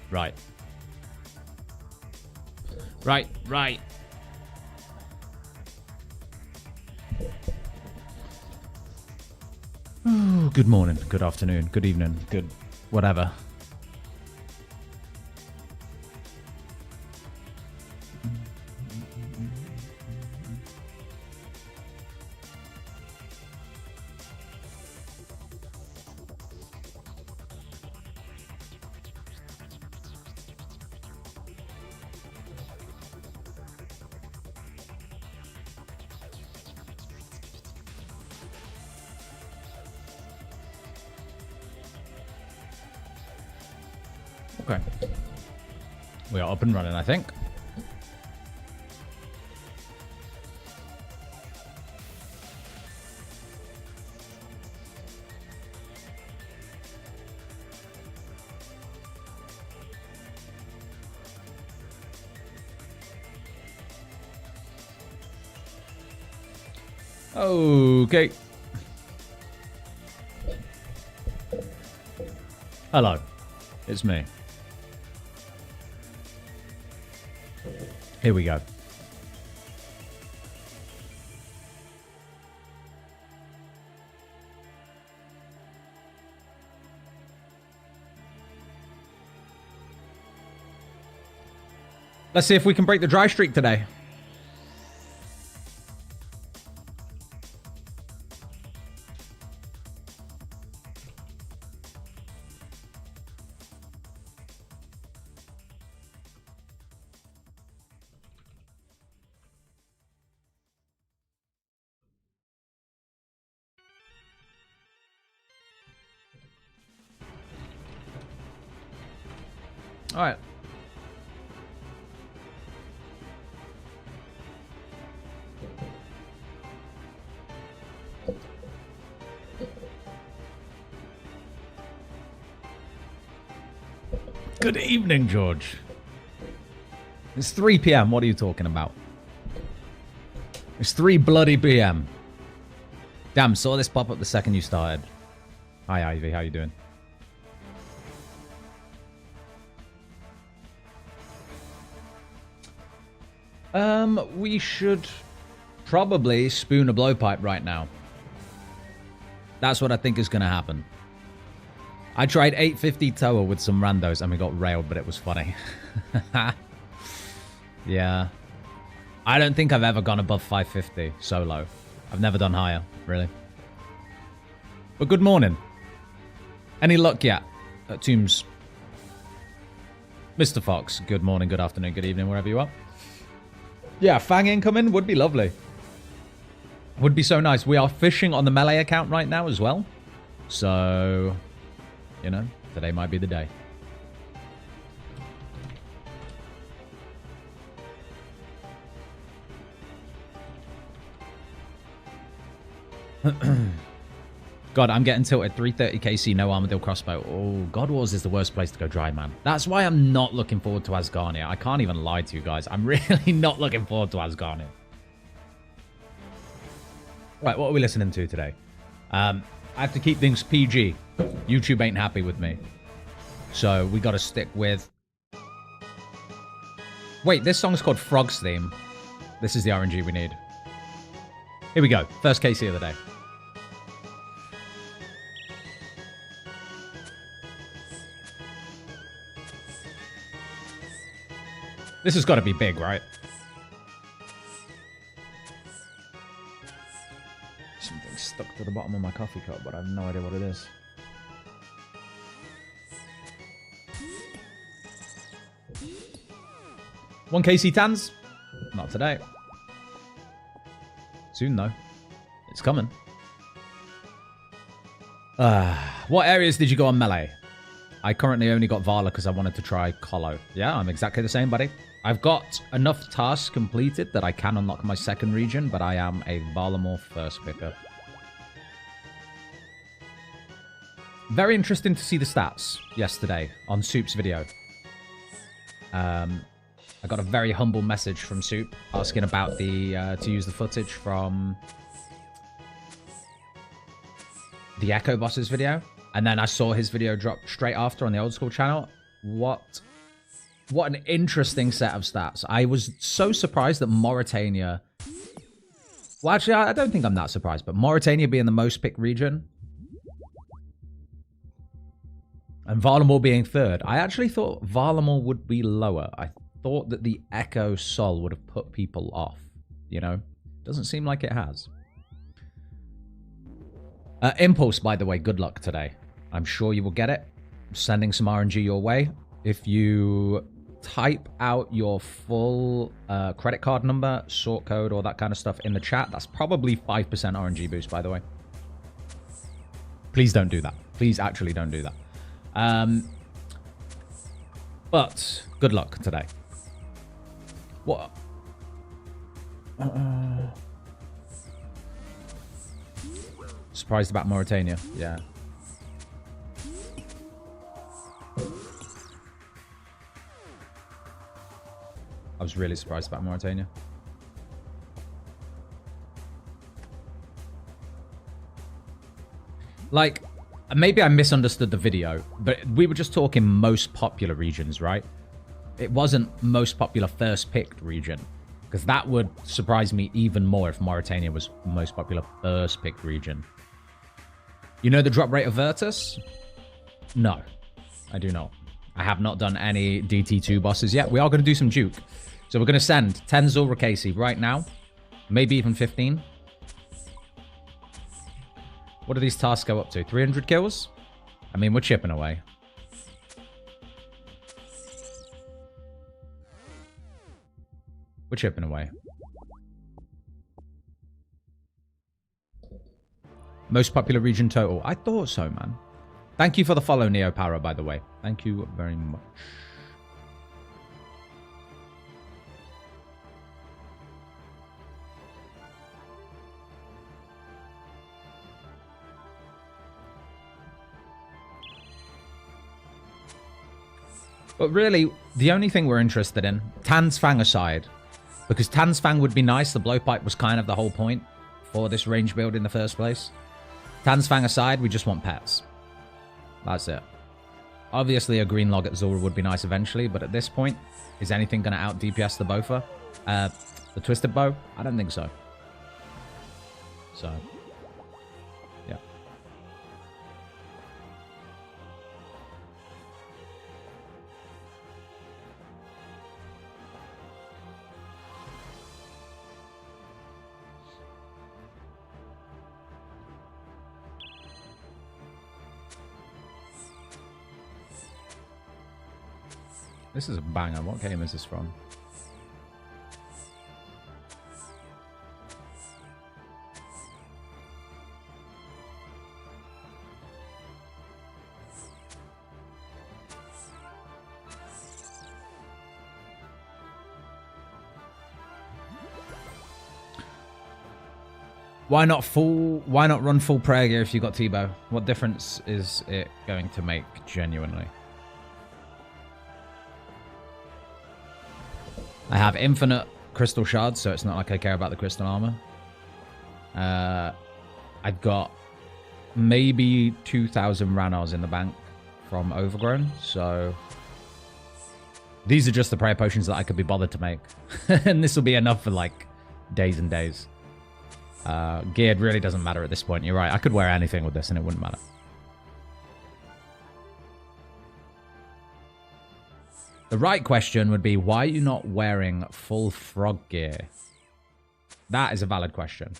Right. Right. Oh, good morning, good afternoon, good evening, good whatever. Okay. We are up and running, I think. Okay. Hello. It's me. Here we go. Let's see if we can break the dry streak today. All right. Good evening, George. It's 3 p.m. What are you talking about? It's 3 bloody p.m. Damn, saw this pop up the second you started. Hi, Ivy. How you doing? We should probably spoon a blowpipe right now. That's what I think is going to happen. I tried 850 tower with some randos and we got railed, but it was funny. Yeah. I don't think I've ever gone above 550 solo. I've never done higher, really. But good morning. Any luck yet at Tombs? Mr. Fox, good morning, good afternoon, good evening, wherever you are. Yeah, Fang incoming would be lovely. Would be so nice. We are fishing on the Melee account right now as well. So, you know, today might be the day. God, I'm getting tilted. 330 KC, no Armadillo crossbow. Oh, God Wars is the worst place to go dry, man. That's why I'm not looking forward to Asgarnia. I can't even lie to you guys. I'm really not looking forward to Asgarnia. Right, what are we listening to today? I have to keep things PG. YouTube ain't happy with me. So we got to stick with... Wait, this song's called Frog's Theme. This is the RNG we need. Here we go. First KC of the day. This has got to be big, right? Something stuck to the bottom of my coffee cup, but I have no idea what it is. One KC Tans? Not today. Soon, though. It's coming. What areas did you go on Melee? I currently only got Vala because I wanted to try Colo. Yeah, I'm exactly the same, buddy. I've got enough tasks completed that I can unlock my second region, but I am a Valamorph first picker. Very interesting to see the stats yesterday on Soup's video. I got a very humble message from Soup asking about the to use the footage from the Echo Bosses video, and then I saw his video drop straight after on the old school channel. What an interesting set of stats. I was so surprised that Morytania... Well, actually, I don't think I'm that surprised, but Morytania being the most picked region and Varlamore being third. I actually thought Varlamore would be lower. I thought that the Echo Sol would have put people off, you know? Doesn't seem like it has. Impulse, by the way, good luck today. I'm sure you will get it. I'm sending some RNG your way. If you type out your full credit card number, sort code, all that kind of stuff in the chat, that's probably 5% RNG boost, by the way. Please don't do that. Please actually don't do that. But good luck today. What? Surprised about Morytania. Yeah. I was really surprised about Morytania. Like, maybe I misunderstood the video, but we were just talking most popular regions, right? It wasn't most popular first picked region, because that would surprise me even more if Morytania was most popular first picked region. You know the drop rate of Virtus? No, I do not. I have not done any DT2 bosses yet. We are going to do some Duke. So we're going to send 10 Zulrah Casey right now. Maybe even 15. What do these tasks go up to? 300 kills? I mean, we're chipping away. We're chipping away. Most popular region total. I thought so, man. Thank you for the follow, Neo Para, by the way. Thank you very much. But really, the only thing we're interested in, Tan's Fang aside, because Tan's Fang would be nice, the Blowpipe was kind of the whole point for this range build in the first place. Tan's Fang aside, we just want pets. That's it. Obviously, a green log at Zulrah would be nice eventually, but at this point, is anything going to out DPS the Bofa? The Twisted Bow? I don't think so. So, yeah. This is a banger. What game is this from? Why not run full prayer gear if you got T-Bow? What difference is it going to make genuinely? I have infinite crystal shards, so it's not like I care about the crystal armor. I've got maybe 2,000 Ranars in the bank from Overgrown, so these are just the prayer potions that I could be bothered to make. And this will be enough for like days and days. Geared really doesn't matter at this point. You're right. I could wear anything with this and it wouldn't matter. The right question would be, why are you not wearing full frog gear? That is a valid question.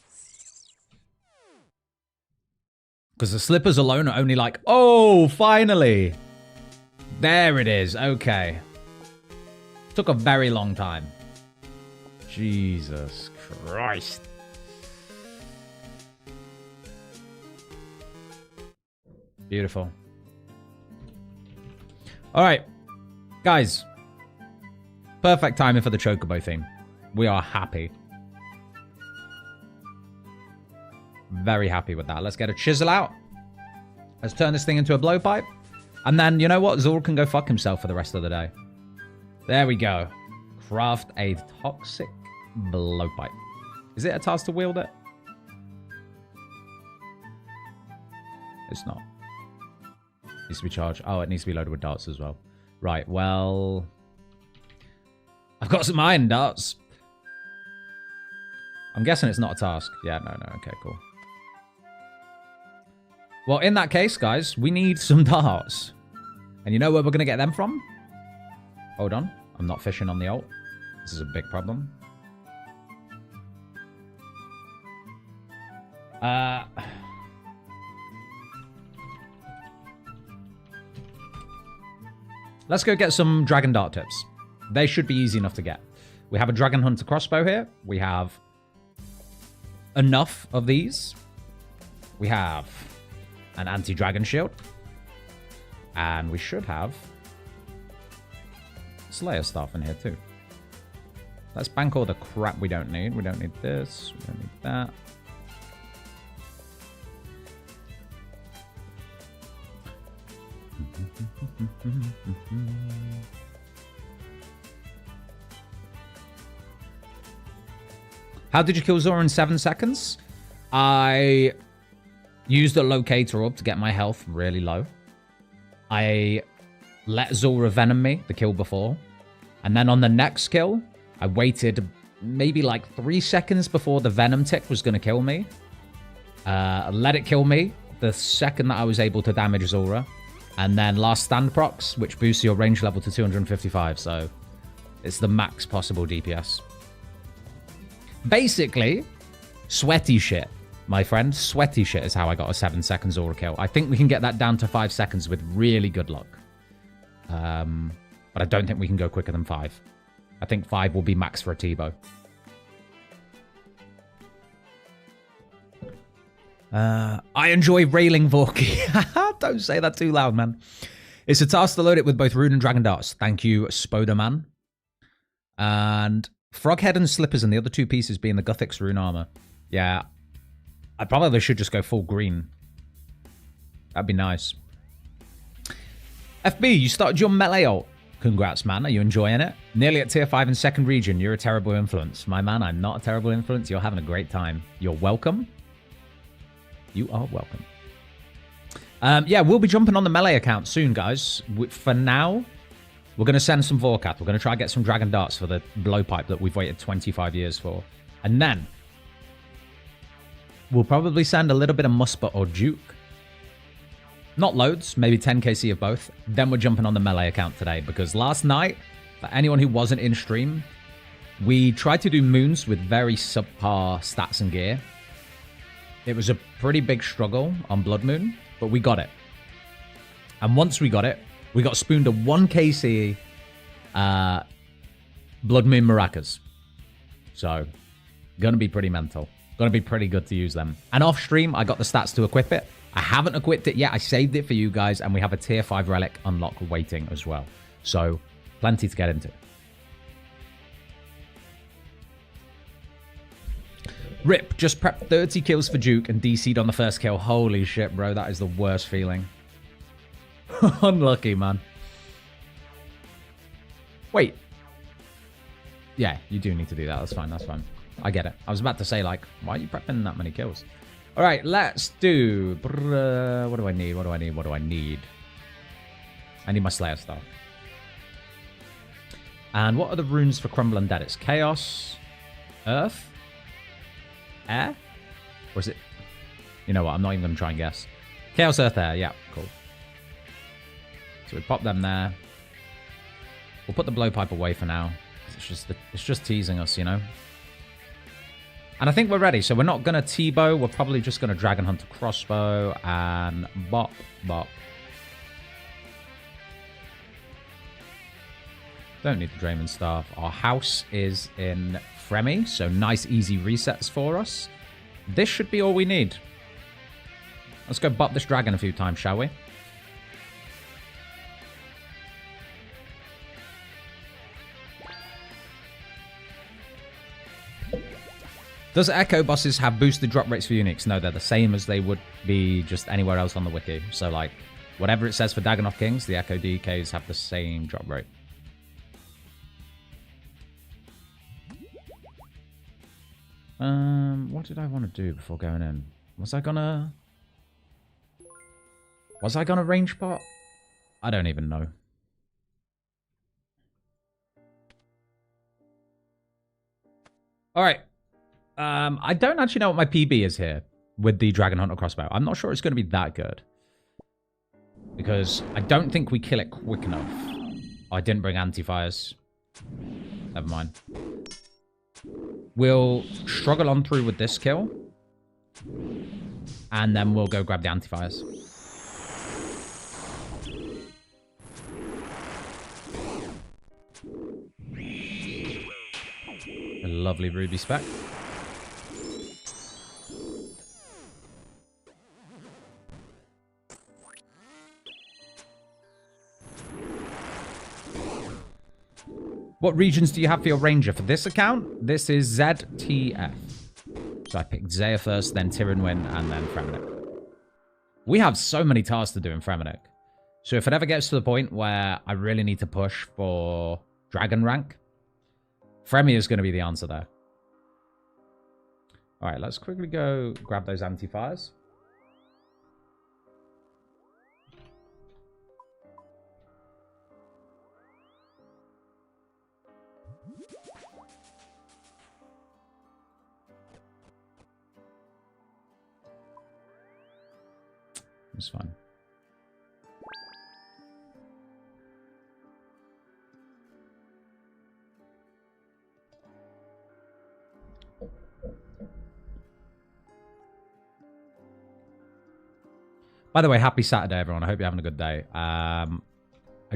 Because the slippers alone are only like, oh, finally. There it is. Okay. Took a very long time. Jesus Christ. Beautiful. All right. Guys, perfect timing for the Chocobo theme. We are happy. Very happy with that. Let's get a chisel out. Let's turn this thing into a blowpipe. And then, you know what? Zulrah can go fuck himself for the rest of the day. There we go. Craft a toxic blowpipe. Is it a task to wield it? It's not. It needs to be charged. Oh, it needs to be loaded with darts as well. Right, well... I've got some iron darts. I'm guessing it's not a task. Yeah, no. Okay, cool. Well, in that case, guys, we need some darts. And you know where we're going to get them from? Hold on. I'm not fishing on the ult. This is a big problem. Let's go get some dragon dart tips. They should be easy enough to get. We have a dragon hunter crossbow here. We have enough of these. We have an anti-dragon shield. And we should have Slayer staff in here too. Let's bank all the crap we don't need. We don't need this. We don't need that. How did you kill Zulrah in 7 seconds? I used a locator orb to get my health really low. I let Zulrah venom me the kill before. And then on the next kill, I waited maybe like 3 seconds before the venom tick was going to kill me. Let it kill me the second that I was able to damage Zulrah. And then last stand procs, which boosts your range level to 255. So it's the max possible DPS. Basically, sweaty shit, my friend. Sweaty shit is how I got a 7 second Zulrah kill. I think we can get that down to 5 seconds with really good luck. But I don't think we can go quicker than 5. I think 5 will be max for a T-bow. I enjoy railing Vorkath. Don't say that too loud, man. It's a task to load it with both rune and dragon darts. Thank you, Spoderman. And Froghead and Slippers and the other 2 pieces being the Guthix rune armor. Yeah, I probably should just go full green. That'd be nice. FB, you started your melee ult. Congrats, man. Are you enjoying it? Nearly at tier 5 in second region. You're a terrible influence. My man, I'm not a terrible influence. You're having a great time. You're welcome. You are welcome. Yeah, we'll be jumping on the melee account soon, guys. For now, we're going to send some Vorkath. We're going to try and get some dragon darts for the blowpipe that we've waited 25 years for. And then we'll probably send a little bit of Muspah or Duke. Not loads, maybe 10 KC of both. Then we're jumping on the melee account today. Because last night, for anyone who wasn't in stream, we tried to do moons with very subpar stats and gear. It was a pretty big struggle on Blood Moon, but we got it. And once we got it, we got spooned a 1 KC Blood Moon Maracas. So, gonna be pretty mental. Gonna be pretty good to use them. And off stream, I got the stats to equip it. I haven't equipped it yet. I saved it for you guys, and we have a tier 5 relic unlock waiting as well. So, plenty to get into. Rip, just prepped 30 kills for Duke and DC'd on the first kill. Holy shit, bro. That is the worst feeling. Unlucky, man. Wait. Yeah, you do need to do that. That's fine. That's fine. I get it. I was about to say, like, why are you prepping that many kills? All right, let's do... what do I need? What do I need? What do I need? I need my Slayer stuff. And what are the runes for Crumble Undead? It's Chaos, Earth, Air? Or is it... You know what? I'm not even going to try and guess. Chaos, Earth, Air. Yeah, cool. So we pop them there. We'll put the blowpipe away for now. It's just teasing us, you know? And I think we're ready. So we're not going to T-bow. We're probably just going to Dragon Hunter crossbow and bop, bop. Don't need the Drayman staff. Our house is in Fremy, so nice, easy resets for us. This should be all we need. Let's go bop this dragon a few times, shall we? Does Echo bosses have boosted drop rates for uniques? No, they're the same as they would be just anywhere else on the wiki. So, like, whatever it says for Dagannoth Kings, the Echo DKs have the same drop rate. What did I want to do before going in? Was I gonna... Was I going to range bot? I don't even know. All right. I don't actually know what my PB is here with the Dragon Hunter crossbow. I'm not sure it's going to be that good. Because I don't think we kill it quick enough. Oh, I didn't bring anti-fires. Never mind. We'll struggle on through with this kill. And then we'll go grab the anti-fires. A lovely ruby spec. What regions do you have for your ranger? For this account, this is ZTF. So I picked Zaya first, then Tirunwin, and then Fremennik. We have so many tasks to do in Fremennik. So if it ever gets to the point where I really need to push for Dragon rank, Fremi is going to be the answer there. Alright, let's quickly go grab those anti-fires. It's fine. By the way, happy Saturday, everyone. I hope you're having a good day. I'm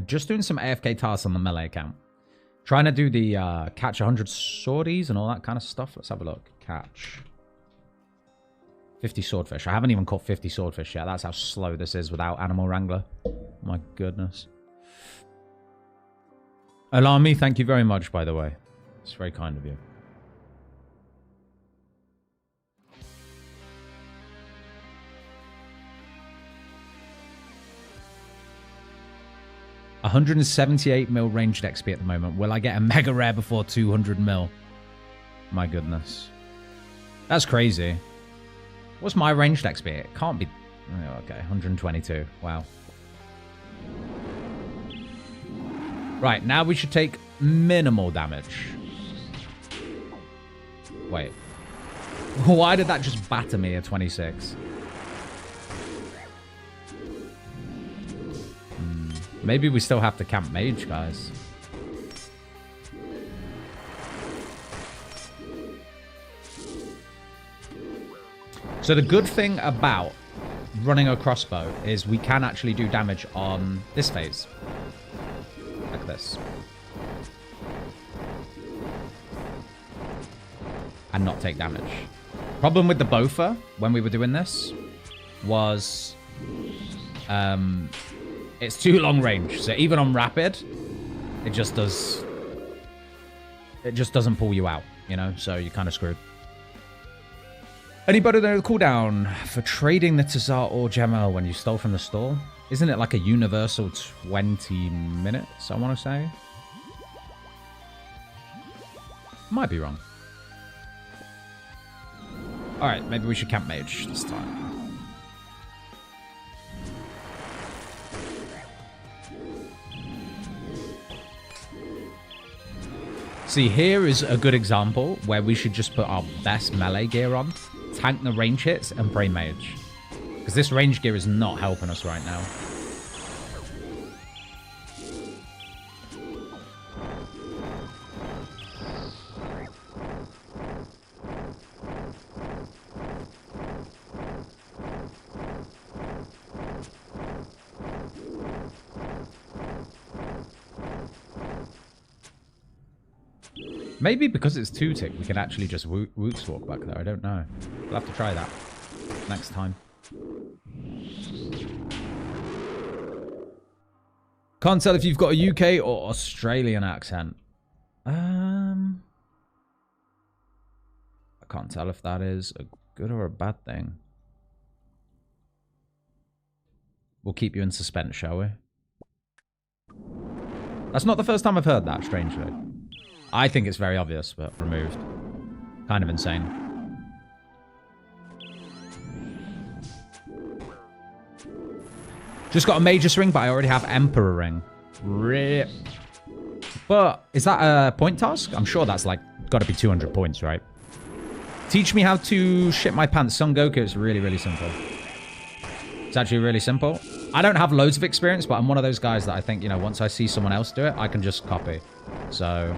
just doing some AFK tasks on the melee account. Trying to do the catch 100 sorties and all that kind of stuff. Let's have a look. Catch 50 swordfish. I haven't even caught 50 swordfish yet. That's how slow this is without Animal Wrangler. My goodness. Alarmy, thank you very much, by the way. It's very kind of you. $178 ranged XP at the moment. Will I get a mega rare before 200 mil? My goodness. That's crazy. What's my ranged XP? It can't be... Oh, okay, 122. Wow. Right, now we should take minimal damage. Wait. Why did that just batter me at 26? Maybe we still have to camp mage, guys. So the good thing about running a crossbow is we can actually do damage on this phase. Like this. And not take damage. Problem with the Bofa, when we were doing this, was... it's too long range. So even on rapid, it just does... It just doesn't pull you out, you know? So you're kind of screwed. Anybody know the cooldown for trading the Tazar or Gemel when you stole from the store? Isn't it like a universal 20 minutes, I want to say? Might be wrong. Alright, maybe we should camp mage this time. See, here is a good example where we should just put our best melee gear on, tank the range hits, and pray mage. Because this range gear is not helping us right now. Maybe because it's 2-tick, we can actually just Woots walk back there. I don't know. We'll have to try that next time. Can't tell if you've got a UK or Australian accent. I can't tell if that is a good or a bad thing. We'll keep you in suspense, shall we? That's not the first time I've heard that, strangely. I think it's very obvious, but removed. Kind of insane. Just got a major ring, but I already have Emperor ring. Rip. But is that a point task? I'm sure that's like got to be 200 points, right? Teach me how to shit my pants, Son Goku. It's really, really simple. It's actually really simple. I don't have loads of experience, but I'm one of those guys that I think, you know, once I see someone else do it, I can just copy. So,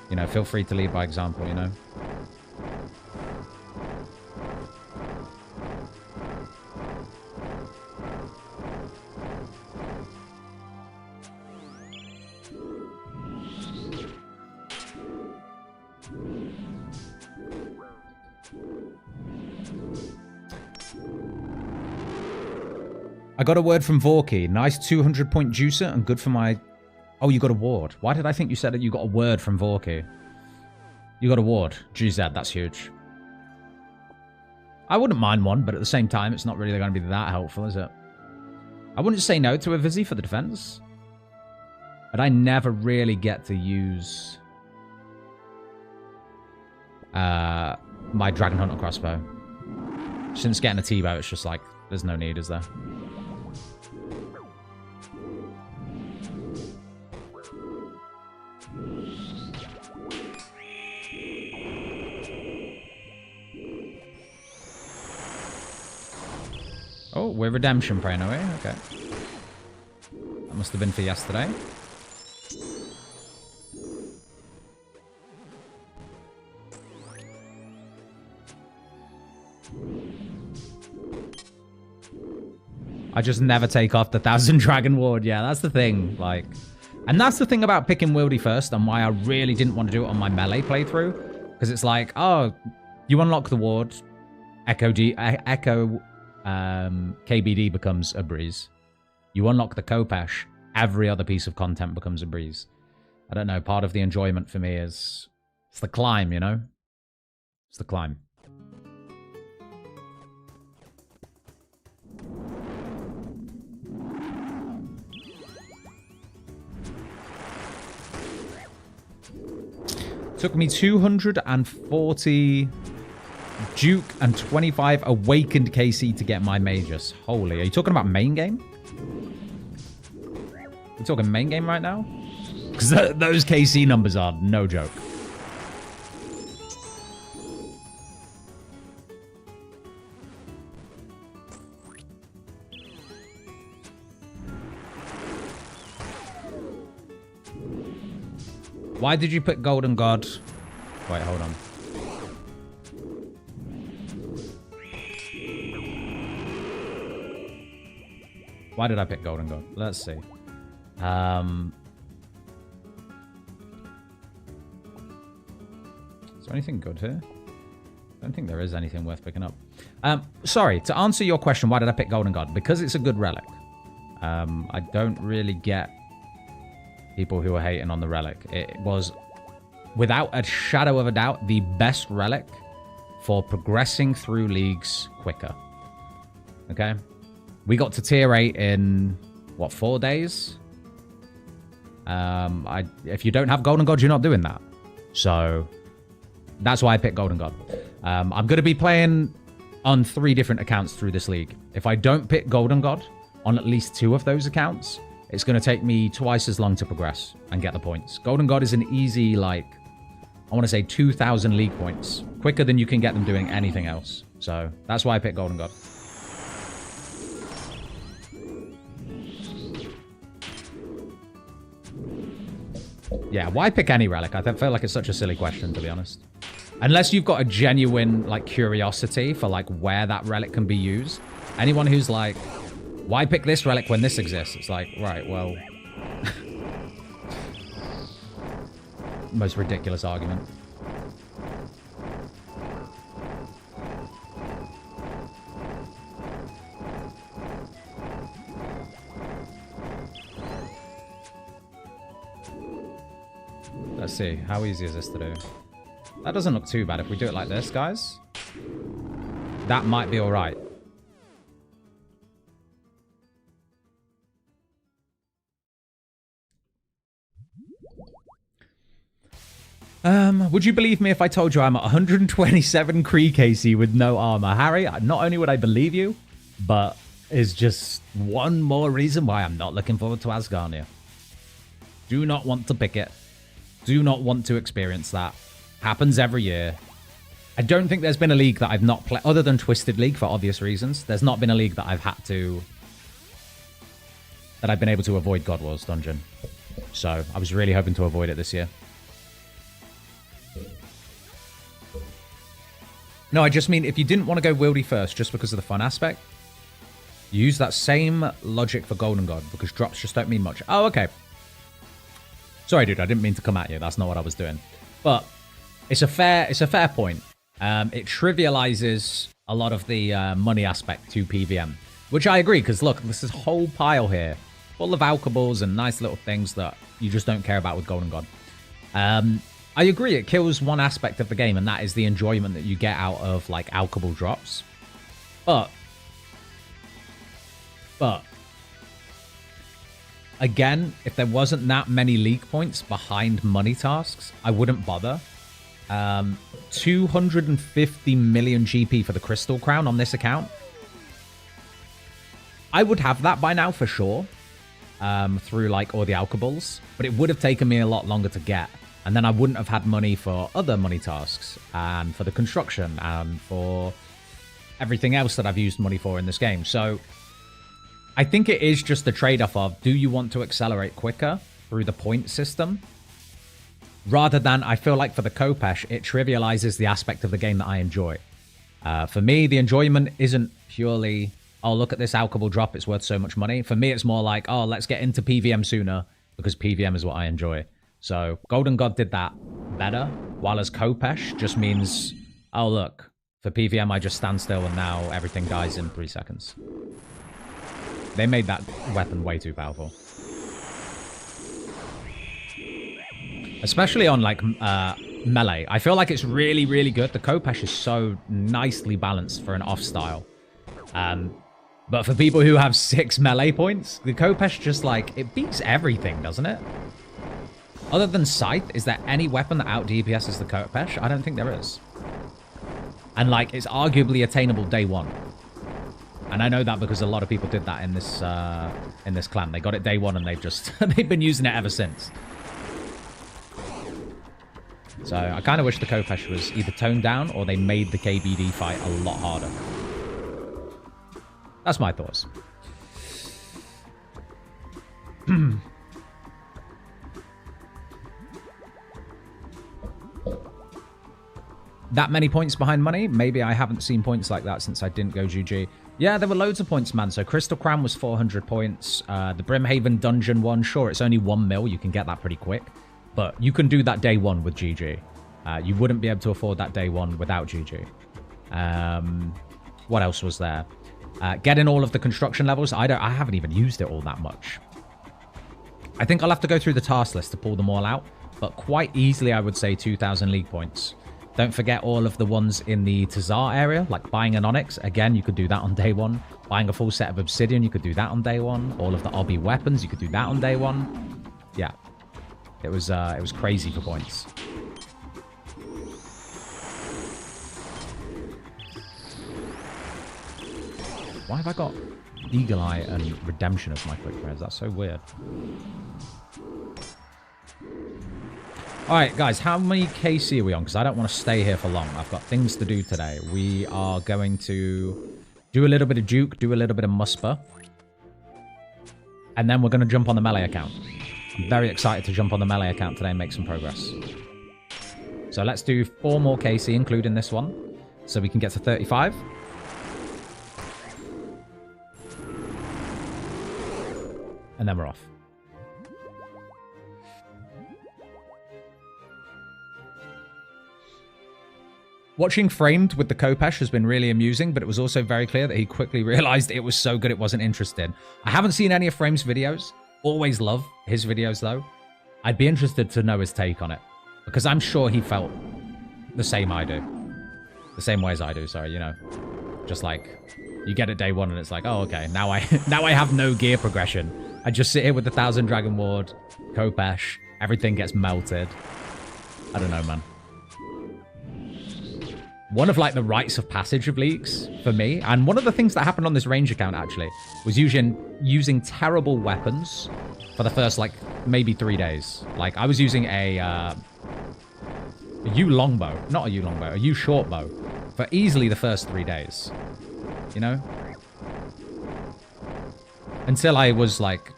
you know, feel free to lead by example, you know? I got a word from Vorkath. Nice 200-point juicer and good for my... Oh, you got a ward. Why did I think you said that you got a word from Vorkath? You got a ward. GZ, that's huge. I wouldn't mind one, but at the same time, it's not really going to be that helpful, is it? I wouldn't say no to a Vizzy for the defense. But I never really get to use... my Dragon Hunter crossbow. Since getting a T-bow, it's just like, there's no need, is there? Oh, we're redemption praying away. Okay. That must have been for yesterday. I just never take off the 1,000 Dragon Ward. Yeah, that's the thing. Like, and that's the thing about picking Wieldy first and why I really didn't want to do it on my melee playthrough. Because it's like, oh, you unlock the ward. KBD becomes a breeze. You unlock the Kopesh, every other piece of content becomes a breeze. I don't know, part of the enjoyment for me is... It's the climb, you know? It's the climb. Took me 240... Duke and 25 Awakened KC to get my Magus. Holy, are you talking about main game? We're talking main game right now? Because those KC numbers are no joke. Why did you pick Golden God? Wait, hold on. Why did I pick Golden God? Let's see. Is there anything good here? I don't think there is anything worth picking up. Sorry, to answer your question, why did I pick Golden God? Because it's a good relic. I don't really get people who are hating on the relic. It was, without a shadow of a doubt, the best relic for progressing through leagues quicker. Okay? We got to tier 8 in, what, 4 days? If you don't have Golden God, you're not doing that. So, that's why I picked Golden God. I'm going to be playing on 3 different accounts through this league. If I don't pick Golden God on at least 2 of those accounts, it's going to take me twice as long to progress and get the points. Golden God is an easy, like, I want to say 2,000 league points. Quicker than you can get them doing anything else. So, that's why I picked Golden God. Yeah, why pick any relic? I feel like it's such a silly question, to be honest. Unless you've got a genuine, like, curiosity for, like, where that relic can be used. Anyone who's like, why pick this relic when this exists? It's like, right, well... Most ridiculous argument. Let's see. How easy is this to do? That doesn't look too bad. If we do it like this, guys, that might be all right. Would you believe me if I told you I'm at 127 Kree KC with no armor? Harry, not only would I believe you, but is just one more reason why I'm not looking forward to Asgarnia. Do not want to pick it. Do not want to experience that. Happens every year. I don't think there's been a league that I've not played, other than Twisted League for obvious reasons. There's not been a league that I've had to, that I've been able to avoid God Wars Dungeon. So I was really hoping to avoid it this year. No, I just mean if you didn't want to go Wieldy first just because of the fun aspect, use that same logic for Golden God because drops just don't mean much. Oh, okay. Sorry, dude. I didn't mean to come at you. That's not what I was doing. But it's a fair point. It trivializes a lot of the money aspect to PVM, which I agree because look, this is a whole pile here full of alchables and nice little things that you just don't care about with Golden God. I agree, it kills one aspect of the game, and that is the enjoyment that you get out of, like, alchable drops. But, again, if there wasn't that many league points behind money tasks, I wouldn't bother. 250 million GP for the Crystal Crown on this account. I would have that by now for sure, through, like, all the alchables, but it would have taken me a lot longer to get. And then I wouldn't have had money for other money tasks, and for the construction, and for everything else that I've used money for in this game. So I think it is just the trade-off of, do you want to accelerate quicker through the point system? Rather than, I feel like for the Khopesh, it trivializes the aspect of the game that I enjoy. For me, the enjoyment isn't purely, oh, look at this alchable drop, it's worth so much money. For me, it's more like, oh, let's get into PVM sooner, because PVM is what I enjoy. So Golden God did that better, while as Khopesh just means, oh look, for PVM I just stand still and now everything dies in 3 seconds. They made that weapon way too powerful. Especially on like melee. I feel like it's really, really good. The Khopesh is so nicely balanced for an off style. But for people who have 6 melee points, the Khopesh just like, it beats everything, doesn't it? Other than Scythe, is there any weapon that out DPSs the Khopesh? I don't think there is. And like, it's arguably attainable day one. And I know that because a lot of people did that in this clan. They got it day one and they've just they've been using it ever since. So I kind of wish the Khopesh was either toned down or they made the KBD fight a lot harder. That's my thoughts. That many points behind money? Maybe I haven't seen points like that since I didn't go GG. Yeah, there were loads of points, man. So Crystal Crown was 400 points. The Brimhaven Dungeon one, sure, it's only 1 mil. You can get that pretty quick. But you can do that day one with GG. You wouldn't be able to afford that day one without GG. What else was there? Getting all of the construction levels. I haven't even used it all that much. I think I'll have to go through the task list to pull them all out. But quite easily, I would say 2,000 league points. Don't forget all of the ones in the Tazar area, like buying an Onyx. Again, you could do that on day one. Buying a full set of Obsidian, you could do that on day one. All of the Obby weapons, you could do that on day one. Yeah. It was crazy for points. Why have I got Eagle Eye and Redemption as my quick prayers? That's so weird. Alright, guys, how many KC are we on? Because I don't want to stay here for long. I've got things to do today. We are going to do a little bit of Duke, do a little bit of Muspah. And then we're going to jump on the melee account. I'm very excited to jump on the melee account today and make some progress. So let's do 4 more KC, including this one. So we can get to 35. And then we're off. Watching Framed with the Khopesh has been really amusing, but it was also very clear that he quickly realized it was so good it wasn't interested. I haven't seen any of Frame's videos. Always love his videos, though. I'd be interested to know his take on it, because I'm sure he felt the same I do. The same way as I do, sorry, you know. Just like, you get it day one and it's like, oh, okay, now I have no gear progression. I just sit here with the 1,000 Dragon Ward, Khopesh, everything gets melted. I don't know, man. one of like the rites of passage of leagues for me. And one of the things that happened on this range account actually was using terrible weapons for the first like maybe 3 days. Like I was using a U longbow, not a U longbow, a U shortbow for easily the first 3 days, you know? Until I was like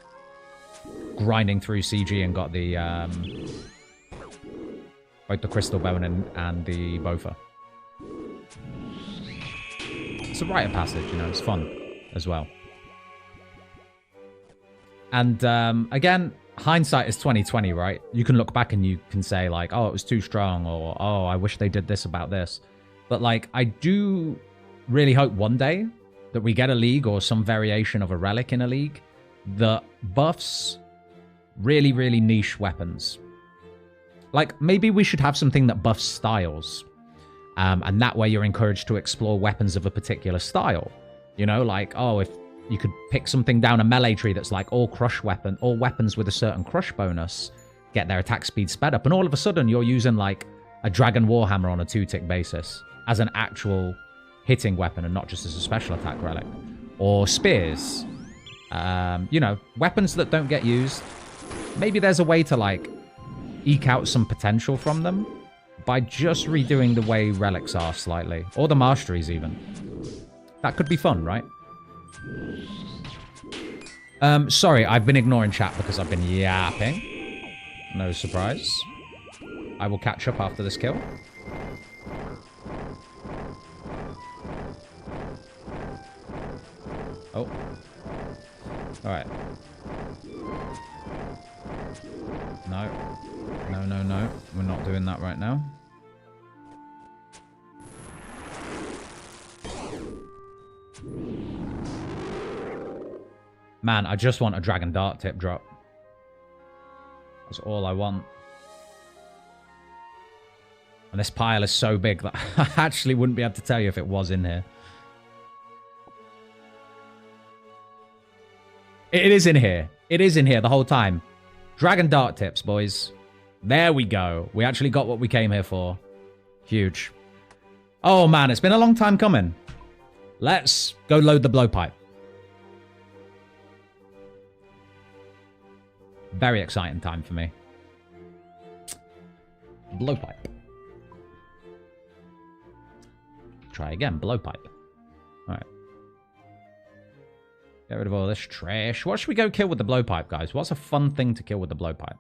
grinding through CG and got the both the crystal bone and the bofa. It's a rite of passage, you know, it's fun as well. And again, hindsight is 2020, right? You can look back and you can say like, oh, it was too strong, or oh, I wish they did this about this. But like, I do really hope one day that we get a league or some variation of a relic in a league that buffs really, really niche weapons. Like, maybe we should have something that buffs styles. And that way you're encouraged to explore weapons of a particular style. You know, like, oh, if you could pick something down a melee tree that's like all weapons with a certain crush bonus get their attack speed sped up. And all of a sudden you're using like a dragon warhammer on a 2-tick basis as an actual hitting weapon and not just as a special attack relic. Or spears. You know, weapons that don't get used. Maybe there's a way to like eke out some potential from them by just redoing the way relics are slightly. Or the masteries even. That could be fun, right? Sorry, I've been ignoring chat because I've been yapping. No surprise. I will catch up after this kill. Oh. Alright. No. No, no, no. We're not doing that right now. Man, I just want a Dragon Dart tip drop. That's all I want. And this pile is so big that I actually wouldn't be able to tell you if it was in here. It is in here. It is in here the whole time. Dragon Dart tips, boys. There we go. We actually got what we came here for. Huge. Oh, man. It's been a long time coming. Let's go load the blowpipe. Very exciting time for me. Blowpipe. Try again. Blowpipe. Alright. Get rid of all this trash. What should we go kill with the blowpipe, guys? What's a fun thing to kill with the blowpipe?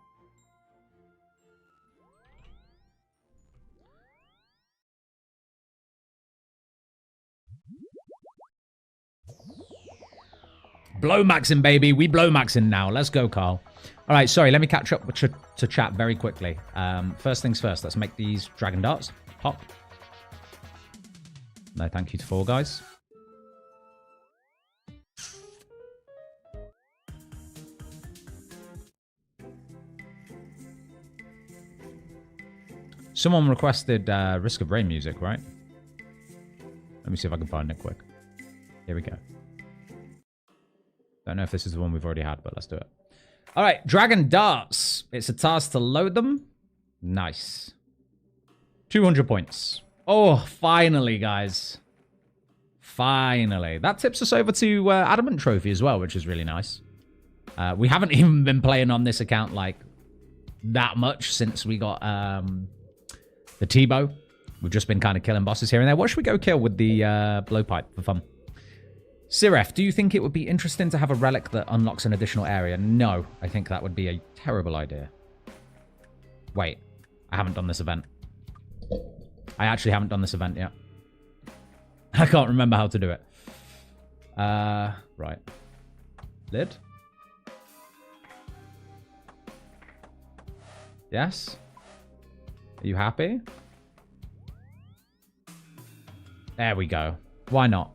Blow maxing, baby. We blow maxing now. Let's go, Carl. All right, sorry. Let me catch up to chat very quickly. First things first. Let's make these dragon darts. Pop. No, thank you to Fall Guys. Someone requested Risk of Rain music, right? Let me see if I can find it quick. Here we go. Don't know if this is the one we've already had, but let's do it. All right, Dragon Darts. It's a task to load them. Nice. 200 points. Oh, finally, guys. Finally. That tips us over to Adamant Trophy as well, which is really nice. We haven't even been playing on this account, like, that much since we got the T-bow. We've just been kind of killing bosses here and there. What should we go kill with the blowpipe for fun? Siref, do you think it would be interesting to have a relic that unlocks an additional area? No, I think that would be a terrible idea. Wait, I haven't done this event. I actually haven't done this event yet. I can't remember how to do it. Right. Lid? Yes? Are you happy? There we go. Why not?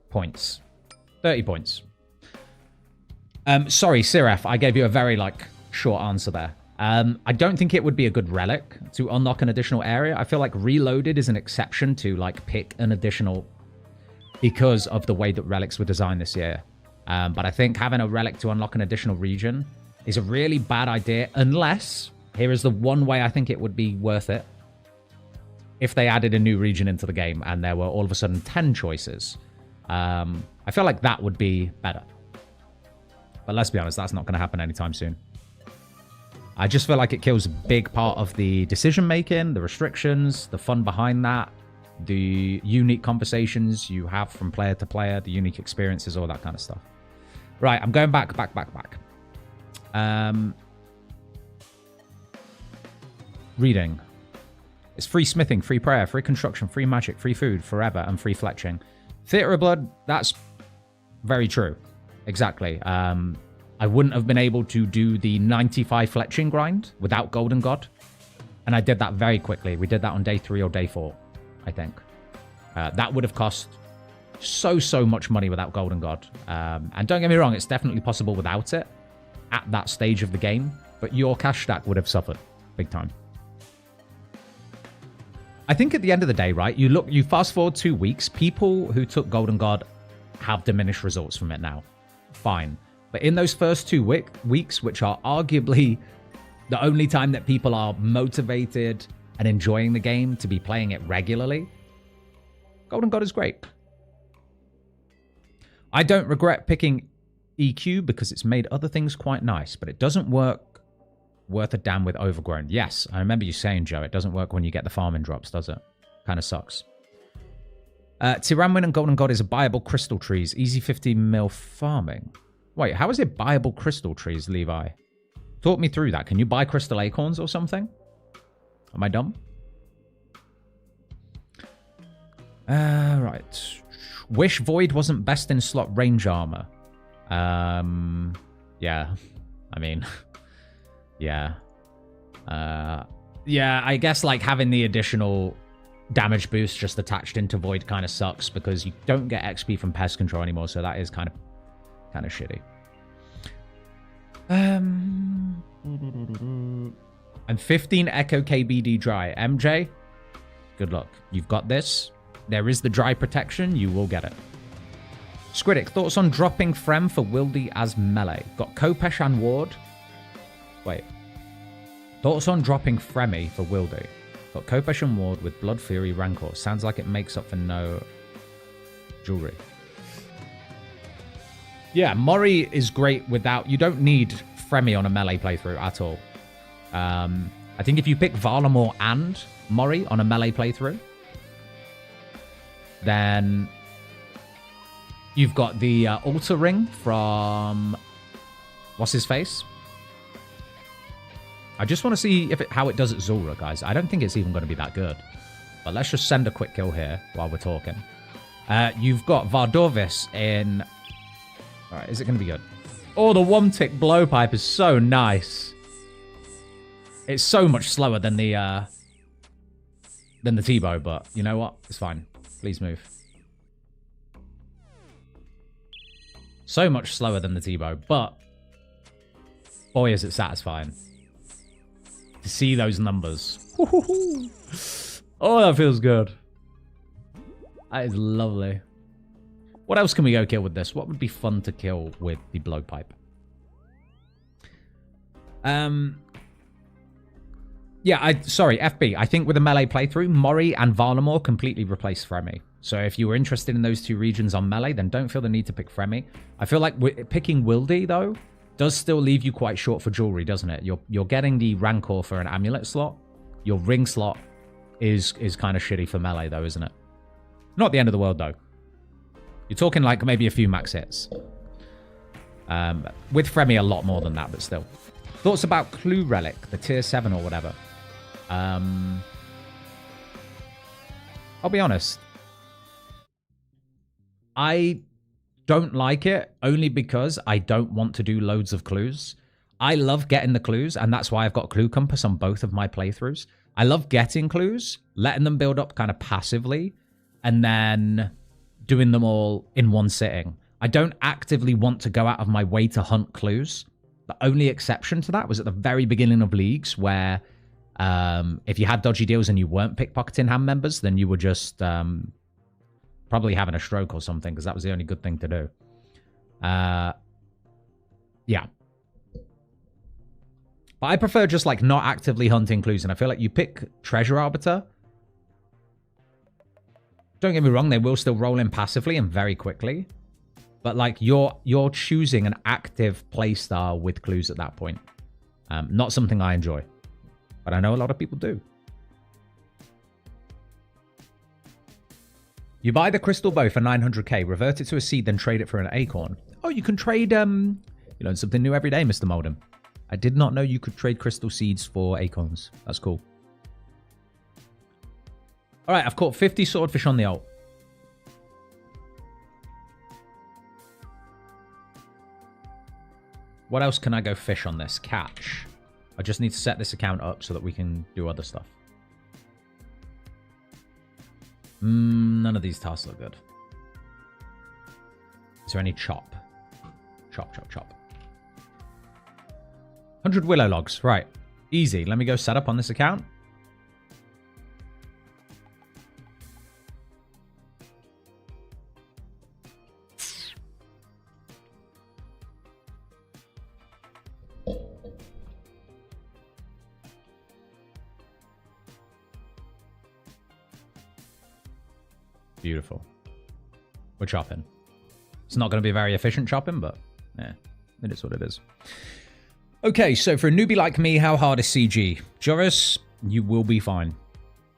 Points. 30 points. Sorry, Siref, I gave you a very, like, short answer there. I don't think it would be a good relic to unlock an additional area. I feel like Reloaded is an exception to, like, pick an additional because of the way that relics were designed this year. But I think having a relic to unlock an additional region is a really bad idea unless, here is the one way I think it would be worth it. if they added a new region into the game and there were all of a sudden 10 choices. I feel like that would be better. But let's be honest, that's not going to happen anytime soon. I just feel like it kills a big part of the decision-making, the restrictions, the fun behind that, the unique conversations you have from player to player, the unique experiences, all that kind of stuff. Right, I'm going back. Reading. It's free smithing, free prayer, free construction, free magic, free food, forever, and free fletching. Theatre of Blood, that's very true. Exactly. I wouldn't have been able to do the 95 fletching grind without Golden God. And I did that very quickly. We did that on day 3 or day 4, I think. That would have cost so much money without Golden God. And don't get me wrong, it's definitely possible without it at that stage of the game. But your cash stack would have suffered big time. I think at the end of the day, right, you fast forward 2 weeks, people who took Golden God have diminished results from it now. Fine. But in those first 2 weeks, which are arguably the only time that people are motivated and enjoying the game to be playing it regularly, Golden God is great. I don't regret picking EQ because it's made other things quite nice, but it doesn't work worth a damn with Overgrown. Yes, I remember you saying, Joe, it doesn't work when you get the farming drops, does it? Kind of sucks. Tiranwin and Golden God is a buyable crystal trees. Easy 15 mil farming. Wait, how is it buyable crystal trees, Levi? Talk me through that. Can you buy crystal acorns or something? Am I dumb? Right. Wish Void wasn't best in slot range armor. Yeah. I mean... Yeah. Yeah, I guess like having the additional damage boost just attached into Void kind of sucks because you don't get XP from pest control anymore, so that is kind of shitty. I'm 15 Echo KBD dry. MJ, good luck. You've got this. There is the dry protection. You will get it. Scritic, thoughts on dropping Frem for Wildy as melee? Got Kopesh and Ward. Wait. Thoughts on dropping Fremy for Wildy? Got Kopesh and Ward with Blood Fury Rancor. Sounds like it makes up for no jewelry. Yeah, Mori is great without... You don't need Fremy on a melee playthrough at all. I think if you pick Varlamore and Mori on a melee playthrough, then you've got the Altar Ring from... What's his face? I just want to see how it does at Zulrah, guys. I don't think it's even going to be that good. But let's just send a quick kill here while we're talking. You've got Vardorvis in... Alright, is it going to be good? Oh, the one-tick blowpipe is so nice. It's so much slower than the T-bow, but you know what? It's fine. Please move. So much slower than the T-bow, but boy, is it satisfying to see those numbers. Oh, that feels good. That is lovely. What else can we go kill with this? What would be fun to kill with the blowpipe? Yeah, sorry, FB. I think with a melee playthrough, Mori and Varlamore completely replace Fremy. So if you were interested in those two regions on melee, then don't feel the need to pick Fremy. I feel like picking Wildy, though, does still leave you quite short for jewelry, doesn't it? You're getting the Rancor for an amulet slot. Your ring slot is kind of shitty for melee, though, isn't it? Not the end of the world, though. You're talking like maybe a few max hits. With Fremy, a lot more than that, but still. Thoughts about Clue Relic, the tier 7 or whatever? I'll be honest. I don't like it only because I don't want to do loads of clues. I love getting the clues, and that's why I've got Clue Compass on both of my playthroughs. I love getting clues, letting them build up kind of passively, and then doing them all in one sitting. I don't actively want to go out of my way to hunt clues. The only exception to that was at the very beginning of leagues where if you had dodgy deals and you weren't pickpocketing hand members, then you were just probably having a stroke or something, because that was the only good thing to do. Yeah. But I prefer just like not actively hunting clues, and I feel like you pick Treasure Arbiter Don't get me wrong, they will still roll in passively and very quickly. But like you're choosing an active playstyle with clues at that point. Not something I enjoy. But I know a lot of people do. You buy the crystal bow for 900k, revert it to a seed, then trade it for an acorn. Oh, you can trade, you learn something new every day, Mr. Molden. I did not know you could trade crystal seeds for acorns. That's cool. All right, I've caught 50 swordfish on the ult. What else can I go fish on this? Catch. I just need to set this account up so that we can do other stuff. None of these tasks look good. Is there any chop? Chop, chop, chop. 100 willow logs. Right. Easy. Let me go set up on this account. Beautiful. We're chopping. It's not going to be very efficient chopping, but yeah, it is what it is. Okay, so for a newbie like me, how hard is CG? Joris, you will be fine.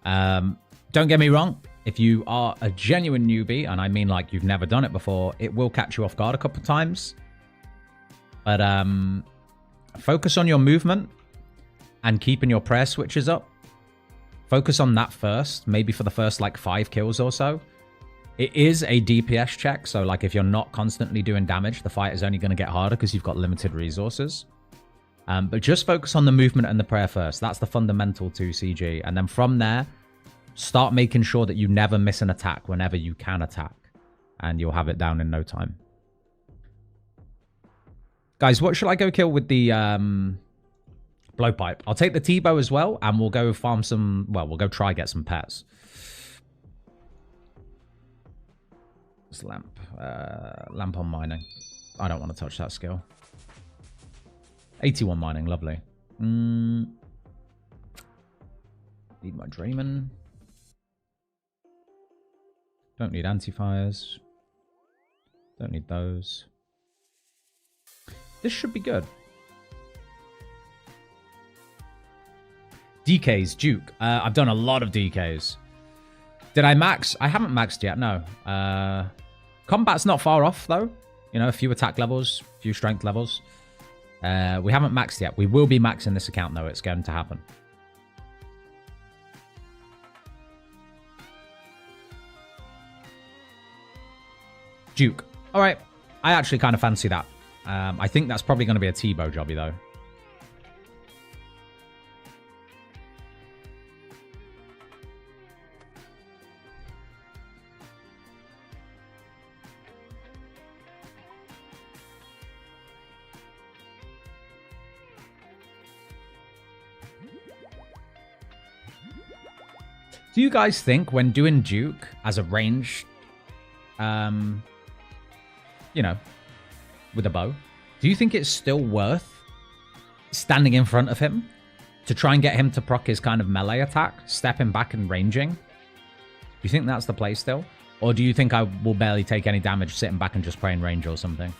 Don't get me wrong. If you are a genuine newbie, and I mean like you've never done it before, it will catch you off guard a couple of times. But focus on your movement and keeping your prayer switches up. Focus on that first, maybe for the first like 5 kills or so. It is a DPS check, so like if you're not constantly doing damage, the fight is only going to get harder because you've got limited resources. But just focus on the movement and the prayer first. That's the fundamental to CG. And then from there, start making sure that you never miss an attack whenever you can attack. And you'll have it down in no time. Guys, what should I go kill with the blowpipe? I'll take the T-bow as well, and we'll go farm some... Well, we'll go try get some pets. This lamp. Lamp on mining. I don't want to touch that skill. 81 mining, lovely. Need my Drayman. Don't need anti-fires. Don't need those. This should be good. DKs, Duke. I've done a lot of DKs. Did I max? I haven't maxed yet, no. Combat's not far off, though. You know, a few attack levels, a few strength levels. We haven't maxed yet. We will be maxing this account, though. It's going to happen. Duke. All right. I actually kind of fancy that. I think that's probably going to be a T-bow jobby, though. Do you guys think when doing Duke as a ranged, you know, with a bow, do you think it's still worth standing in front of him to try and get him to proc his kind of melee attack, stepping back and ranging? Do you think that's the play still? Or do you think I will barely take any damage sitting back and just praying range or something?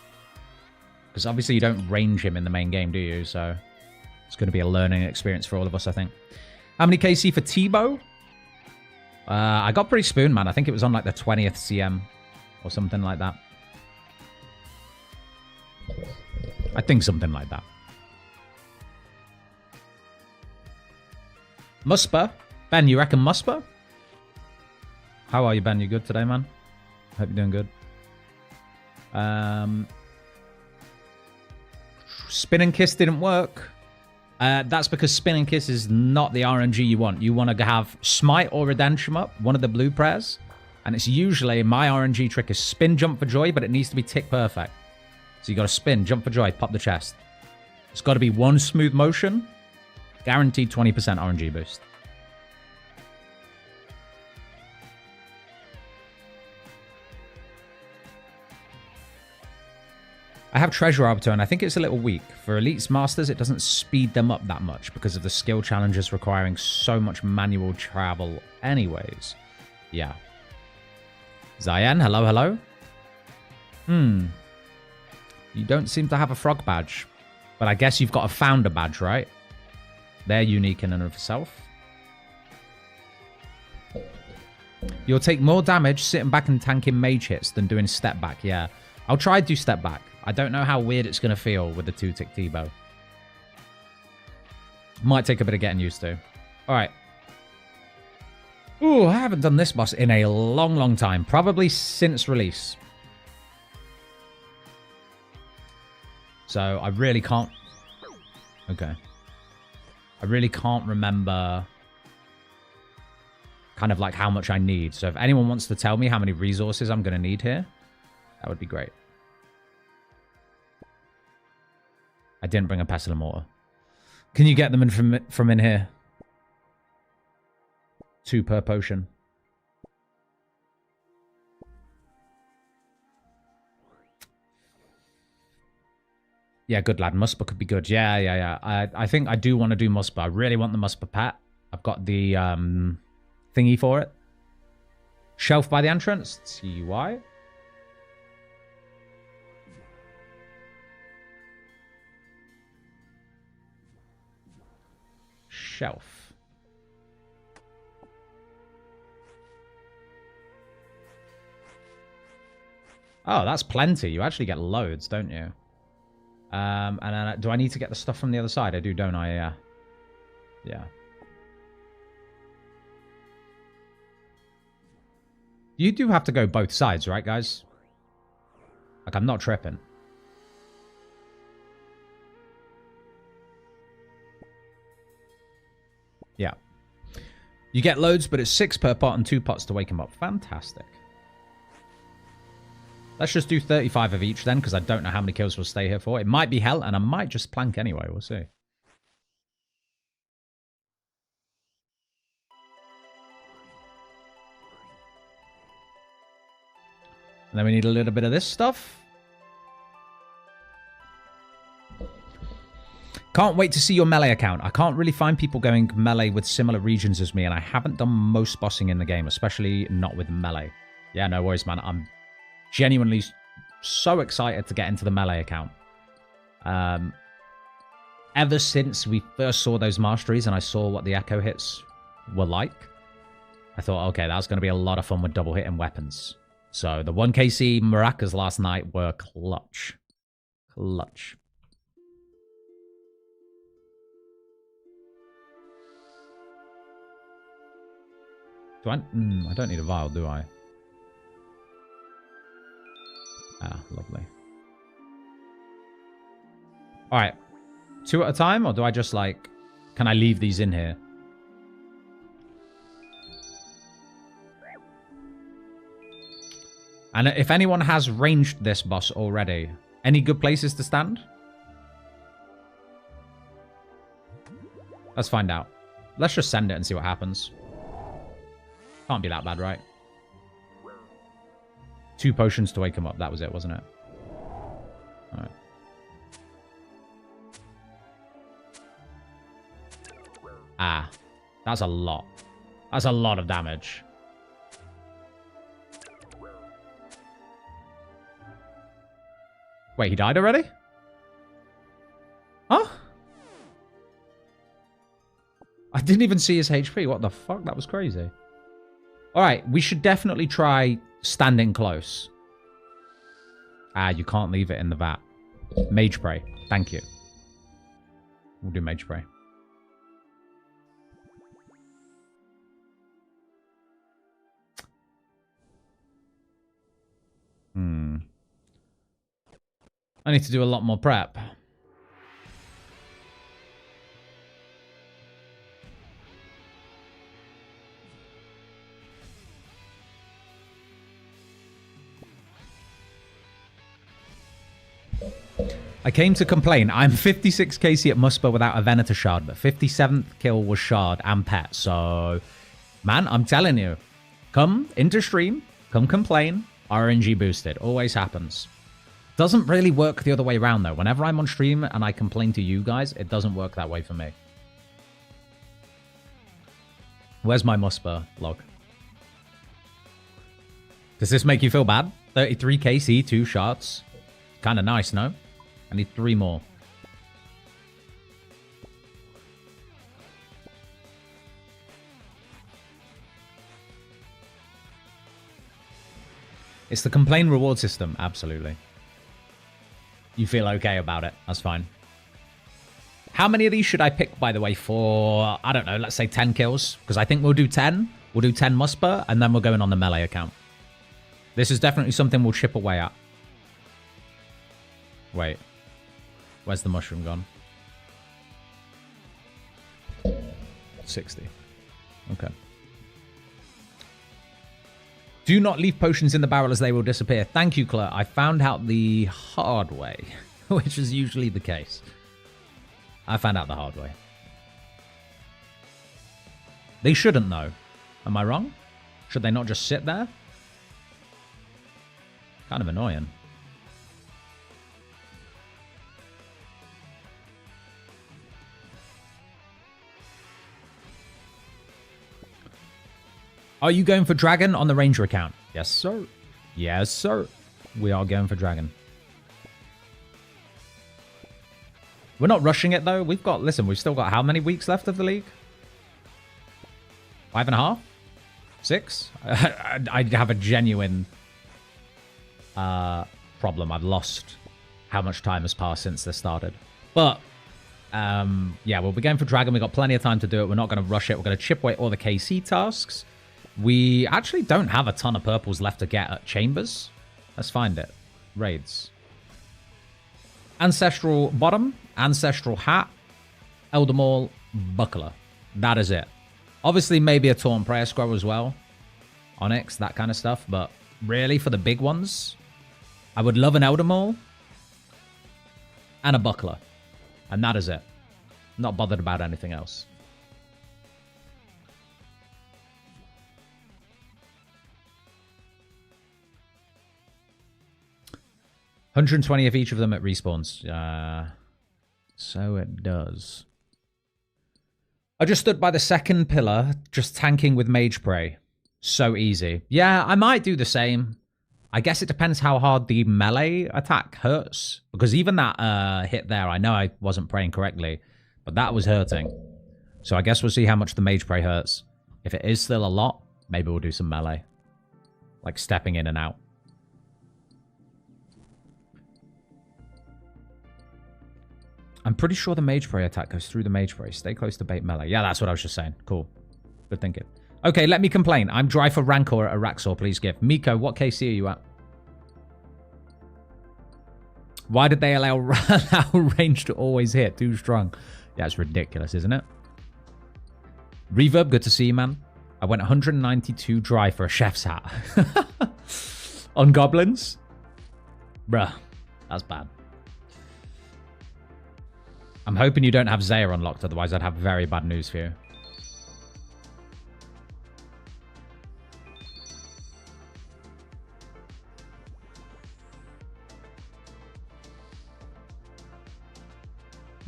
Because obviously you don't range him in the main game, do you? So it's going to be a learning experience for all of us, I think. How many KC for T-bow? I got pretty spoon, man. I think it was on like the 20th CM or something like that. I think something like that. Muspah? Ben, you reckon Muspah? How are you, Ben? You good today, man? Hope you're doing good. Spin and Kiss didn't work. That's because Spin and Kiss is not the RNG you want. You want to have Smite or Redemption up, one of the blue prayers. And it's usually, my RNG trick is spin, jump for joy, but it needs to be tick perfect. So you got to spin, jump for joy, pop the chest. It's got to be one smooth motion. Guaranteed 20% RNG boost. I have Treasure Arbiter, and I think it's a little weak. For Elites Masters, it doesn't speed them up that much because of the skill challenges requiring so much manual travel anyways. Yeah. Zayan, hello, hello. You don't seem to have a frog badge. But I guess you've got a founder badge, right? They're unique in and of itself. You'll take more damage sitting back and tanking mage hits than doing step back, yeah. I'll try to do step back. I don't know how weird it's going to feel with the 2-tick T-bow. Might take a bit of getting used to. Alright. Ooh, I haven't done this boss in a long, long time. Probably since release. So I really can't... Okay. I really can't remember kind of like how much I need. So if anyone wants to tell me how many resources I'm going to need here, that would be great. I didn't bring a pestle and mortar. Can you get them in from in here? 2 per potion. Yeah, good lad. Muspah could be good. Yeah. I think I do want to do Muspah. I really want the Muspah pet. I've got the thingy for it. Shelf by the entrance. TY. Shelf. Oh, that's plenty. You actually get loads, don't you? And then, do I need to get the stuff from the other side? I do, don't I? Yeah. Yeah. You do have to go both sides, right, guys? Like, I'm not tripping. Yeah. You get loads, but it's 6 per pot and 2 pots to wake him up. Fantastic. Let's just do 35 of each then, because I don't know how many kills we'll stay here for. It might be hell, and I might just plank anyway. We'll see. And then we need a little bit of this stuff. Can't wait to see your melee account. I can't really find people going melee with similar regions as me, and I haven't done most bossing in the game, especially not with melee. Yeah, no worries, man. I'm genuinely so excited to get into the melee account. Ever since we first saw those masteries and I saw what the echo hits were like, I thought, okay, that's going to be a lot of fun with double hitting weapons. So the 1kc maracas last night were clutch. Clutch. Do I? I don't need a vial, do I? Ah, lovely. Alright. 2 at a time, or do I just, like... Can I leave these in here? And if anyone has ranged this boss already, any good places to stand? Let's find out. Let's just send it and see what happens. Can't be that bad, right? 2 potions to wake him up. That was it, wasn't it? Alright. Ah. That's a lot. That's a lot of damage. Wait, he died already? Huh? I didn't even see his HP. What the fuck? That was crazy. Alright, we should definitely try standing close. Ah, you can't leave it in the vat. Mage Spray. Thank you. We'll do Mage Spray. I need to do a lot more prep. I came to complain. I'm 56 KC at Muspah without a Venator shard, but 57th kill was shard and pet. So, man, I'm telling you, come into stream, come complain, RNG boosted. Always happens. Doesn't really work the other way around, though. Whenever I'm on stream and I complain to you guys, it doesn't work that way for me. Where's my Muspah log? Does this make you feel bad? 33 KC, 2 shots. Kind of nice, no? I need 3 more. It's the complain reward system. Absolutely. You feel okay about it. That's fine. How many of these should I pick, by the way, for, I don't know, let's say 10 kills? Because I think we'll do 10. We'll do 10 Muspah, and then we're going on the melee account. This is definitely something we'll chip away at. Wait. Where's the mushroom gone? 60. Okay. Do not leave potions in the barrel as they will disappear. Thank you, Claire. I found out the hard way, which is usually the case. I found out the hard way. They shouldn't, though. Am I wrong? Should they not just sit there? Kind of annoying. Are you going for Dragon on the Ranger account? Yes, sir. Yes, sir. We are going for Dragon. We're not rushing it, though. We've got... Listen, we've still got how many weeks left of the league? 5.5? 6? I have a genuine problem. I've lost how much time has passed since this started. But, yeah, we'll be going for Dragon. We've got plenty of time to do it. We're not going to rush it. We're going to chip away all the KC tasks. We actually don't have a ton of purples left to get at Chambers. Let's find it. Raids. Ancestral Bottom, Ancestral Hat, Elder Maul, Buckler. That is it. Obviously, maybe a Torn Prayer Scroll as well. Onyx, that kind of stuff. But really, for the big ones, I would love an Elder Maul and a Buckler. And that is it. Not bothered about anything else. $120 of each of them at respawns. So it does. I just stood by the second pillar, just tanking with Mage Prey. So easy. Yeah, I might do the same. I guess it depends how hard the melee attack hurts. Because even that hit there, I know I wasn't praying correctly, but that was hurting. So I guess we'll see how much the Mage Prey hurts. If it is still a lot, maybe we'll do some melee. Like stepping in and out. I'm pretty sure the Mage Prey attack goes through the Mage Prey. Stay close to bait melee. Yeah, that's what I was just saying. Cool. Good thinking. Okay, let me complain. I'm dry for Rancor at Araxor. Please give. Miko, what KC are you at? Why did they allow range to always hit? Too strong. Yeah, it's ridiculous, isn't it? Reverb, good to see you, man. I went 192 dry for a chef's hat. On goblins? Bruh, that's bad. I'm hoping you don't have Zaya unlocked, otherwise I'd have very bad news for you.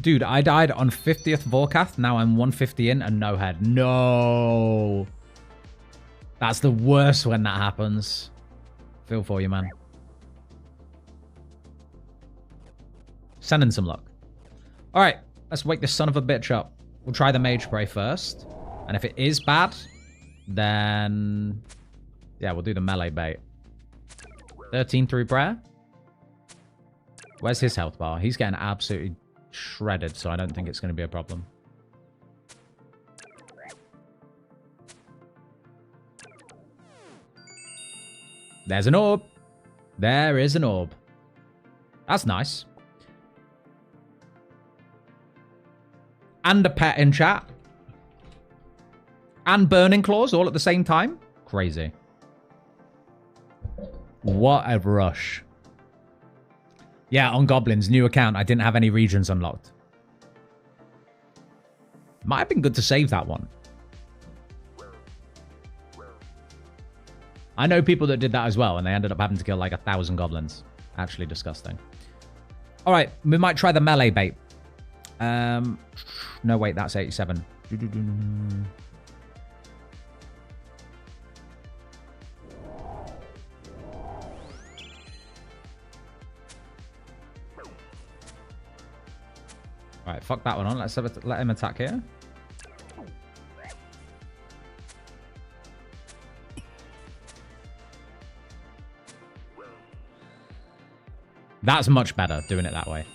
Dude, I died on 50th Vorkath, now I'm 150 in and no head. No! That's the worst when that happens. Feel for you, man. Send in some luck. Alright, let's wake this son of a bitch up. We'll try the Mage Spray first. And if it is bad, then... yeah, we'll do the melee bait. 13 through prayer. Where's his health bar? He's getting absolutely shredded, so I don't think it's going to be a problem. There's an orb. There is an orb. That's nice. And a pet in chat. And burning claws all at the same time. Crazy. What a rush. Yeah, on Goblins, new account. I didn't have any regions unlocked. Might have been good to save that one. I know people that did that as well, and they ended up having to kill like 1,000 goblins. Actually disgusting. All right, we might try the melee bait. No, wait, that's 87. Alright, fuck that one on. Let's let him attack here. That's much better, doing it that way.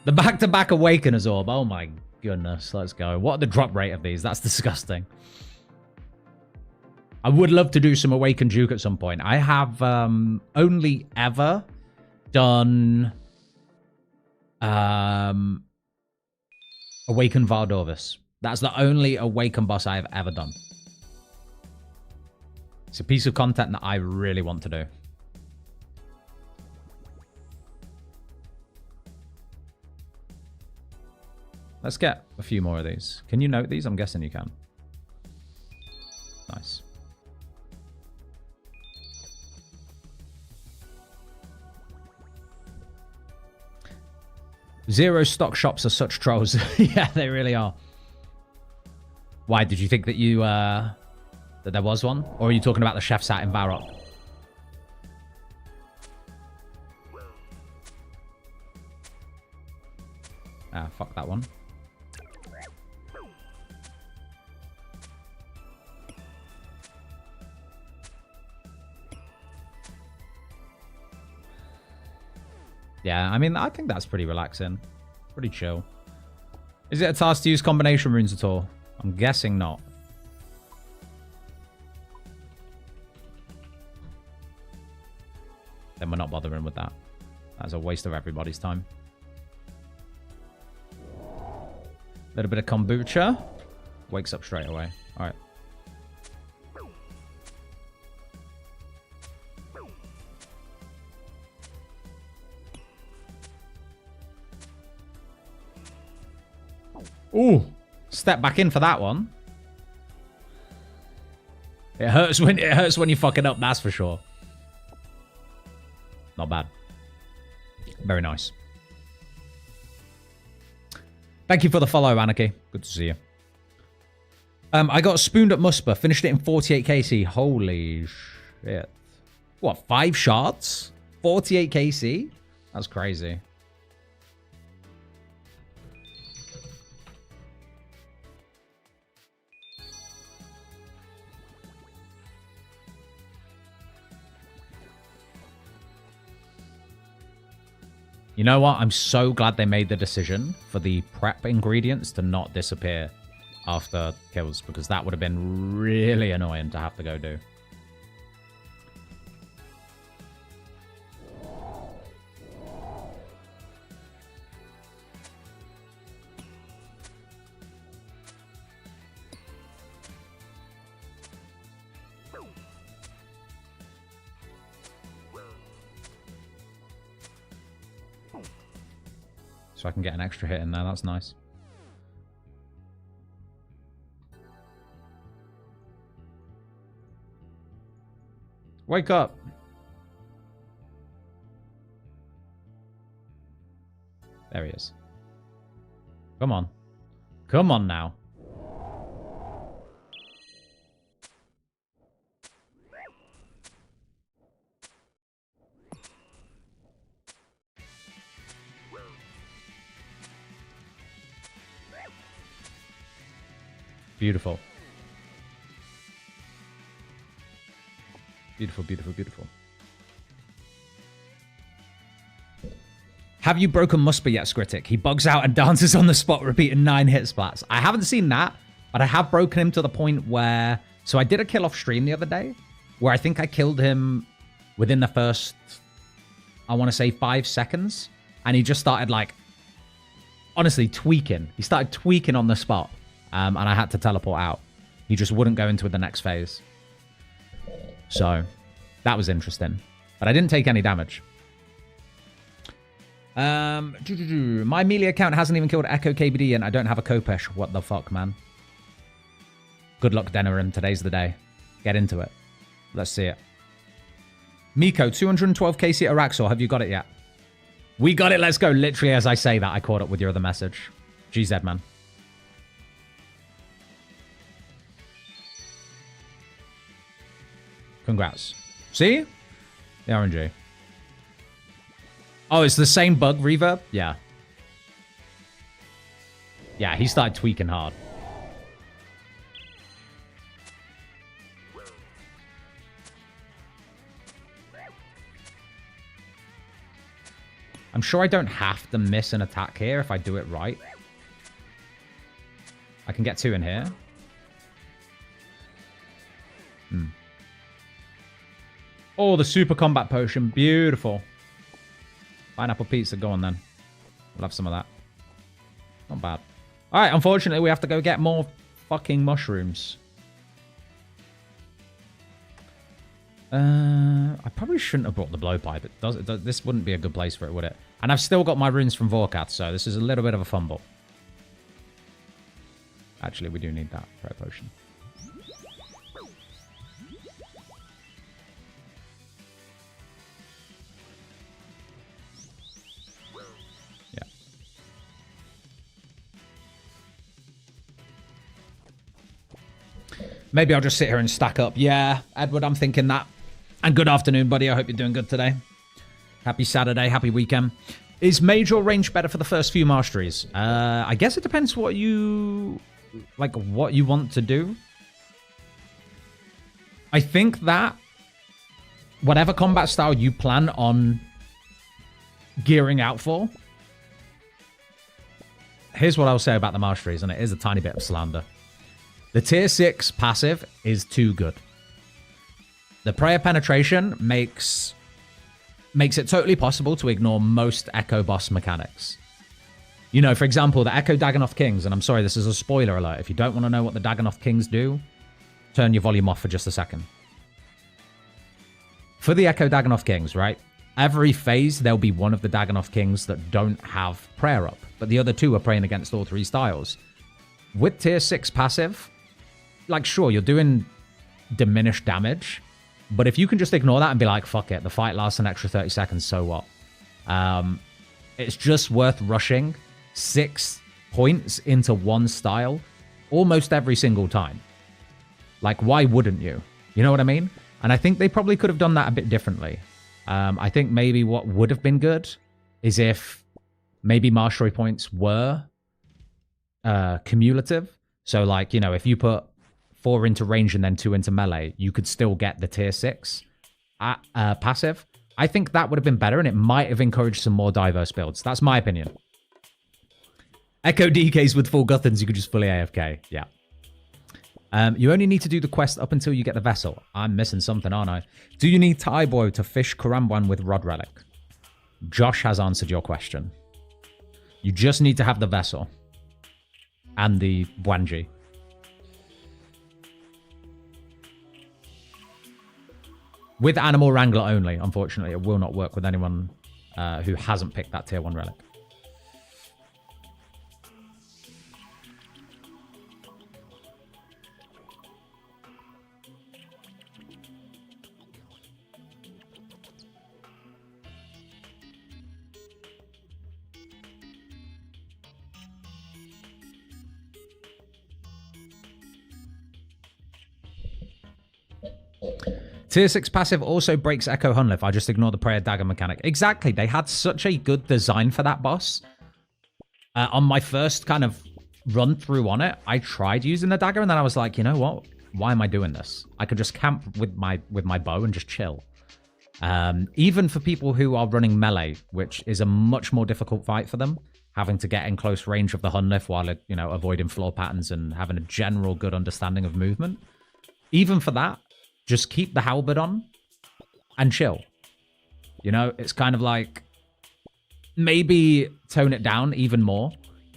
The back-to-back Awakener's Orb. Oh my goodness, let's go. What are the drop rate of these? That's disgusting. I would love to do some Awakened Duke at some point. I have only ever done Awakened Vardorvis. That's the only Awakened boss I've ever done. It's a piece of content that I really want to do. Let's get a few more of these. Can you note these? I'm guessing you can. Nice. Zero stock shops are such trolls. Yeah, they really are. Why, did you think that you that there was one? Or are you talking about the chef's hat in Varrock? Ah, fuck that one. Yeah, I mean, I think that's pretty relaxing. Pretty chill. Is it a task to use combination runes at all? I'm guessing not. Then we're not bothering with that. That's a waste of everybody's time. A little bit of kombucha. Wakes up straight away. All right. Ooh, step back in for that one. It hurts when you fuck it up, that's for sure. Not bad. Very nice. Thank you for the follow, Anarchy. Good to see you. I got spooned at Muspah. Finished it in 48 KC. Holy shit. What, 5 shards? 48 KC? That's crazy. You know what? I'm so glad they made the decision for the prep ingredients to not disappear after kills, because that would have been really annoying to have to go do. So I can get an extra hit in there. That's nice. Wake up. There he is. Come on. Come on now. Beautiful. Beautiful, beautiful, beautiful. Have you broken Muspah yet, Scritic? He bugs out and dances on the spot, repeating 9 hit splats. I haven't seen that, but I have broken him to the point where... So I did a kill off stream the other day, where I think I killed him within the first, I want to say 5 seconds. And he just started, like, honestly, tweaking. He started tweaking on the spot. And I had to teleport out. He just wouldn't go into the next phase. So, that was interesting. But I didn't take any damage. My melee account hasn't even killed Echo KBD and I don't have a Kopesh. What the fuck, man? Good luck, Denerim. Today's the day. Get into it. Let's see it. Miko, 212 KC at Araxor. Have you got it yet? We got it. Let's go. Literally, as I say that, I caught up with your other message. GZ, man. Congrats. See? The RNG. Oh, it's the same bug reverb? Yeah. Yeah, he started tweaking hard. I'm sure I don't have to miss an attack here if I do it right. I can get 2 in here. Oh, the super combat potion. Beautiful. Pineapple pizza. Go on, then. We'll have some of that. Not bad. All right, unfortunately, we have to go get more fucking mushrooms. I probably shouldn't have brought the blowpipe. This wouldn't be a good place for it, would it? And I've still got my runes from Vorkath, so this is a little bit of a fumble. Actually, we do need that prayer potion. Yeah. Maybe I'll just sit here and stack up. Yeah, Edward, I'm thinking that. And good afternoon, buddy. I hope you're doing good today. Happy Saturday. Happy weekend. Is mage or range better for the first few masteries? I guess it depends what you... like, what you want to do. I think that whatever combat style you plan on gearing out for... Here's what I'll say about the masteries, and it is a tiny bit of slander. The tier 6 passive is too good. The prayer penetration makes it totally possible to ignore most Echo boss mechanics. You know, for example, the Echo Dagonoth Kings, and I'm sorry, this is a spoiler alert. If you don't want to know what the Dagonoth Kings do, turn your volume off for just a second. For the Echo Dagonoth Kings, right? Every phase, there'll be one of the Dagonoth Kings that don't have prayer up, but the other 2 are praying against all 3 styles. With tier 6 passive, like, sure, you're doing diminished damage, but if you can just ignore that and be like, fuck it, the fight lasts an extra 30 seconds, so what? It's just worth rushing 6 points into one style almost every single time. Like, why wouldn't you? You know what I mean? And I think they probably could have done that a bit differently. I think maybe what would have been good is if maybe mastery points were cumulative. So, like, you know, if you put 4 into range and then 2 into melee, you could still get the tier 6 passive. I think that would have been better, and it might have encouraged some more diverse builds. That's my opinion. Echo DKs with full Guthans, you could just fully AFK. Yeah. You only need to do the quest up until you get the vessel. I'm missing something, aren't I? Do you need Taibo to fish Karamban with Rod Relic? Josh has answered your question. You just need to have the vessel. And the Bwanji. With Animal Wrangler only, unfortunately. It will not work with anyone who hasn't picked that tier 1 relic. Tier 6 passive also breaks Echo Hunlif. I just ignore the prayer dagger mechanic. Exactly. They had such a good design for that boss. On my first kind of run through on it, I tried using the dagger, and then I was like, you know what? Why am I doing this? I could just camp with my bow and just chill. Even for people who are running melee, which is a much more difficult fight for them, having to get in close range of the Hunlif while, you know, avoiding floor patterns and having a general good understanding of movement. Even for that, just keep the halberd on and chill. You know, it's kind of like maybe tone it down even more.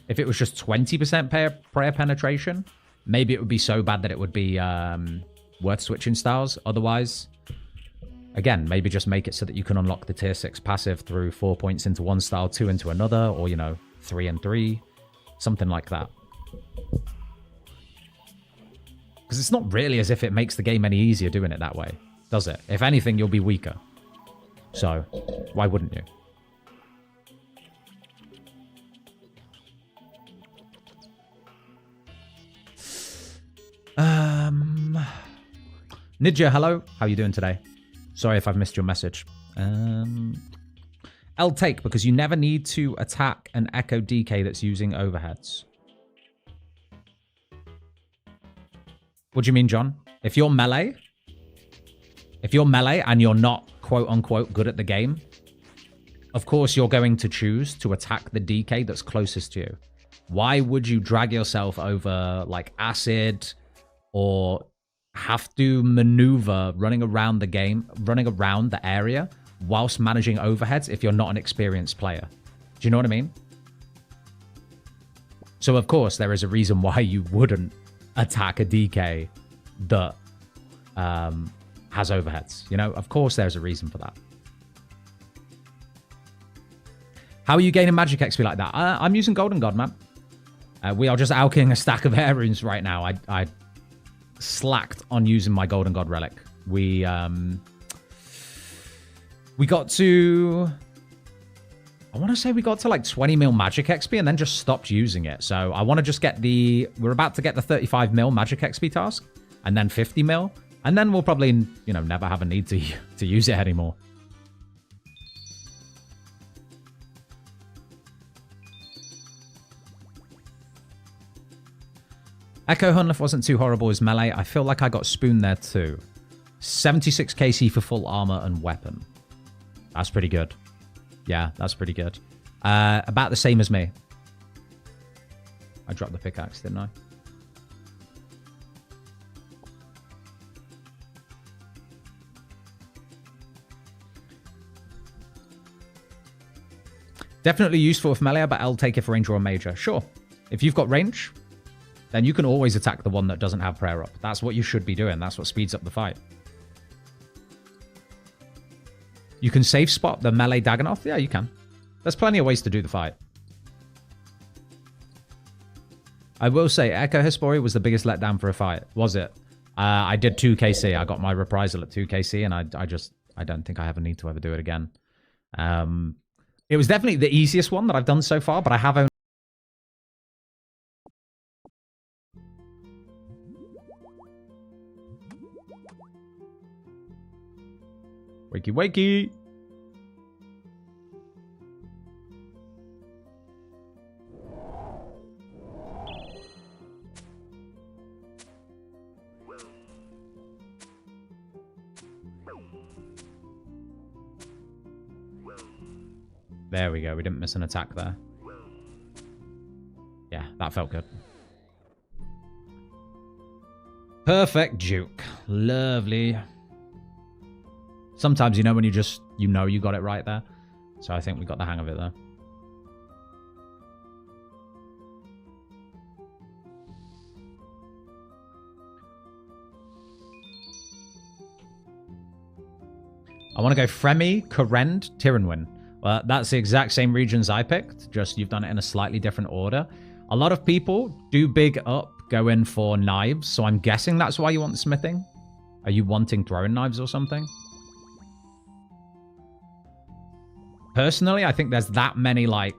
If it was just 20% prayer penetration, maybe it would be so bad that it would be worth switching styles. Otherwise, again, maybe just make it so that you can unlock the tier 6 passive through 4 points into one style, 2 into another, or, you know, 3 and 3. Something like that. Because it's not really as if it makes the game any easier doing it that way, does it? If anything, you'll be weaker. So, why wouldn't you? Nidja, hello. How are you doing today? Sorry if I've missed your message. L take, because you never need to attack an Echo DK that's using overheads. What do you mean, John? If you're melee and you're not quote-unquote good at the game, of course you're going to choose to attack the DK that's closest to you. Why would you drag yourself over, like, acid or have to maneuver running around the game, running around the area whilst managing overheads if you're not an experienced player? Do you know what I mean? So, of course, there is a reason why you wouldn't attack a DK that has overheads. You know, of course there's a reason for that. How are you gaining magic XP like that? I'm using Golden God, man. We are just alching a stack of air runes right now. I slacked on using my Golden God relic. We got to... I want to say we got to like 20 mil magic XP and then just stopped using it. So I want to just get the... We're about to get the 35 mil magic XP task and then 50 mil. And then we'll probably, you know, never have a need to use it anymore. Echo Hunliff wasn't too horrible as melee. I feel like I got spooned there too. 76 KC for full armor and weapon. That's pretty good. Yeah, that's pretty good. About the same as me. I dropped the pickaxe, didn't I? Definitely useful with melee, but I'll take it for ranger or major. Sure. If you've got range, then you can always attack the one that doesn't have prayer up. That's what you should be doing. That's what speeds up the fight. You can safe spot the melee Dagonoth? Yeah, you can. There's plenty of ways to do the fight. I will say, Echo Hespori was the biggest letdown for a fight. Was it? I did 2 KC. I got my reprisal at 2 KC, and I don't think I have a need to ever do it again. It was definitely the easiest one that I've done so far, but I have only... Wakey, wakey! There we go. We didn't miss an attack there. Yeah, that felt good. Perfect juke. Lovely. Sometimes, you know, when you know you got it right there. So I think we got the hang of it there. I want to go Fremi, Korend, Tiranwin. Well, that's the exact same regions I picked, just you've done it in a slightly different order. A lot of people do big up, go in for knives, so I'm guessing that's why you want smithing. Are you wanting throwing knives or something? Personally, I think there's that many, like,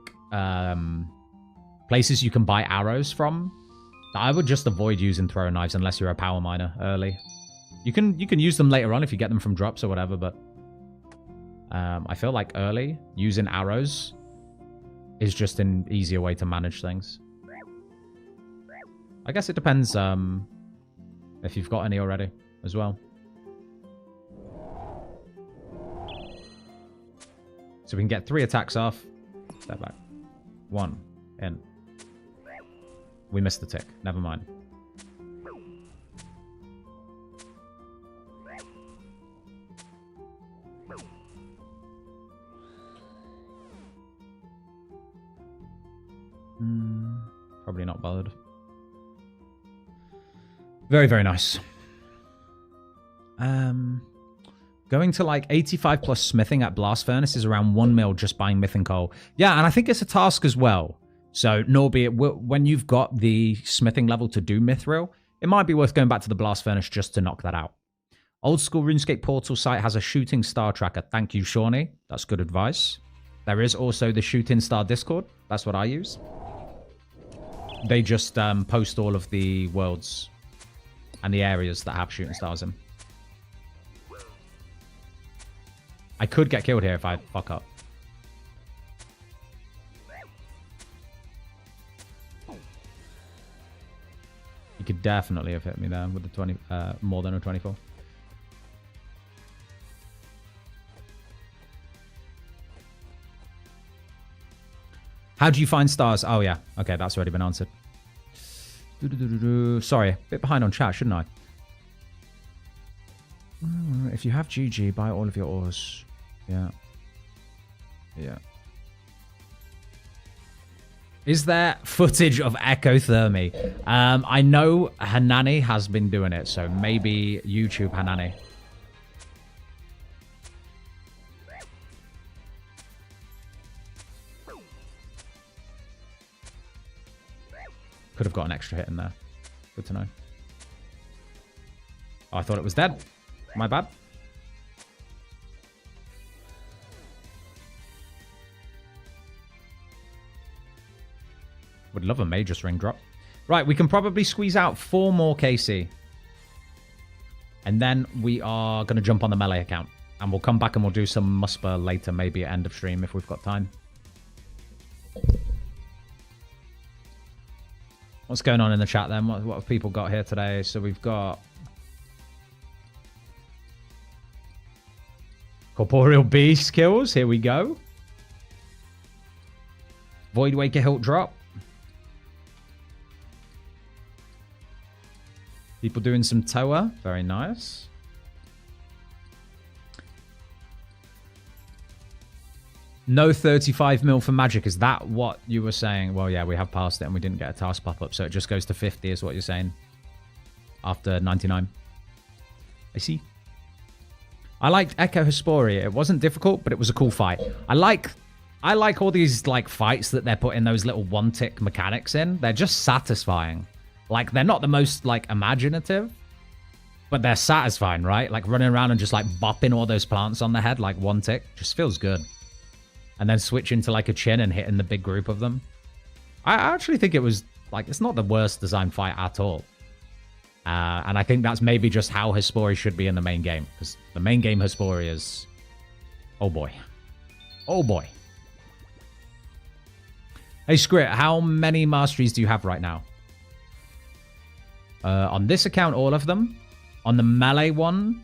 places you can buy arrows from that I would just avoid using throwing knives unless you're a power miner early. You can use them later on if you get them from drops or whatever, but I feel like early using arrows is just an easier way to manage things. I guess it depends if you've got any already as well. So we can get 3 attacks off. Step back. 1. In. We missed the tick. Never mind. Probably not bothered. Very, very nice. Going to like 85 plus smithing at Blast Furnace is around 1 mil just buying Myth Coal. Yeah, and I think it's a task as well. So, Norby, when you've got the smithing level to do Mithril, it might be worth going back to the Blast Furnace just to knock that out. Old School RuneScape Portal site has a shooting star tracker. Thank you, Shawnee. That's good advice. There is also the Shooting Star Discord. That's what I use. They just post all of the worlds and the areas that have shooting stars in. I could get killed here if I fuck up. You could definitely have hit me there with the 20, more than a 24. How do you find stars? Oh, yeah. Okay, that's already been answered. Sorry, a bit behind on chat, shouldn't I? If you have GG, buy all of your ores. Yeah. Yeah. Is there footage of ecothermy? I know Hanani has been doing it, so maybe YouTube Hanani. Could have got an extra hit in there. Good to know. Oh, I thought it was dead. My bad. Would love a Magus ring drop. Right, we can probably squeeze out 4 more KC. And then we are going to jump on the melee account. And we'll come back and we'll do some Muspah later, maybe at end of stream if we've got time. What's going on in the chat then? What have people got here today? So we've got Corporeal Beast kills. Here we go. Voidwaker hilt drop. People doing some Toa. Very nice. No 35 mil for magic. Is that what you were saying? Well, yeah, we have passed it and we didn't get a task pop-up. So it just goes to 50 is what you're saying. After 99. I see. I liked Echo Hesperia. It wasn't difficult, but it was a cool fight. I like all these like fights that they're putting those little one-tick mechanics in. They're just satisfying. Like, they're not the most, like, imaginative, but they're satisfying, right? Like, running around and just, like, bopping all those plants on the head, like, one tick. Just feels good. And then switch into, like, a chin and hitting the big group of them. I actually think it was, like, it's not the worst design fight at all. And I think that's maybe just how Hesperia should be in the main game. Because the main game Hesperia is... Oh, boy. Oh, boy. Hey, Scritic, how many masteries do you have right now? On this account, all of them. On the melee one,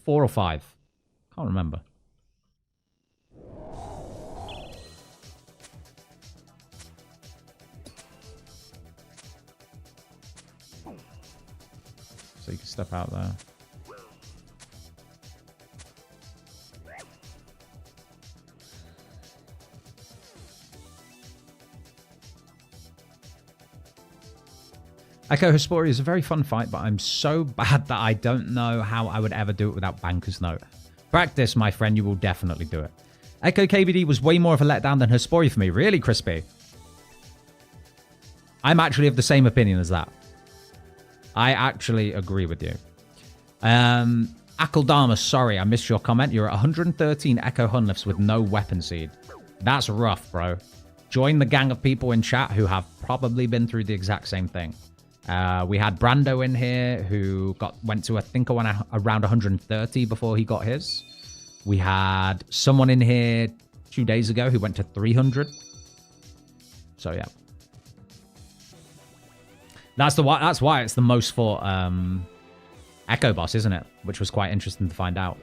4 or 5. Can't remember. So you can step out there. Echo Hesperia is a very fun fight, but I'm so bad that I don't know how I would ever do it without Banker's Note. Practice, my friend, you will definitely do it. Echo KBD was way more of a letdown than Hesperia for me. Really, Crispy? I'm actually of the same opinion as that. I actually agree with you. Akeldama, sorry, I missed your comment. You're at 113 Echo Hunlifts with no weapon seed. That's rough, bro. Join the gang of people in chat who have probably been through the exact same thing. We had Brando in here who went to, I think, around 130 before he got his. We had someone in here 2 days ago who went to 300. So, yeah. That's why it's the most fought Echo boss, isn't it? Which was quite interesting to find out.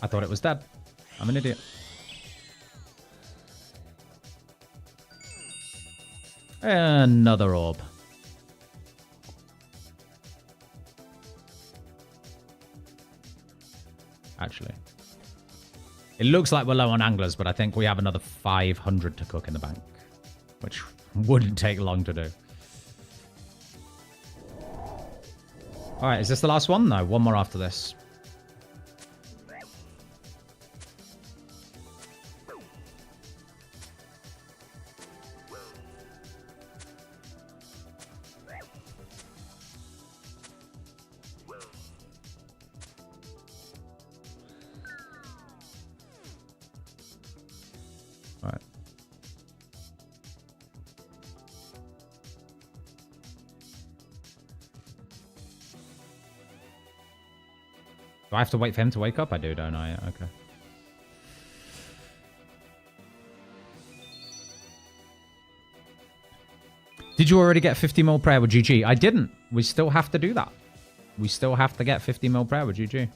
I thought it was dead. I'm an idiot. Another orb. Actually. It looks like we're low on anglers, but I think we have another 500 to cook in the bank. Which wouldn't take long to do. Alright, is this the last one? No, one more after this. Do I have to wait for him to wake up? I do, don't I? Okay. Did you already get 50 mil prayer with GG? I didn't. We still have to do that. We still have to get 50 mil prayer with GG.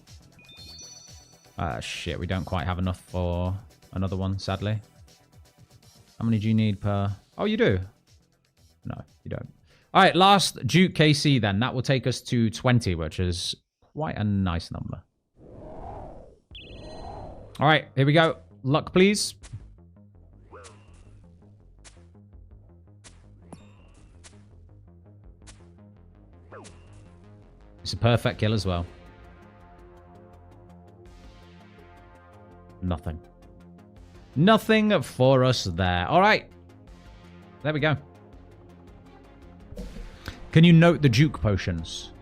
Shit, we don't quite have enough for another one, sadly. How many do you need per... Oh, you do? No, you don't. All right, last Duke KC then. That will take us to 20, which is quite a nice number. All right, here we go. Luck, please. It's a perfect kill as well. Nothing. Nothing for us there. All right. There we go. Can you note the Duke potions?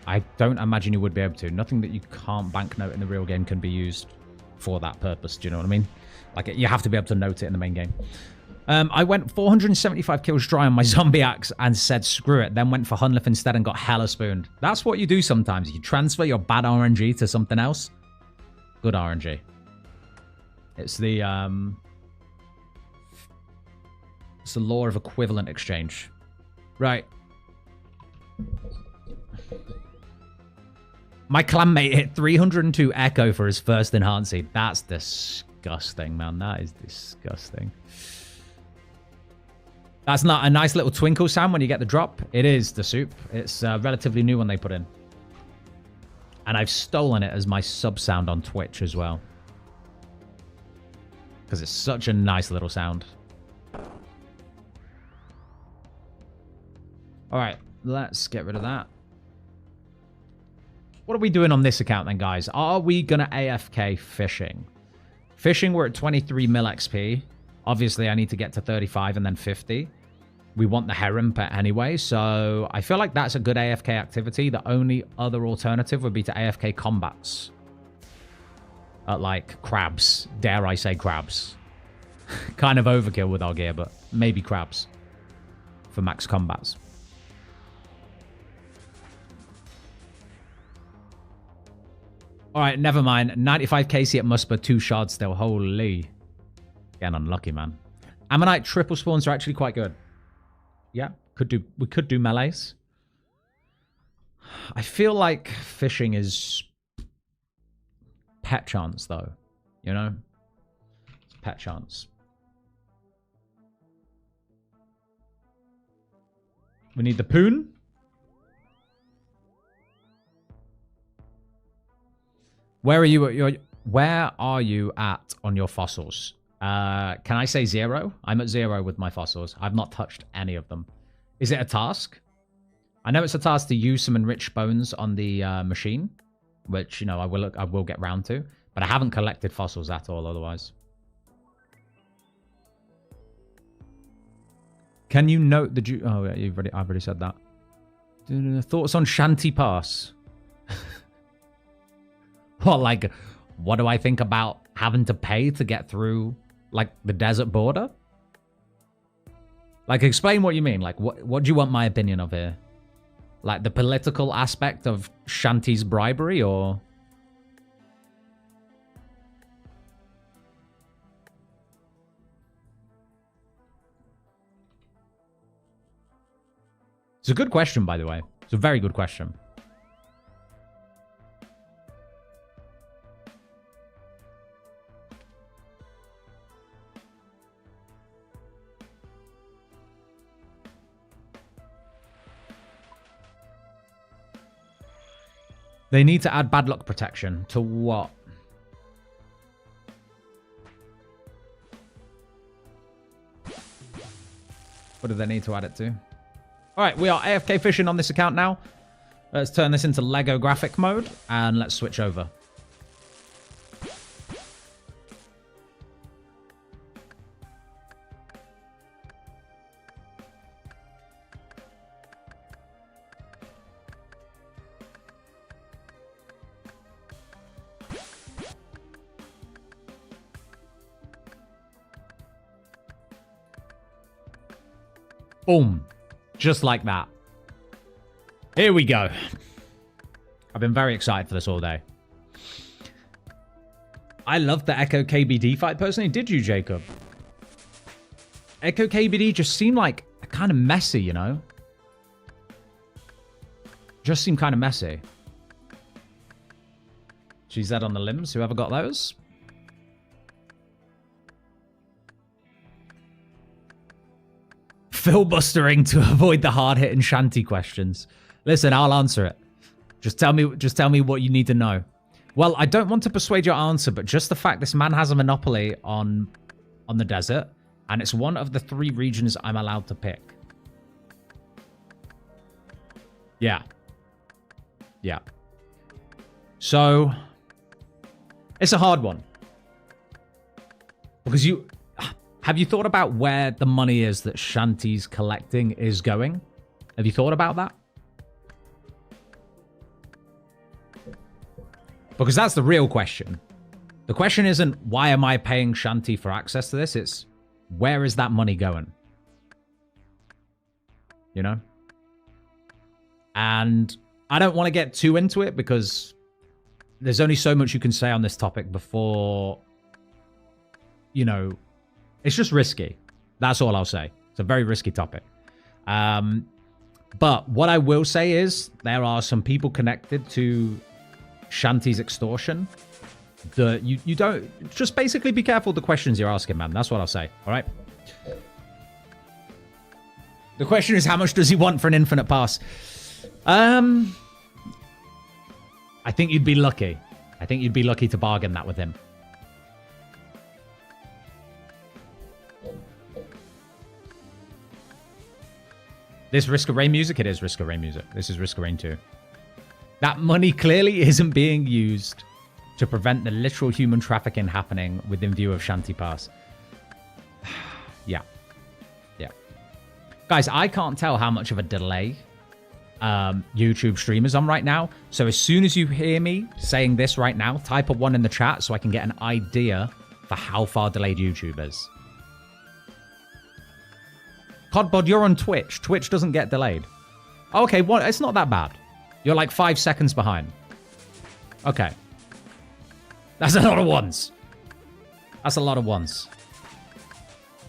I don't imagine you would be able to. Nothing that you can't banknote in the real game can be used for that purpose. Do you know what I mean? Like, you have to be able to note it in the main game. I went 475 kills dry on my zombie axe and said screw it. Then went for Hunlif instead and got hella spooned. That's what you do sometimes. You transfer your bad RNG to something else. Good RNG. It's the law of equivalent exchange. Right. My clanmate hit 302 echo for his first enhancing. That's disgusting, man. That is disgusting. That's not a nice little twinkle sound when you get the drop. It is the soup. It's a relatively new one they put in. And I've stolen it as my sub sound on Twitch as well. Because it's such a nice little sound. Alright, let's get rid of that. What are we doing on this account then, guys? Are we going to AFK fishing? Fishing, we're at 23 mil XP. Obviously, I need to get to 35 and then 50. We want the Heron pet anyway, so I feel like that's a good AFK activity. The only other alternative would be to AFK combats. Like crabs. Dare I say crabs. Kind of overkill with our gear, but maybe crabs. For max combats. Alright, never mind. 95 KC at Muspah, 2 shards still. Holy. Getting unlucky, man. Ammonite triple spawns are actually quite good. Yeah, we could do melees. I feel like fishing is pet chance, though. You know? It's pet chance. We need the poon. Where are you at on your fossils? Can I say 0? I'm at 0 with my fossils. I've not touched any of them. Is it a task? I know it's a task to use some enriched bones on the machine, which, you know, I will get round to, but I haven't collected fossils at all otherwise. Can you note the... Oh, yeah, I've already said that. Thoughts on Shanty Pass? Well, like, what do I think about having to pay to get through, like, the desert border? Like, explain what you mean. Like, what do you want my opinion of here? Like, the political aspect of Shanty's bribery, or... It's a good question, by the way. It's a very good question. They need to add bad luck protection. To what? What do they need to add it to? All right, we are AFK fishing on this account now. Let's turn this into Lego graphic mode and let's switch over. Boom. Just like that. Here we go. I've been very excited for this all day. I loved the Echo KBD fight personally. Did you, Jacob? Echo KBD just seemed like kind of messy, you know? Just seemed kind of messy. She's dead on the limbs. Whoever got those? Filibustering to avoid the hard-hitting shanty questions. Listen, I'll answer it. Just tell me what you need to know. Well, I don't want to persuade your answer, but just the fact this man has a monopoly on the desert, and it's one of the 3 regions I'm allowed to pick. Yeah. Yeah. So, it's a hard one. Because have you thought about where the money is that Shanty's collecting is going? Have you thought about that? Because that's the real question. The question isn't, why am I paying Shanty for access to this? It's, where is that money going? You know? And I don't want to get too into it because there's only so much you can say on this topic before, you know, it's just risky. That's all I'll say. It's a very risky topic. But what I will say is there are some people connected to Shanty's extortion that you don't, just basically be careful the questions you're asking, man. That's what I'll say. All right. The question is, how much does he want for an infinite pass? I think you'd be lucky. I think you'd be lucky to bargain that with him. This Risk of Rain music? It is Risk of Rain music. This is Risk of Rain 2. That money clearly isn't being used to prevent the literal human trafficking happening within view of Shanty Pass. Yeah. Yeah. Guys, I can't tell how much of a delay YouTube stream is on right now. So as soon as you hear me saying this right now, type a 1 in the chat so I can get an idea for how far delayed YouTube is. Codbod, you're on Twitch. Twitch doesn't get delayed. Okay, well, it's not that bad. You're like 5 seconds behind. Okay. That's a lot of ones. That's a lot of ones.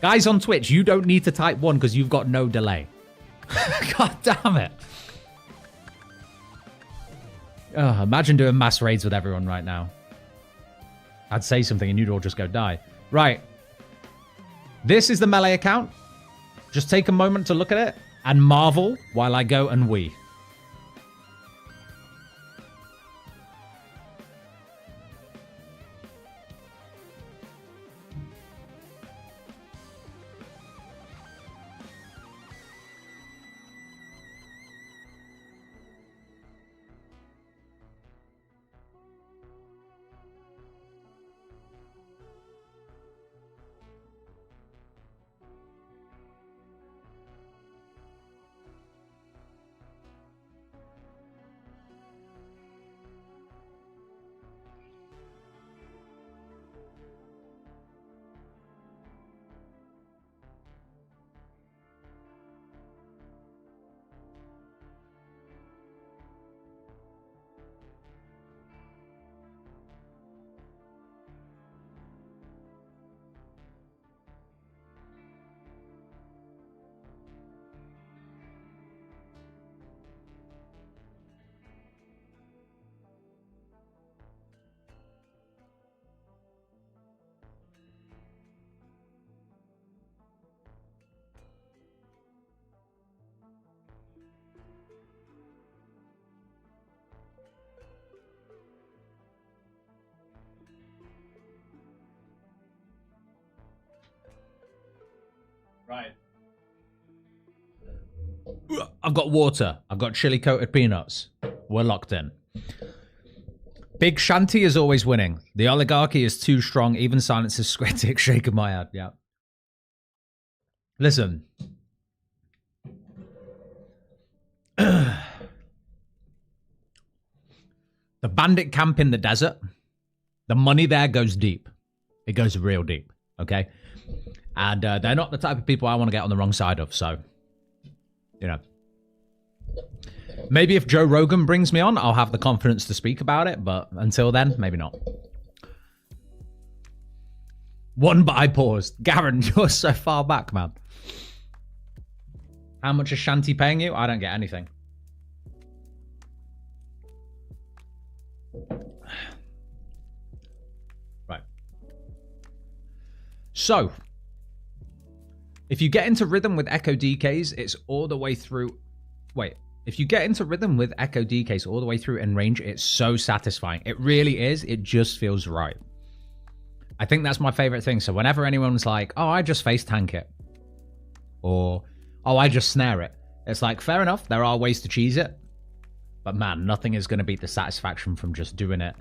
Guys on Twitch, you don't need to type 1 because you've got no delay. God damn it. Oh, imagine doing mass raids with everyone right now. I'd say something and you'd all just go die. Right. This is the melee account. Just take a moment to look at it and marvel while I go and wee. Right. I've got water. I've got chili-coated peanuts. We're locked in. Big Shanty is always winning. The oligarchy is too strong. Even silence is Scritic. Shaking my head. Yeah. Listen. The bandit camp in the desert. The money there goes deep. It goes real deep. Okay? And they're not the type of people I want to get on the wrong side of, so, you know. Maybe if Joe Rogan brings me on, I'll have the confidence to speak about it. But until then, maybe not. One, but I paused. Garen, you're so far back, man. How much is Shanty paying you? I don't get anything. Right. So, if you get into rhythm with Echo DKs, it's all the way through. Wait. If you get into rhythm with Echo DKs all the way through in range, it's so satisfying. It really is. It just feels right. I think that's my favorite thing. So whenever anyone's like, oh, I just face tank it. Or, oh, I just snare it. It's like, fair enough. There are ways to cheese it. But man, nothing is going to beat the satisfaction from just doing it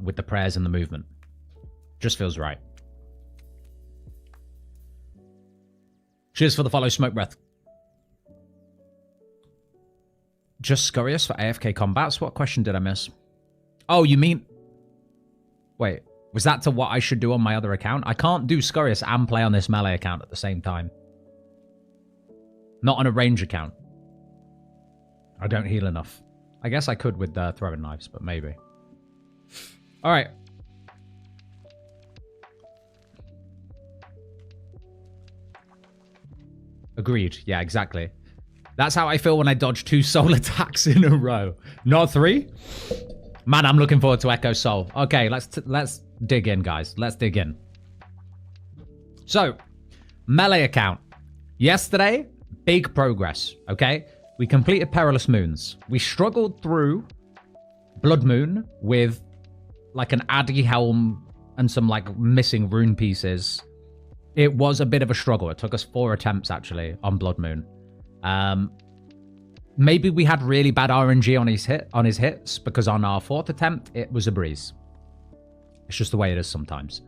with the prayers and the movement. Just feels right. Cheers for the follow, Smoke Breath. Just Scurious for AFK combats? What question did I miss? Oh, you mean... Wait, was that to what I should do on my other account? I can't do Scurious and play on this melee account at the same time. Not on a range account. I don't heal enough. I guess I could with throwing knives, but maybe. Alright. Agreed. Yeah, exactly. That's how I feel when I dodge 2 soul attacks in a row. Not 3? Man, I'm looking forward to Echo Soul. Okay, let's dig in, guys. Let's dig in. So, melee account. Yesterday, big progress, okay? We completed Perilous Moons. We struggled through Blood Moon with like an Addy Helm and some like missing rune pieces. It was a bit of a struggle. It took us 4 attempts actually on Blood Moon. Maybe we had really bad RNG on his hits because on our 4th attempt it was a breeze. It's just the way it is sometimes.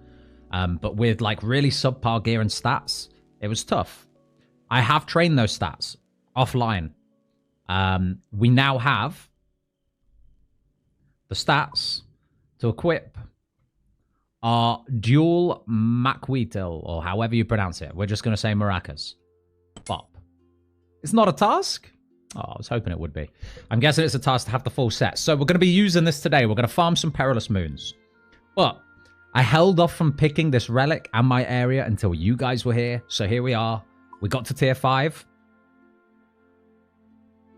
But with like really subpar gear and stats, it was tough. I have trained those stats offline. We now have the stats to equip our dual Macweetil, or however you pronounce it. We're just going to say maracas. Bop. It's not a task? Oh, I was hoping it would be. I'm guessing it's a task to have the full set. So we're going to be using this today. We're going to farm some Perilous Moons. But I held off from picking this relic and my area until you guys were here. So here we are. We got to tier 5.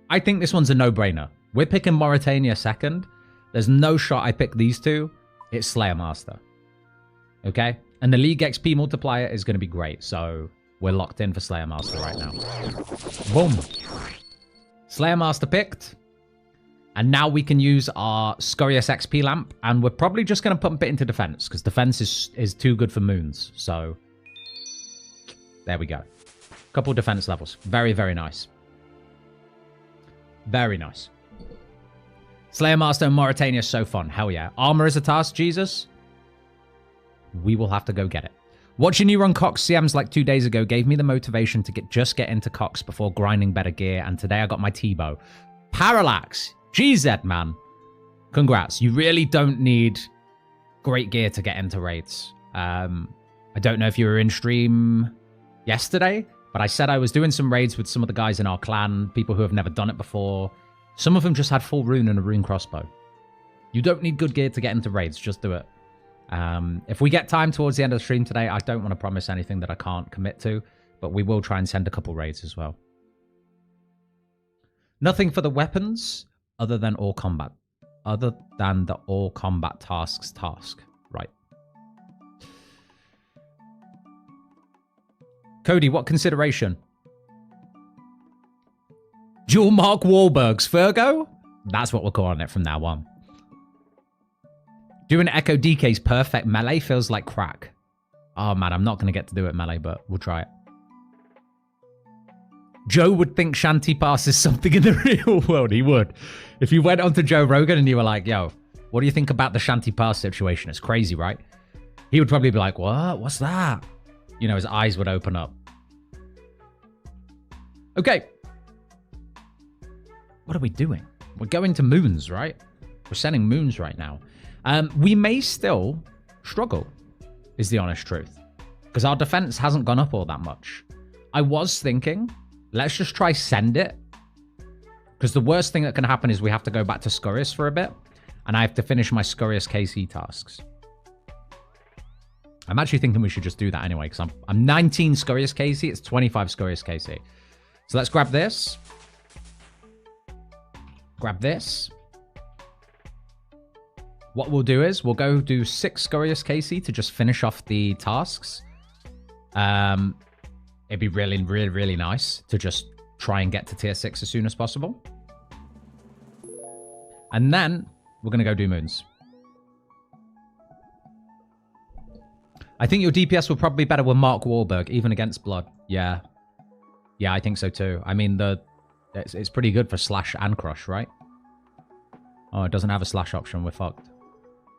I think this one's a no-brainer. We're picking Morytania second. There's no shot I pick these two. It's Slayer Master. Okay? And the League XP multiplier is going to be great. So we're locked in for Slayer Master right now. Boom. Slayer Master picked. And now we can use our Scurious XP lamp. And we're probably just going to pump it into defense. Because defense is too good for moons. So there we go. Couple defense levels. Very, very nice. Very nice. Slayer Master and Morytania is so fun. Hell yeah. Armor is a task, Jesus. We will have to go get it. Watching you run Cox CMs like 2 days ago gave me the motivation to just get into Cox before grinding better gear, and today I got my T-bow. Parallax! GZ, man. Congrats. You really don't need great gear to get into raids. I don't know if you were in stream yesterday, but I said I was doing some raids with some of the guys in our clan, people who have never done it before. Some of them just had full rune and a rune crossbow. You don't need good gear to get into raids, just do it. If we get time towards the end of the stream today, I don't want to promise anything that I can't commit to, but we will try and send a couple raids as well. Nothing for the weapons other than all combat. Other than the all combat tasks task. Right. Cody, what consideration? Dual Mark Wahlberg's Fergo? That's what we're calling it from now on. Doing Echo DK's perfect melee feels like crack. Oh man, I'm not going to get to do it melee, but we'll try it. Joe would think Shanty Pass is something in the real world. He would. If you went on to Joe Rogan and you were like, yo, what do you think about the Shanty Pass situation? It's crazy, right? He would probably be like, what? What's that? You know, his eyes would open up. Okay. What are we doing? We're going to moons, right? We're sending moons right now. We may still struggle, is the honest truth. Because our defense hasn't gone up all that much. I was thinking, let's just try send it. Because the worst thing that can happen is we have to go back to Scorius for a bit. And I have to finish my Scorius KC tasks. I'm actually thinking we should just do that anyway. Because I'm 19 Scorius KC. It's 25 Scorius KC. So let's grab this. Grab this. What we'll do is we'll go do 6 Scorius KC to just finish off the tasks. It'd be really, really, really nice to just try and get to tier 6 as soon as possible. And then we're going to go do moons. I think your DPS will probably be better with Mark Wahlberg, even against Blood. Yeah. Yeah, I think so too. I mean, it's pretty good for slash and crush, right? Oh, it doesn't have a slash option. We're fucked.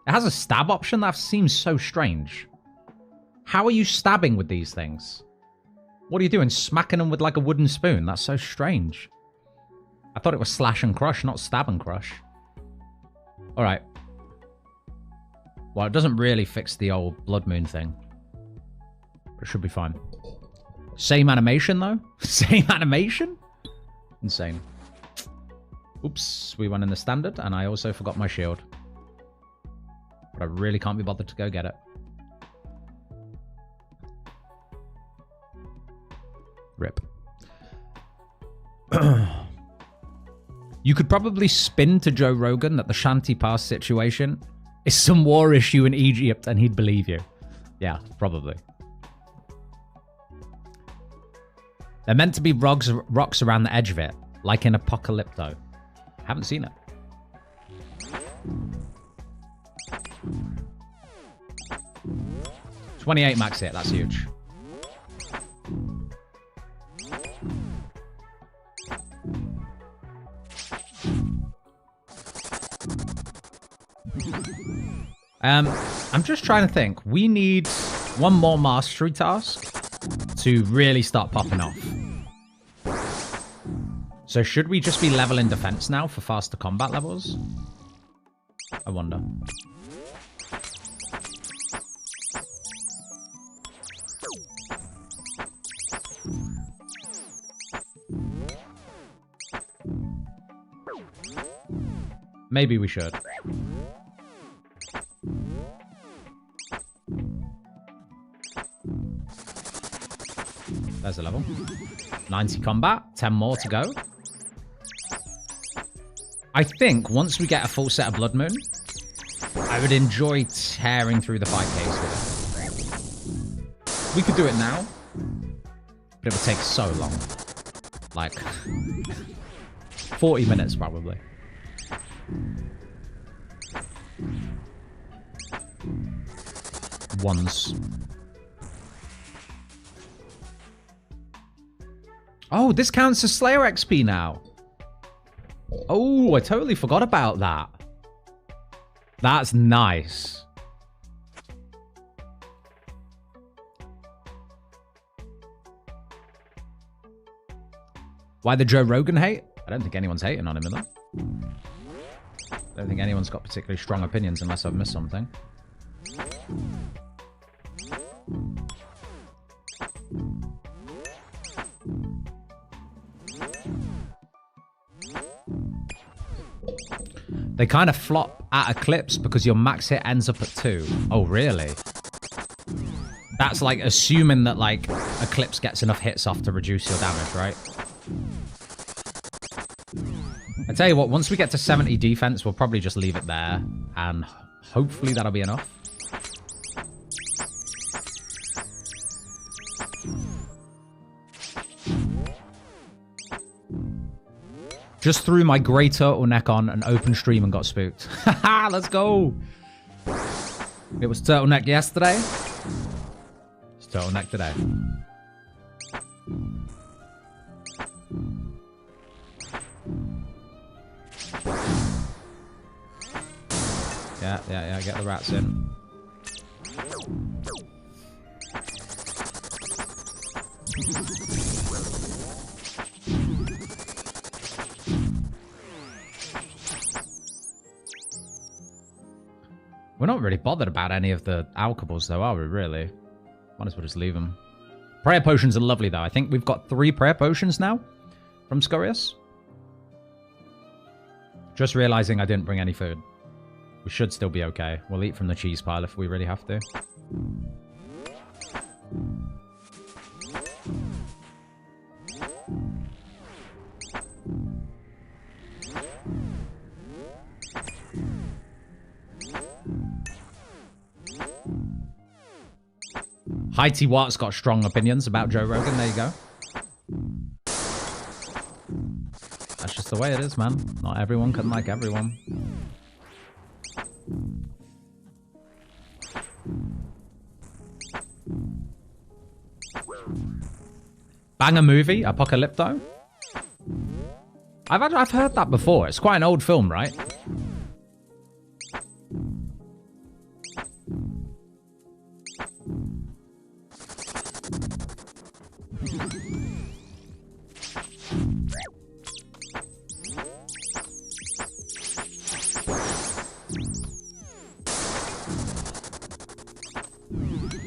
It has a stab option? That seems so strange. How are you stabbing with these things? What are you doing? Smacking them with like a wooden spoon? That's so strange. I thought it was slash and crush, not stab and crush. Alright. Well, it doesn't really fix the old Blood Moon thing. But it should be fine. Same animation, though? Same animation? Insane. Oops, we went in the standard, and I also forgot my shield. But I really can't be bothered to go get it. Rip. You could probably spin to Joe Rogan that the Shanty Pass situation is some war issue in Egypt, and he'd believe you. Yeah, probably. They're meant to be rocks around the edge of it, like in Apocalypto. Haven't seen it. $28 max hit, that's huge. I'm just trying to think. We need one more mastery task to really start popping off. So should we just be leveling defense now for faster combat levels? I wonder. Maybe we should. There's a level. 90 combat. 10 more to go. I think once we get a full set of Blood Moon, I would enjoy tearing through the 5Ks with it. We could do it now, but it would take so long. Like 40 minutes probably. Once. Oh, this counts as Slayer XP now. Oh, I totally forgot about that. That's nice. Why the Joe Rogan hate? I don't think anyone's hating on him, is there? I don't think anyone's got particularly strong opinions unless I've missed something. They kind of flop at Eclipse because your max hit ends up at 2. Oh, really? That's like assuming that like Eclipse gets enough hits off to reduce your damage, right? I tell you what, once we get to 70 defense, we'll probably just leave it there. And hopefully that'll be enough. Just threw my grey turtleneck on an open stream and got spooked. Haha, let's go. It was turtleneck yesterday. It's turtleneck today. Yeah, get the rats in. We're not really bothered about any of the alcohols, though, are we, really? Might as well just leave them. Prayer potions are lovely, though. I think we've got 3 prayer potions now from Scorius. Just realizing I didn't bring any food. We should still be okay. We'll eat from the cheese pile if we really have to. Heidi Watt's got strong opinions about Joe Rogan. There you go. That's just the way it is, man. Not everyone can like everyone. Banger movie, Apocalypto. I've heard that before. It's quite an old film, right?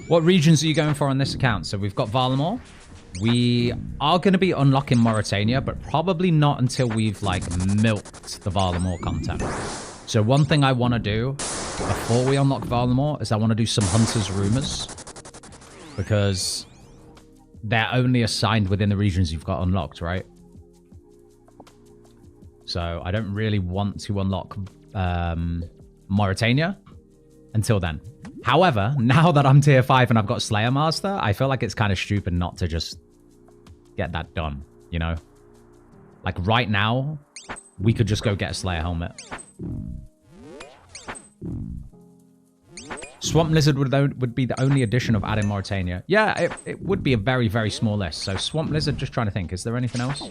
What regions are you going for on this account? So we've got Valamor. We are going to be unlocking Morytania, but probably not until we've, like, milked the Valamor content. So one thing I want to do before we unlock Valamor is I want to do some Hunter's Rumors. Because they're only assigned within the regions you've got unlocked, right? So I don't really want to unlock Morytania until then. However, now that I'm tier 5 and I've got Slayer Master, I feel like it's kind of stupid not to just get that done, you know? Like right now, we could just go get a Slayer helmet. Swamp Lizard would be the only addition of adding Morytania. Yeah, it would be a very, very small list. So Swamp Lizard, just trying to think, is there anything else?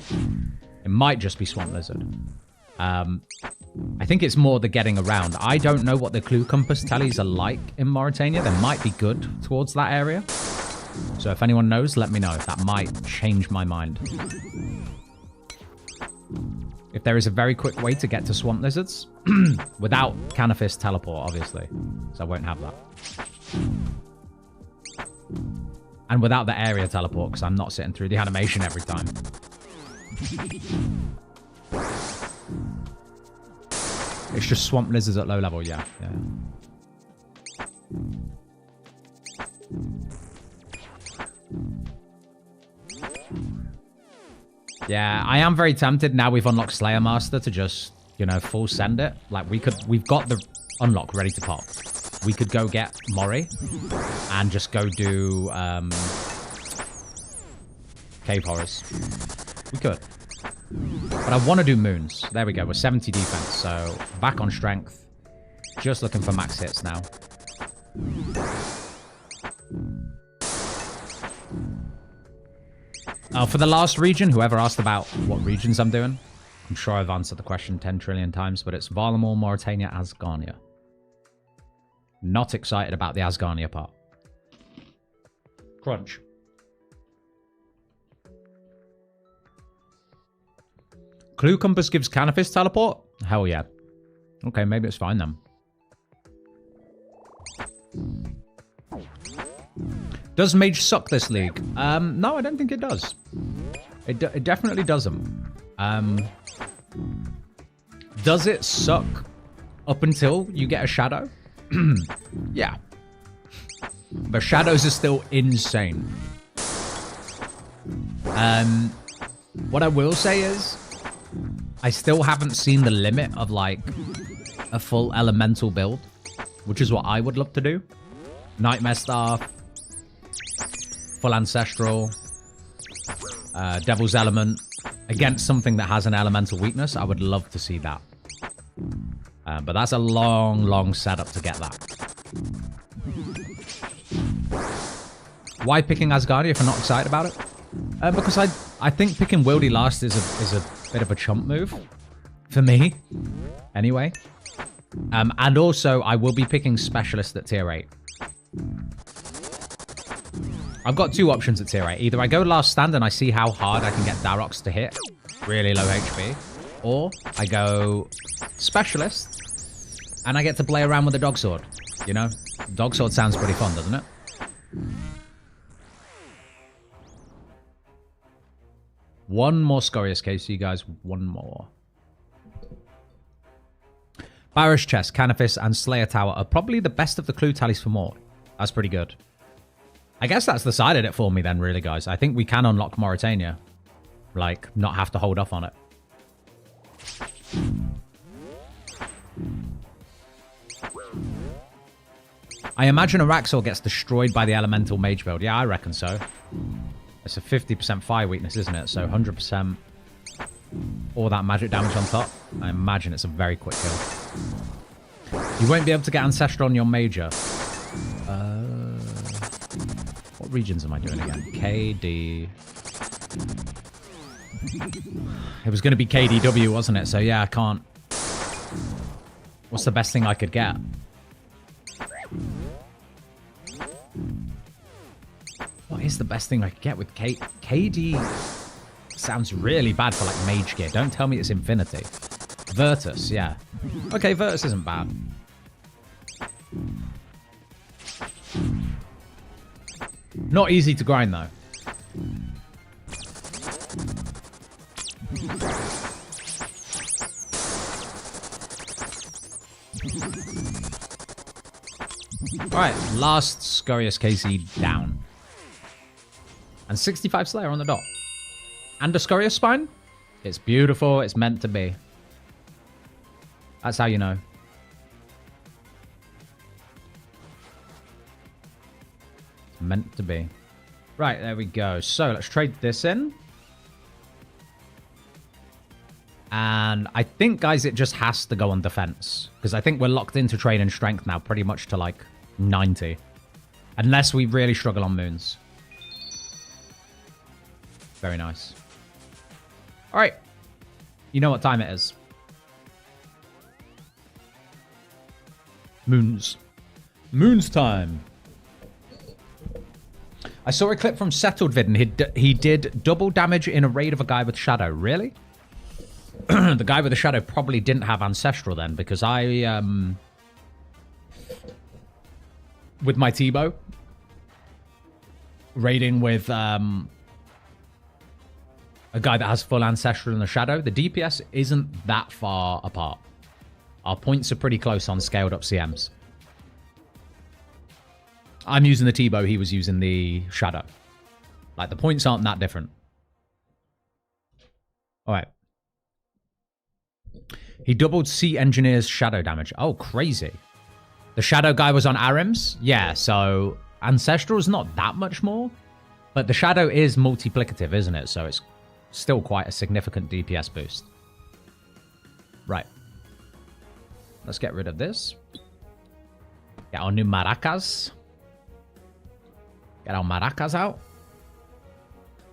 It might just be Swamp Lizard. I think it's more the getting around. I don't know what the clue compass tallies are like in Morytania. They might be good towards that area. So if anyone knows, let me know. That might change my mind. If there is a very quick way to get to Swamp Lizards, without Canifist teleport, obviously. So I won't have that. And without the area teleport, because I'm not sitting through the animation every time. It's just Swamp Lizards at low level, yeah. Yeah, I am very tempted now we've unlocked Slayer Master to just, you know, full send it. Like we've got the unlock ready to pop. We could go get Mori and just go do Cave Horrors. We could. But I want to do Moons. There we go. We're 70 defense, so back on strength. Just looking for max hits now. For the last region, whoever asked about what regions I'm doing, I'm sure I've answered the question 10 trillion times, but it's Valamor, Morytania, Asgarnia. Not excited about the Asgarnia part. Crunch. Clue Compass gives Canifist teleport? Hell yeah. Okay, maybe it's fine then. Does Mage suck this league? No, I don't think it does. It definitely doesn't. Does it suck up until you get a Shadow? Yeah. But Shadows are still insane. What I will say is, I still haven't seen the limit of, like, a full elemental build, which is what I would love to do. Nightmare Staff, full Ancestral, Devil's Element, against something that has an elemental weakness. I would love to see that. But that's a long, long setup to get that. Why picking Asgardia if I'm not excited about it? Because I think picking Wildy last is a bit of a chump move. For me. Anyway. And also, I will be picking Specialist at tier 8. I've got two options at tier 8. Either I go last stand and I see how hard I can get Darox to hit. Really low HP. Or I go Specialist and I get to play around with the Dog Sword. You know? Dog Sword sounds pretty fun, doesn't it? One more Scorious case, you guys. One more. Barrows chest, Canopus, and Slayer Tower are probably the best of the clue tallies for more. That's pretty good. I guess that's decided it for me then, really, guys. I think we can unlock Morytania. Like, not have to hold off on it. I imagine Araxor gets destroyed by the Elemental Mage build. Yeah, I reckon so. It's a 50% fire weakness, isn't it? So 100%. All that magic damage on top. I imagine it's a very quick kill. You won't be able to get Ancestral on your Major. What regions am I doing again? KD. It was going to be KDW, wasn't it? So yeah, I can't. What's the best thing I could get? What is the best thing I could get with KD? Sounds really bad for like mage gear. Don't tell me it's infinity. Virtus, yeah. Okay, Virtus isn't bad. Not easy to grind though. Alright, last Scorious KC down. And 65 Slayer on the dot. And a Scorious Spine? It's beautiful, it's meant to be. That's how you know. It's meant to be. Right, there we go. So, let's trade this in. And I think, guys, it just has to go on defense. Because I think we're locked into training strength now pretty much to, like, 90. Unless we really struggle on moons. Very nice. Alright. You know what time it is. Moons. Moons time. I saw a clip from Settled Vid and he did double damage in a raid of a guy with Shadow. Really? The guy with the Shadow probably didn't have Ancestral then, because I, with my T-bow, raiding with, a guy that has full Ancestral in the Shadow, the DPS isn't that far apart. Our points are pretty close on scaled up CMs. I'm using the T-bow, he was using the Shadow. Like, the points aren't that different. Alright. He doubled Sea Engineer's Shadow damage. Oh, crazy. The Shadow guy was on Arims? Yeah, so Ancestral's not that much more. But the Shadow is multiplicative, isn't it? So it's still quite a significant DPS boost. Right. Let's get rid of this. Get our new maracas. Get our maracas out.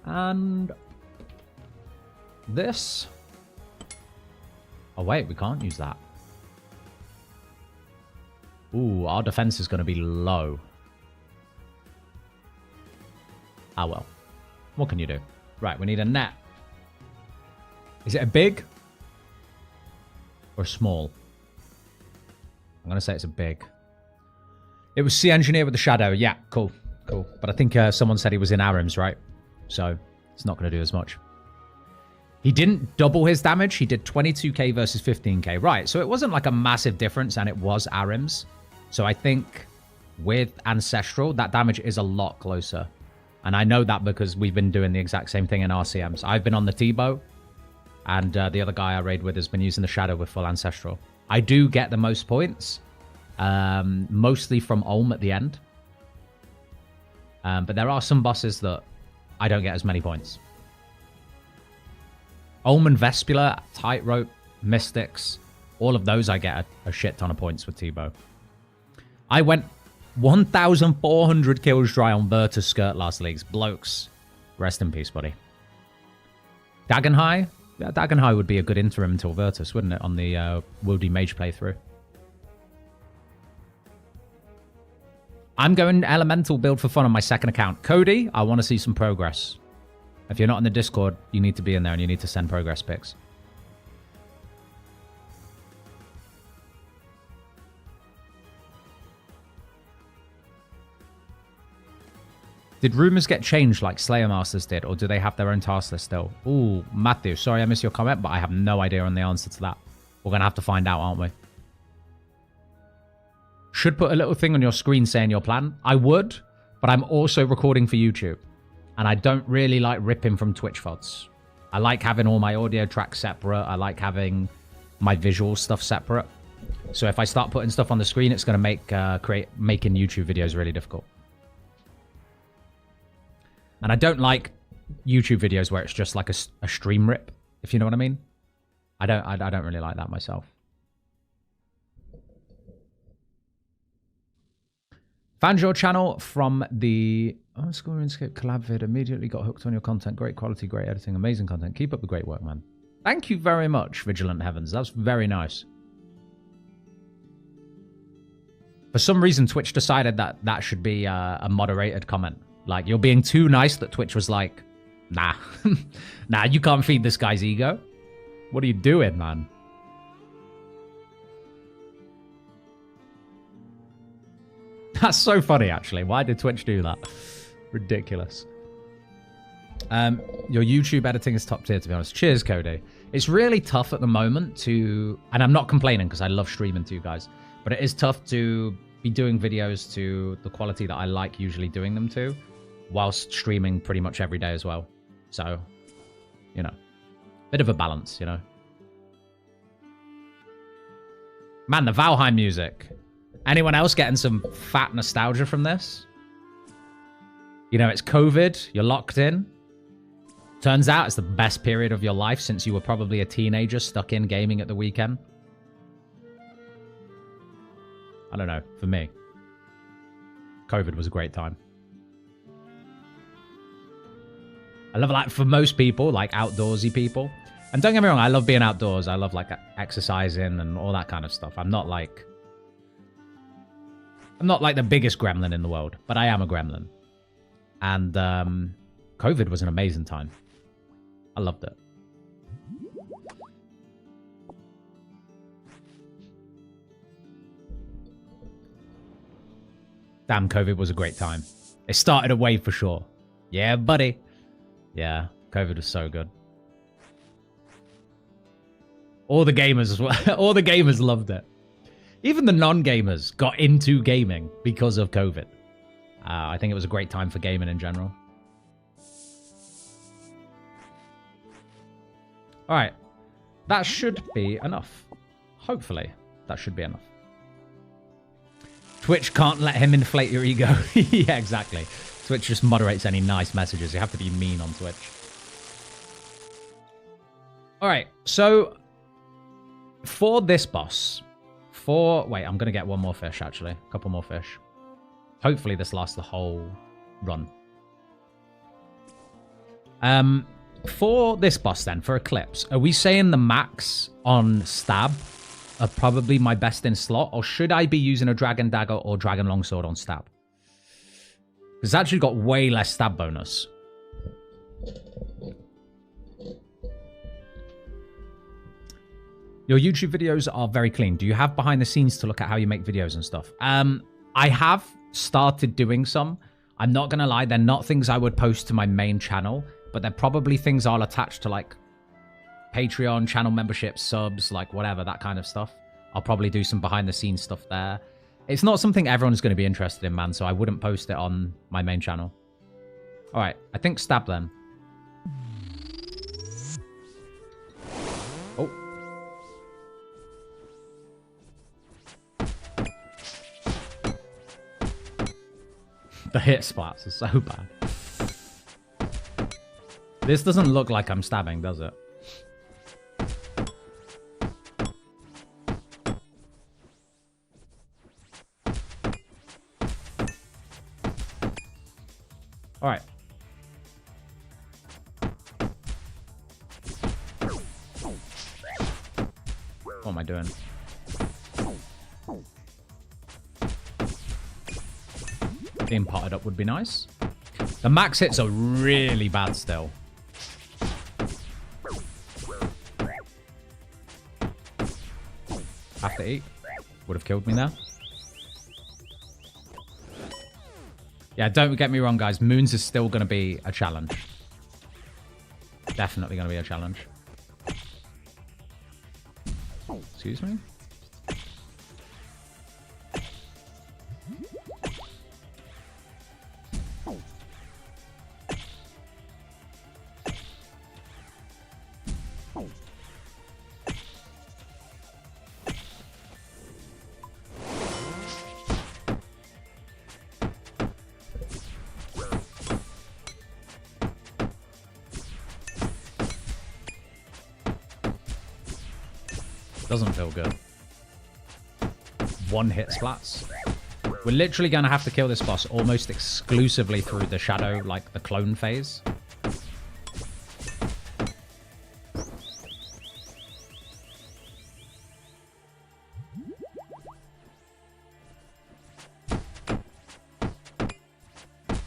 And this. Oh, wait, we can't use that. Ooh, our defense is going to be low. Ah, well. What can you do? Right, we need a net. Is it a big or small? I'm going to say it's a big. It was Sea Engineer with the Shadow. Yeah, cool. Cool. But I think someone said he was in Arims, right? So it's not going to do as much. He didn't double his damage. He did 22k versus 15k. Right, so it wasn't like a massive difference, and it was Arims. So I think with Ancestral, that damage is a lot closer. And I know that because we've been doing the exact same thing in RCMs. I've been on the T-bow, and the other guy I raid with has been using the Shadow with full Ancestral. I do get the most points, mostly from Ulm at the end. But there are some bosses that I don't get as many points. Ulm and Vespula, Tightrope, Mystics, all of those I get a shit ton of points with T-bow. I went 1,400 kills dry on Virtus Skirt last leagues. Blokes, rest in peace, buddy. Dagenhai? Yeah, Dagenhai would be a good interim until Virtus, wouldn't it, on the Woody Mage playthrough. I'm going Elemental build for fun on my second account. Cody, I want to see some progress. If you're not in the Discord, you need to be in there and you need to send progress pics. Did rumors get changed like Slayer Masters did, or do they have their own task list still? Ooh, Matthew, sorry I missed your comment, but I have no idea on the answer to that. We're going to have to find out, aren't we? should put a little thing on your screen saying your plan. I would, but I'm also recording for YouTube. And I don't really like ripping from Twitch VODs. I like having all my audio tracks separate. I like having my visual stuff separate. So if I start putting stuff on the screen, it's going to make making YouTube videos really difficult. And I don't like YouTube videos where it's just like a stream rip, if you know what I mean. I don't really like that myself. Found your channel from the RuneScape collab vid. Immediately got hooked on your content. Great quality, great editing, amazing content. Keep up the great work, man. Thank you very much, Vigilant Heavens. That's very nice. For some reason, Twitch decided that that should be a moderated comment. Like, you're being too nice that Twitch was like, nah. Nah, you can't feed this guy's ego. What are you doing, man? That's so funny, actually. Why did Twitch do that? Ridiculous. Your YouTube editing is top tier, to be honest. Cheers, Cody. It's really tough at the moment to... And I'm not complaining because I love streaming to you guys. But it is tough to be doing videos to the quality that I like usually doing them to, whilst streaming pretty much every day as well. So, you know, bit of a balance, you know. Man, the Valheim music. Anyone else getting some fat nostalgia from this? You know, it's COVID. You're locked in. Turns out it's the best period of your life since you were probably a teenager stuck in gaming at the weekend. I don't know. For me, COVID was a great time. I love, like, for most people, like, outdoorsy people. And don't get me wrong, I love being outdoors. I love, like, exercising and all that kind of stuff. I'm not like the biggest gremlin in the world, but I am a gremlin. And COVID was an amazing time. I loved it. Damn, COVID was a great time. It started a wave for sure. Yeah, buddy. Yeah, COVID was so good. All the gamers, all the gamers loved it. Even the non-gamers got into gaming because of COVID. I think it was a great time for gaming in general. All right. That should be enough. Hopefully, that should be enough. Twitch can't let him inflate your ego. Yeah, exactly. Twitch just moderates any nice messages. You have to be mean on Twitch. All right. So, for this boss... Wait, I'm going to get one more fish, actually. A couple more fish. Hopefully this lasts the whole run. For this boss, then, for Eclipse, are we saying the max on stab are probably my best in slot? Or should I be using a Dragon Dagger or Dragon Longsword on stab? Because it's actually got way less stab bonus. Your YouTube videos are very clean. Do you have behind the scenes to look at how you make videos and stuff? I have started doing some. I'm not going to lie. They're not things I would post to my main channel, but they're probably things I'll attach to, like, Patreon, channel memberships, subs, like whatever, that kind of stuff. I'll probably do some behind the scenes stuff there. It's not something everyone's going to be interested in, man, so I wouldn't post it on my main channel. All right, I think stab then. Oh. The hit splats are so bad. This doesn't look like I'm stabbing, does it? All right. What am I doing? Being potted up would be nice. The max hits are really bad still. Have to eat. Would have killed me there. Yeah, don't get me wrong, guys. Moons is still going to be a challenge. Definitely going to be a challenge. Excuse me? Doesn't feel good. One hit splats. We're literally going to have to kill this boss almost exclusively through the shadow, like the clone phase.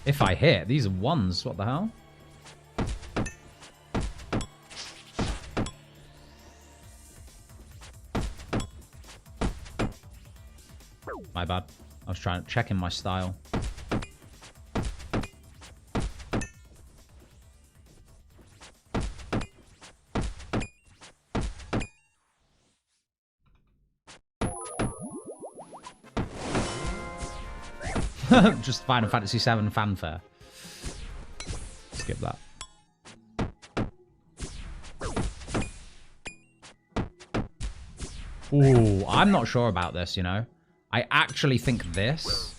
If I hit, these are ones, what the hell? My bad. I was checking my style. Just Final Fantasy VII fanfare. Skip that. Ooh, I'm not sure about this, you know. I actually think this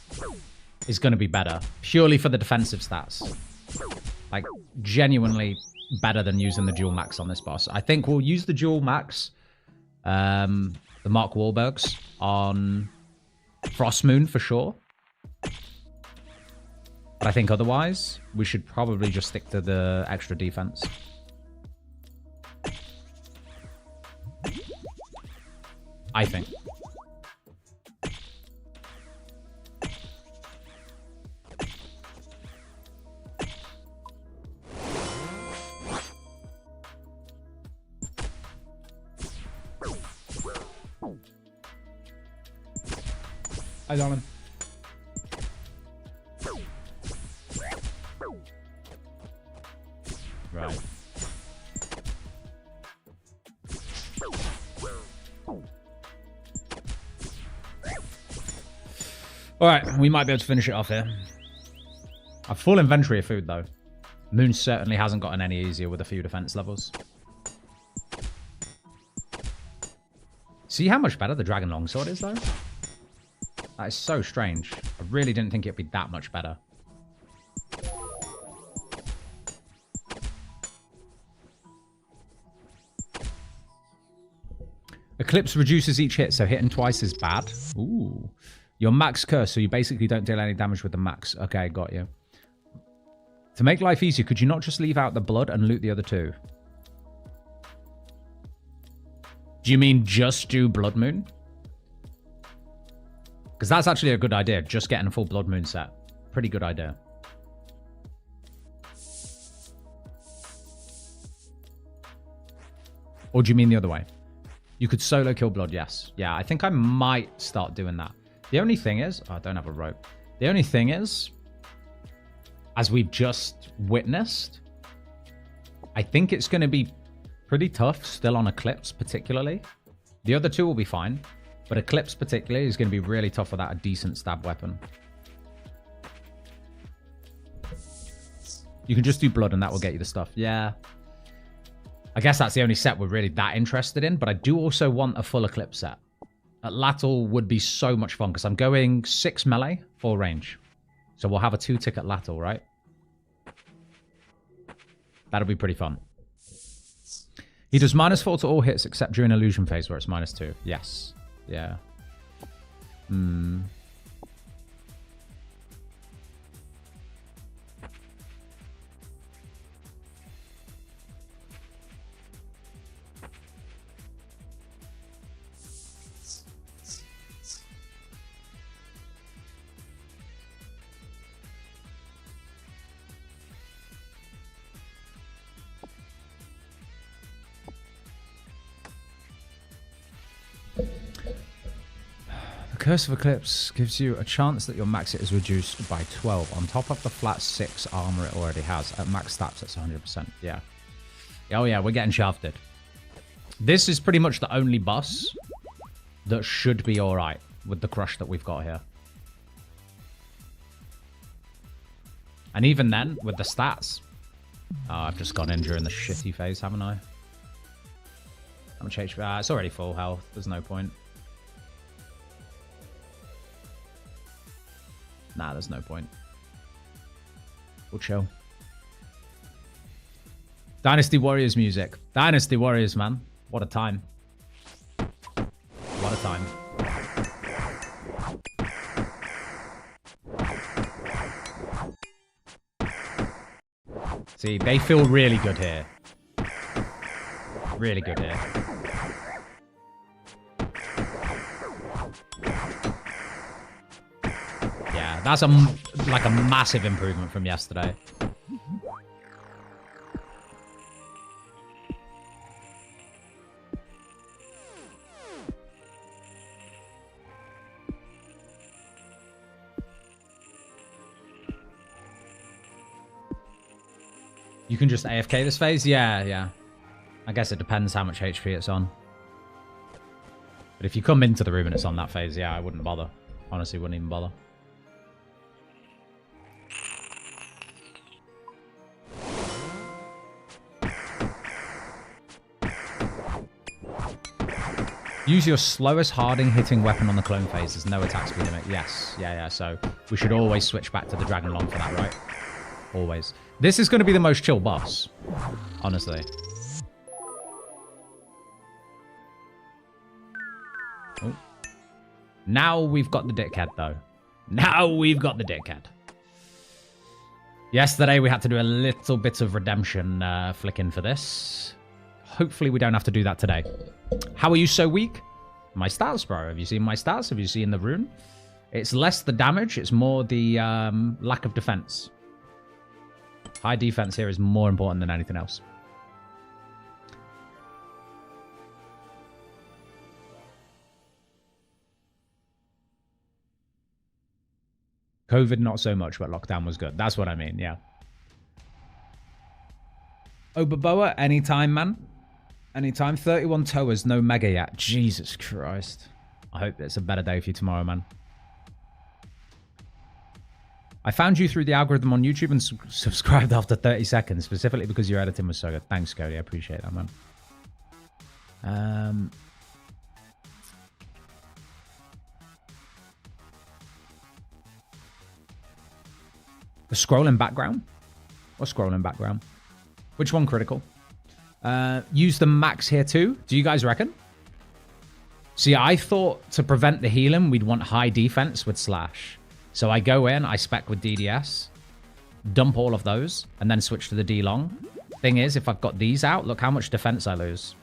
is going to be better. Purely for the defensive stats. Like, genuinely better than using the dual max on this boss. I think we'll use the dual max, the Mark Wahlbergs, on Frostmoon for sure. But I think otherwise, we should probably just stick to the extra defense. I think. Hi, darling. Right. Alright, we might be able to finish it off here. I have full inventory of food, though. Moon certainly hasn't gotten any easier with a few defense levels. See how much better the Dragon Longsword is, though? That is so strange. I really didn't think it'd be that much better. Eclipse reduces each hit, so hitting twice is bad. Ooh. Your max curse, so you basically don't deal any damage with the max. Okay, got you. To make life easier, could you not just leave out the blood and loot the other two? Do you mean just do Blood Moon? Because that's actually a good idea. Just getting a full Blood Moon set. Pretty good idea. Or do you mean the other way? You could solo kill Blood, yes. Yeah, I think I might start doing that. The only thing is... Oh, I don't have a rope. The only thing is, as we've just witnessed, I think it's going to be pretty tough still on Eclipse, particularly. The other two will be fine. But Eclipse, particularly, is going to be really tough without a decent stab weapon. You can just do Blood and that will get you the stuff. Yeah. I guess that's the only set we're really that interested in. But I do also want a full Eclipse set. Latl would be so much fun because I'm going 6 melee, 4 range. So we'll have a 2-tick at Latl, right? That'll be pretty fun. He does -4 to all hits except during illusion phase where it's -2. Yes. Yeah. Hmm. Curse of Eclipse gives you a chance that your max hit is reduced by 12 on top of the flat 6 armor it already has. At max stats, that's 100%. Yeah. Oh yeah, we're getting shafted. This is pretty much the only boss that should be alright with the crush that we've got here. And even then, with the stats... Oh, I've just gone in during the shitty phase, haven't I? How much HP? It's already full health. There's no point. Nah, there's no point. We'll chill. Dynasty Warriors music. Dynasty Warriors, man. What a time. What a time. See, they feel really good here. Really good here. Yeah, that's like a massive improvement from yesterday. You can just AFK this phase? Yeah. I guess it depends how much HP it's on. But if you come into the room and it's on that phase, yeah, I wouldn't bother. Honestly, wouldn't even bother. Use your slowest harding hitting weapon on the clone phase. There's no attack speed limit. Yes. Yeah. So we should always switch back to the Dragon Long for that, right? Always. This is going to be the most chill boss. Honestly. Oh. Now we've got the dickhead, though. Now we've got the dickhead. Yesterday we had to do a little bit of redemption flicking for this. Hopefully we don't have to do that today. How are you so weak? My stats, bro. Have you seen my stats? Have you seen the rune? It's less the damage. It's more the lack of defense. High defense here is more important than anything else. COVID, not so much, but lockdown was good. That's what I mean, yeah. Oberboa, anytime, man. Anytime. 31 towers, no mega yet. Jesus Christ. I hope it's a better day for you tomorrow, man. I found you through the algorithm on YouTube and subscribed after 30 seconds, specifically because your editing was so good. Thanks, Cody. I appreciate that, man. The scrolling background? What scrolling background? Which one critical? Use the max here too. Do you guys reckon? See, I thought to prevent the healing, we'd want high defense with slash. So I go in, I spec with DDS, dump all of those, and then switch to the D-Long. Thing is, if I've got these out, look how much defense I lose.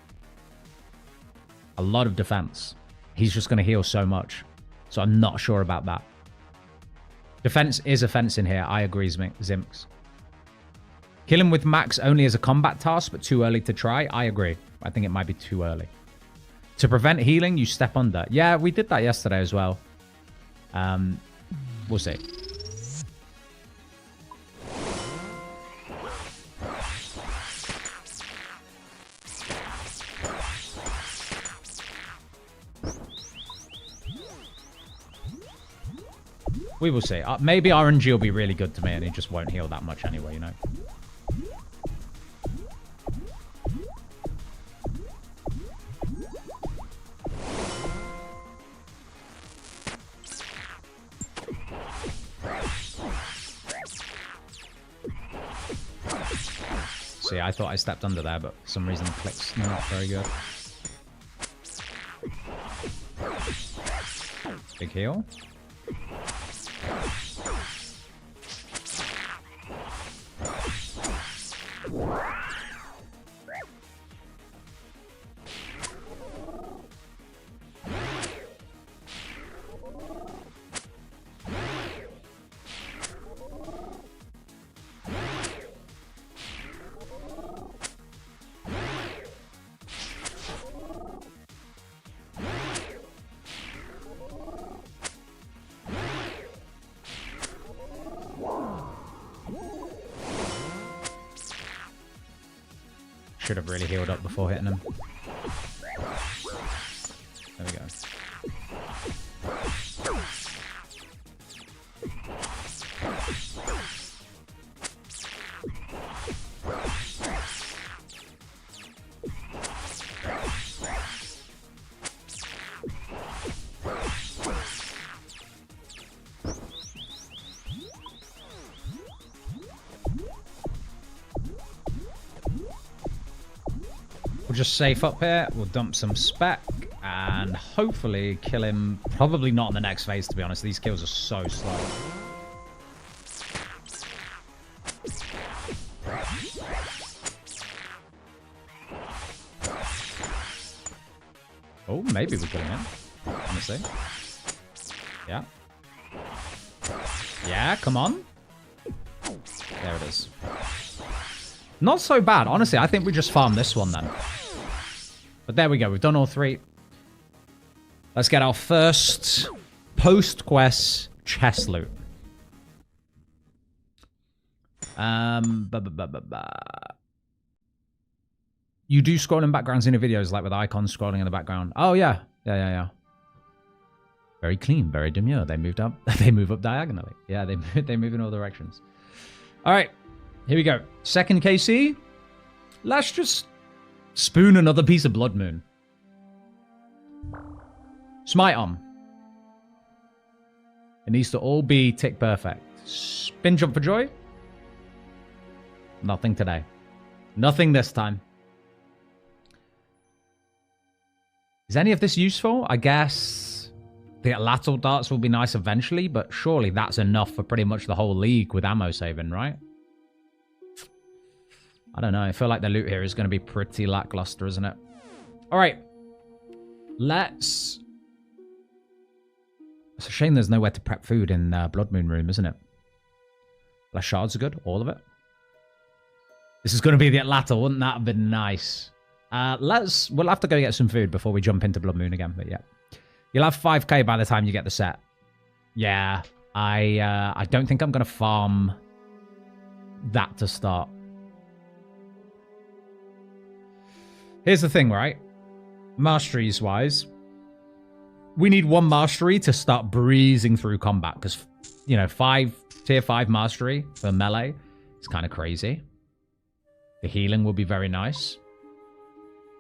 A lot of defense. He's just going to heal so much. So I'm not sure about that. Defense is a fence in here. I agree, Zimks. Kill him with max only as a combat task, but too early to try. I agree. I think it might be too early. To prevent healing, you step under. Yeah, we did that yesterday as well. We'll see. We will see. Maybe RNG will be really good to me and he just won't heal that much anyway, you know? See, I thought I stepped under there, but for some reason the click's not very good. Big heal. Should have really healed up before hitting him. There we go. We'll just safe up here. We'll dump some spec and hopefully kill him. Probably not in the next phase, to be honest. These kills are so slow. Oh, maybe we kill him in. Honestly. Yeah. Yeah, come on. There it is. Not so bad. Honestly, I think we just farm this one then. But there we go. We've done all three. Let's get our first post-quest chest loot. You do scrolling backgrounds in your videos, like with icons scrolling in the background. Oh, yeah. Yeah. Very clean, very demure. They moved up. They move up diagonally. Yeah, they move in all directions. All right. Here we go. Second KC. Let's just spoon another piece of Blood Moon. Smite on. It needs to all be tick perfect. Spin jump for joy. Nothing today. Nothing this time. Is any of this useful? I guess the lateral darts will be nice eventually, but surely that's enough for pretty much the whole league with ammo saving, right? I don't know. I feel like the loot here is going to be pretty lackluster, isn't it? All right. Let's... It's a shame there's nowhere to prep food in Blood Moon Room, isn't it? Less shards are good. All of it. This is going to be the Atlatl. Wouldn't that have been nice? We'll have to go get some food before we jump into Blood Moon again, but yeah. You'll have 5k by the time you get the set. Yeah. I don't think I'm going to farm that to start. Here's the thing, right? Masteries wise, we need 1 mastery to start breezing through combat because, you know, tier 5 mastery for melee is kind of crazy. The healing will be very nice.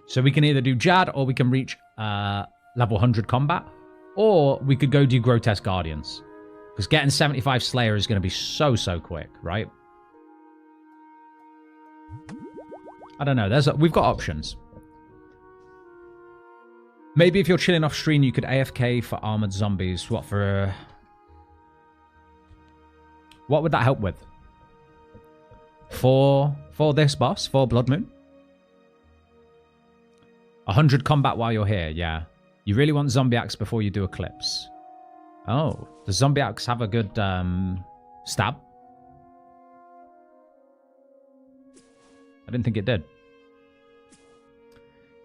So we can either do Jad or we can reach level 100 combat, or we could go do Grotesque Guardians because getting 75 Slayer is going to be so quick, right? I don't know. We've got options. Maybe if you're chilling off stream, you could AFK for armored zombies. What would that help with? For this boss, for Blood Moon? 100 combat while you're here, yeah. You really want Zombie Axe before you do Eclipse. Oh, does Zombie Axe have a good stab? I didn't think it did.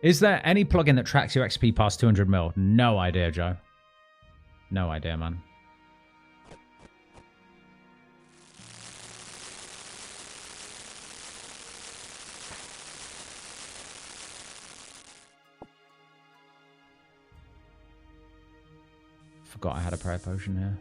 Is there any plugin that tracks your XP past 200 mil? No idea, Joe. No idea, man. Forgot I had a prayer potion here.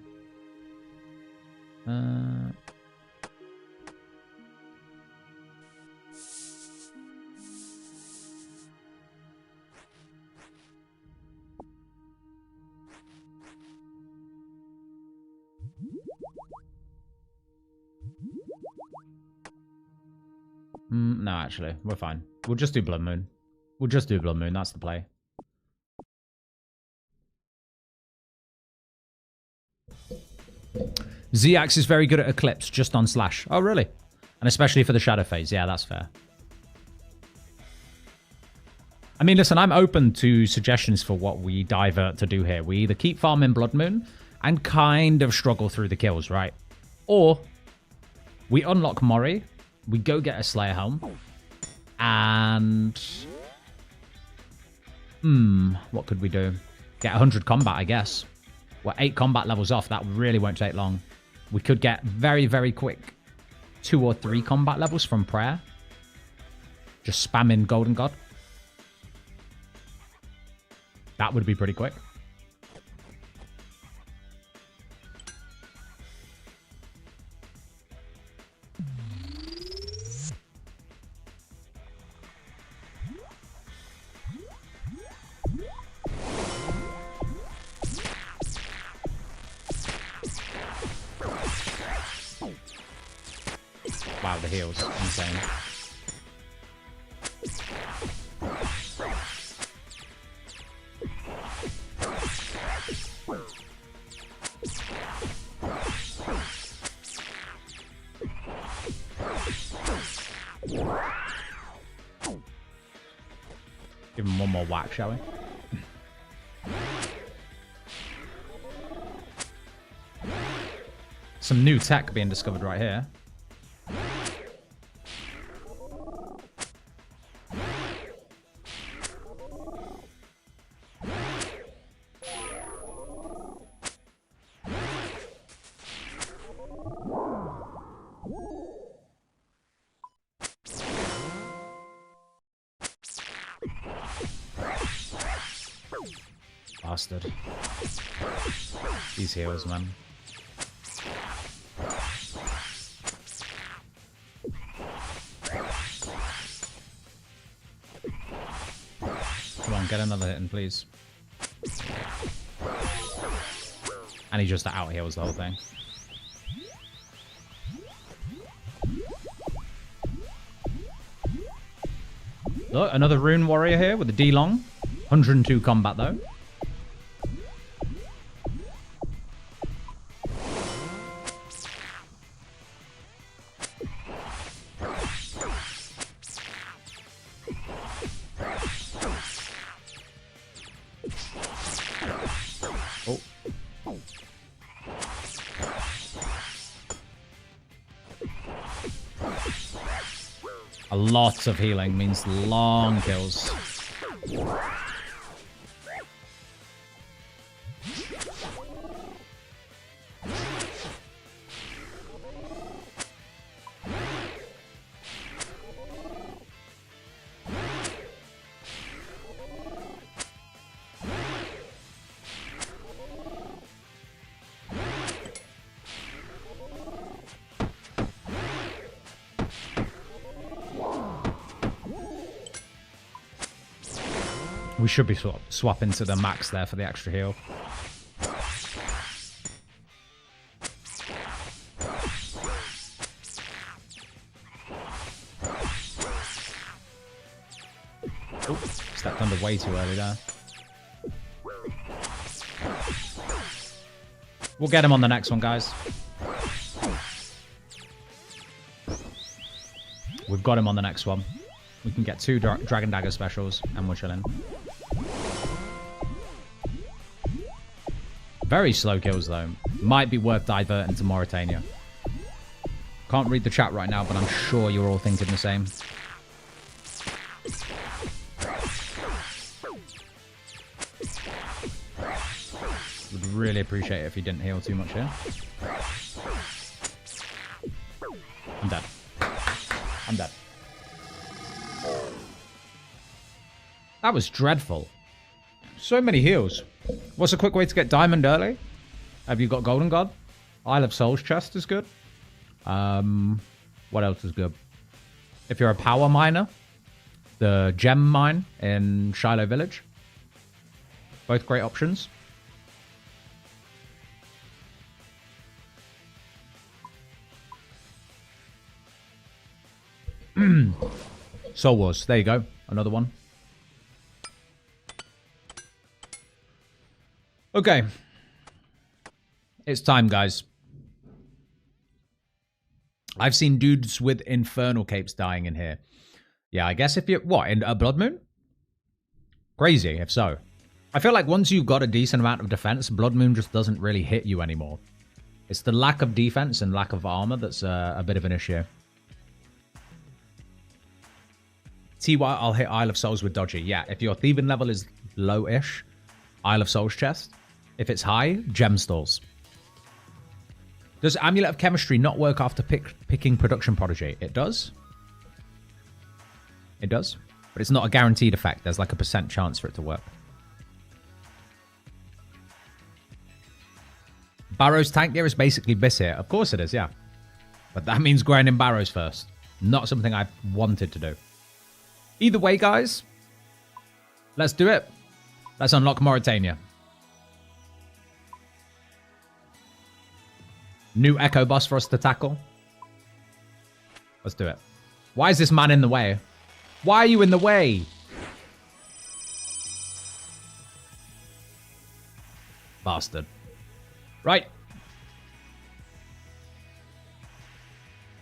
No, actually, we're fine. We'll just do Blood Moon. We'll just do Blood Moon. That's the play. Z-Axe is very good at Eclipse, just on Slash. Oh, really? And especially for the Shadow Phase. Yeah, that's fair. I mean, listen, I'm open to suggestions for what we divert to do here. We either keep farming Blood Moon and kind of struggle through the kills, right? Or we unlock Mori, we go get a Slayer Helm, and... what could we do? Get 100 combat, I guess. We're 8 combat levels off. That really won't take long. We could get very quick 2 or 3 combat levels from prayer. Just spamming Golden God. That would be pretty quick. Wow, the heals. Insane. Give him one more whack, shall we? Some new tech being discovered right here. Bastard. These heals, man. Come on, get another hit in, please. And he just out heals the whole thing. Look, another rune warrior here with a D-long. 102 combat though. Lots of healing means long kills. We should be swapping to the max there for the extra heal. Oh, stepped under way too early there. We'll get him on the next one, guys. We've got him on the next one. We can get 2 Dragon Dagger specials, and we're chilling. Very slow kills, though. Might be worth diverting to Morytania. Can't read the chat right now, but I'm sure you're all thinking the same. Would really appreciate it if you didn't heal too much here. I'm dead. I'm dead. That was dreadful. So many heals. What's a quick way to get diamond early? Have you got Golden God? Isle of Souls chest is good. What else is good? If you're a power miner, the gem mine in Shiloh Village. Both great options. Soul Wars. There you go. Another one. Okay. It's time, guys. I've seen dudes with infernal capes dying in here. Yeah, I guess if you... What, in a Blood Moon? Crazy, if so. I feel like once you've got a decent amount of defense, Blood Moon just doesn't really hit you anymore. It's the lack of defense and lack of armor that's a bit of an issue. TY, I'll hit Isle of Souls with Dodgy. Yeah, if your thieving level is low-ish, Isle of Souls chest. If it's high, gem stalls. Does Amulet of Chemistry not work after picking Production Prodigy? It does. It does. But it's not a guaranteed effect. There's like a % chance for it to work. Barrows tank gear is basically Biss here. Of course it is, yeah. But that means grinding Barrows first. Not something I've wanted to do. Either way, guys. Let's do it. Let's unlock Morytania. New Echo boss for us to tackle. Let's do it. Why is this man in the way? Why are you in the way? Bastard. Right.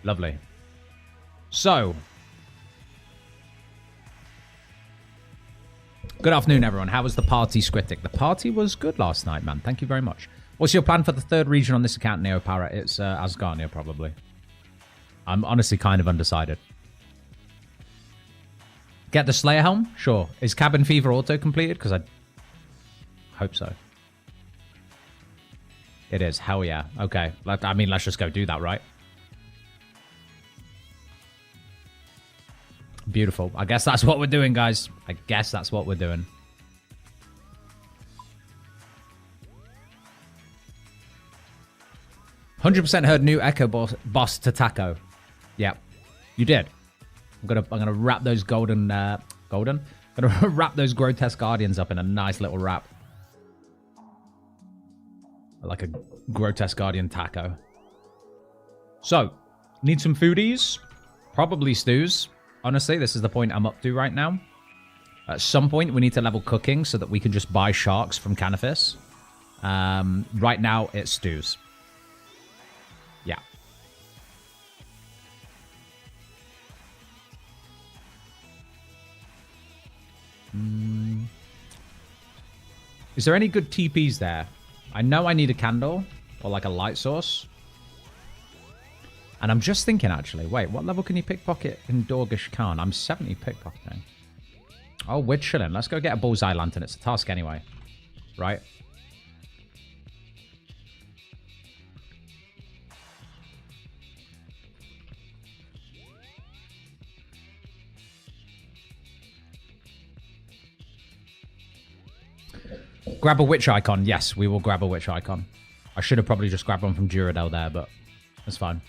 Lovely. So. Good afternoon, everyone. How was the party, Scritic? The party was good last night, man. Thank you very much. What's your plan for the third region on this account, Neopara? It's Asgarnia, probably. I'm honestly kind of undecided. Get the Slayer Helm? Sure. Is Cabin Fever auto-completed? Because I hope so. It is. Hell yeah. Okay. I mean, let's just go do that, right? Beautiful. I guess that's what we're doing, guys. I guess that's what we're doing. "100% heard new Echo boss to Taco." Yeah, you did. I'm gonna wrap those I'm gonna wrap those grotesque guardians up in a nice little wrap, like a grotesque guardian taco. So, need some foodies, probably stews. Honestly, this is the point I'm up to right now. At some point, we need to level cooking so that we can just buy sharks from Canifis. Right now, it's stews. Yeah. Is there any good TPs there? I know I need a candle or like a light source. And I'm just thinking, actually, wait, what level can you pickpocket in Dorgish Khan? I'm 70 pickpocketing. Oh, we're chilling. Let's go get a bullseye lantern. It's a task anyway. Right? Grab a witch icon. Yes, we will grab a witch icon. I should have probably just grabbed one from Duradel there, but that's fine.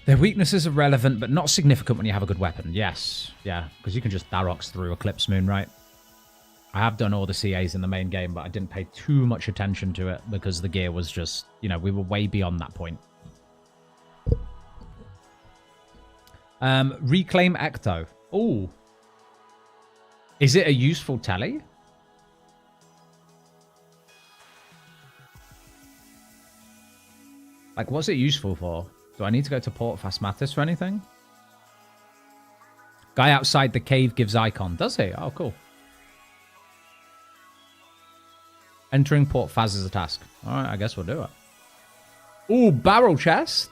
Their weaknesses are relevant, but not significant when you have a good weapon. Yes. Yeah, because you can just Darox through Eclipse Moon, right? I have done all the CAs in the main game, but I didn't pay too much attention to it because the gear was just, you know, we were way beyond that point. Reclaim Ecto. Oh. Is it a useful telly? Like, what's it useful for? Do I need to go to Port Phasmatis for anything? Guy outside the cave gives icon. Does he? Oh, cool. Entering Port Phas is a task. Alright, I guess we'll do it. Ooh, barrel chest.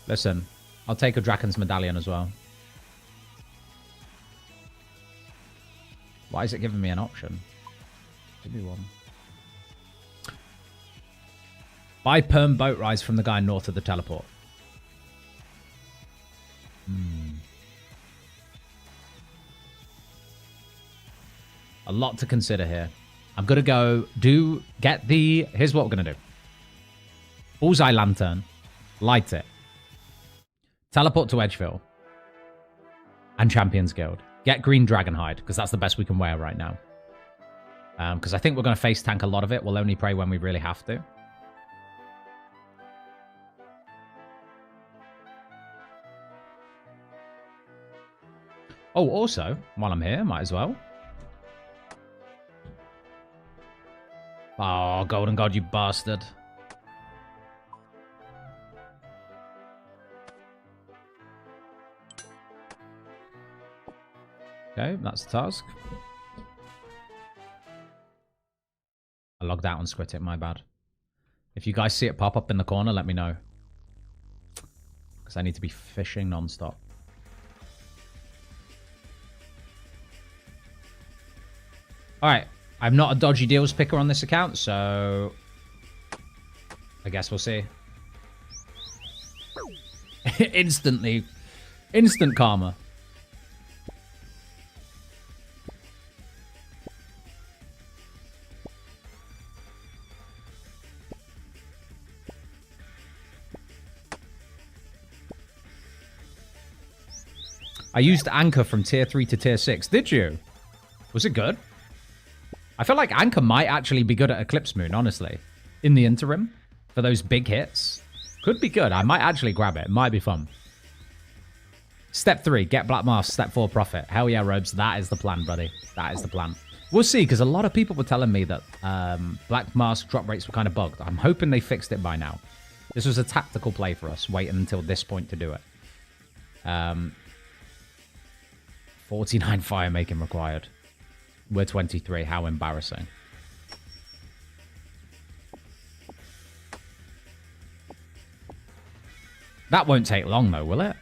Listen, I'll take a Draken's Medallion as well. Why is it giving me an option? Give me one. Buy perm boat rides from the guy north of the teleport. A lot to consider here. I'm going to go here's what we're going to do. Bullseye Lantern. Light it. Teleport to Edgeville. And Champions Guild. Get Green Dragonhide, because that's the best we can wear right now. Because I think we're going to face tank a lot of it. We'll only pray when we really have to. Oh, also, while I'm here, might as well. Oh, Golden God, you bastard. Okay, that's the task. I logged out on Scritic, my bad. If you guys see it pop up in the corner, let me know. Because I need to be fishing non-stop. Alright, I'm not a dodgy deals picker on this account, so I guess we'll see. Instant karma. I used Anchor from tier 3 to tier 6. Did you? Was it good? I feel like Anchor might actually be good at Eclipse Moon, honestly. In the interim, for those big hits. Could be good. I might actually grab it. It might be fun. Step 3, get Black Mask. Step 4, Profit. Hell yeah, Robes. That is the plan, buddy. That is the plan. We'll see, because a lot of people were telling me that Black Mask drop rates were kind of bugged. I'm hoping they fixed it by now. This was a tactical play for us, waiting until this point to do it. 49 fire making required. We're 23. How embarrassing. That won't take long, though, will it?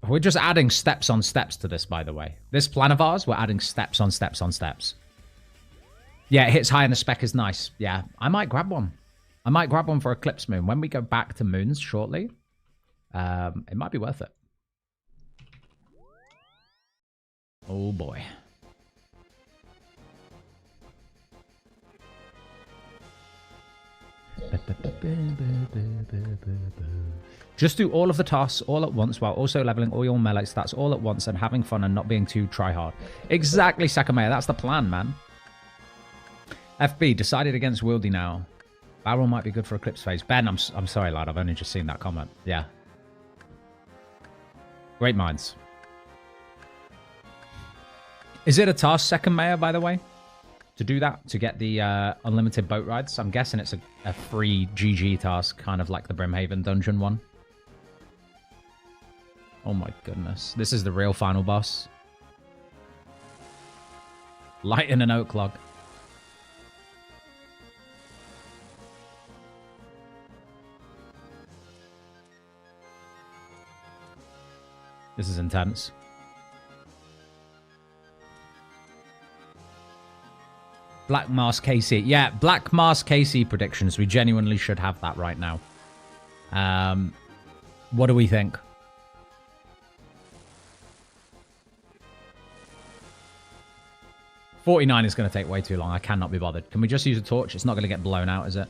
We're just adding steps on steps to this, by the way. This plan of ours, we're adding steps on steps on steps. Yeah, it hits high and the spec is nice. Yeah, I might grab one. I might grab one for Eclipse Moon. When we go back to moons shortly, it might be worth it. Oh, boy. Just do all of the tasks all at once while also leveling all your melee stats all at once and having fun and not being too try-hard. Exactly, Sakamea. That's the plan, man. FB, decided against Wildy now. Barrel might be good for Eclipse phase. Ben, I'm sorry, lad. I've only just seen that comment. Yeah. Great minds. Is it a task, second mayor, by the way? To do that, to get the unlimited boat rides? I'm guessing it's a free GG task, kind of like the Brimhaven dungeon one. Oh my goodness. This is the real final boss. Light in an oak log. This is intense. Black Mask KC. Yeah, Black Mask KC predictions. We genuinely should have that right now. What do we think? $49 is going to take way too long. I cannot be bothered. Can we just use a torch? It's not going to get blown out, is it?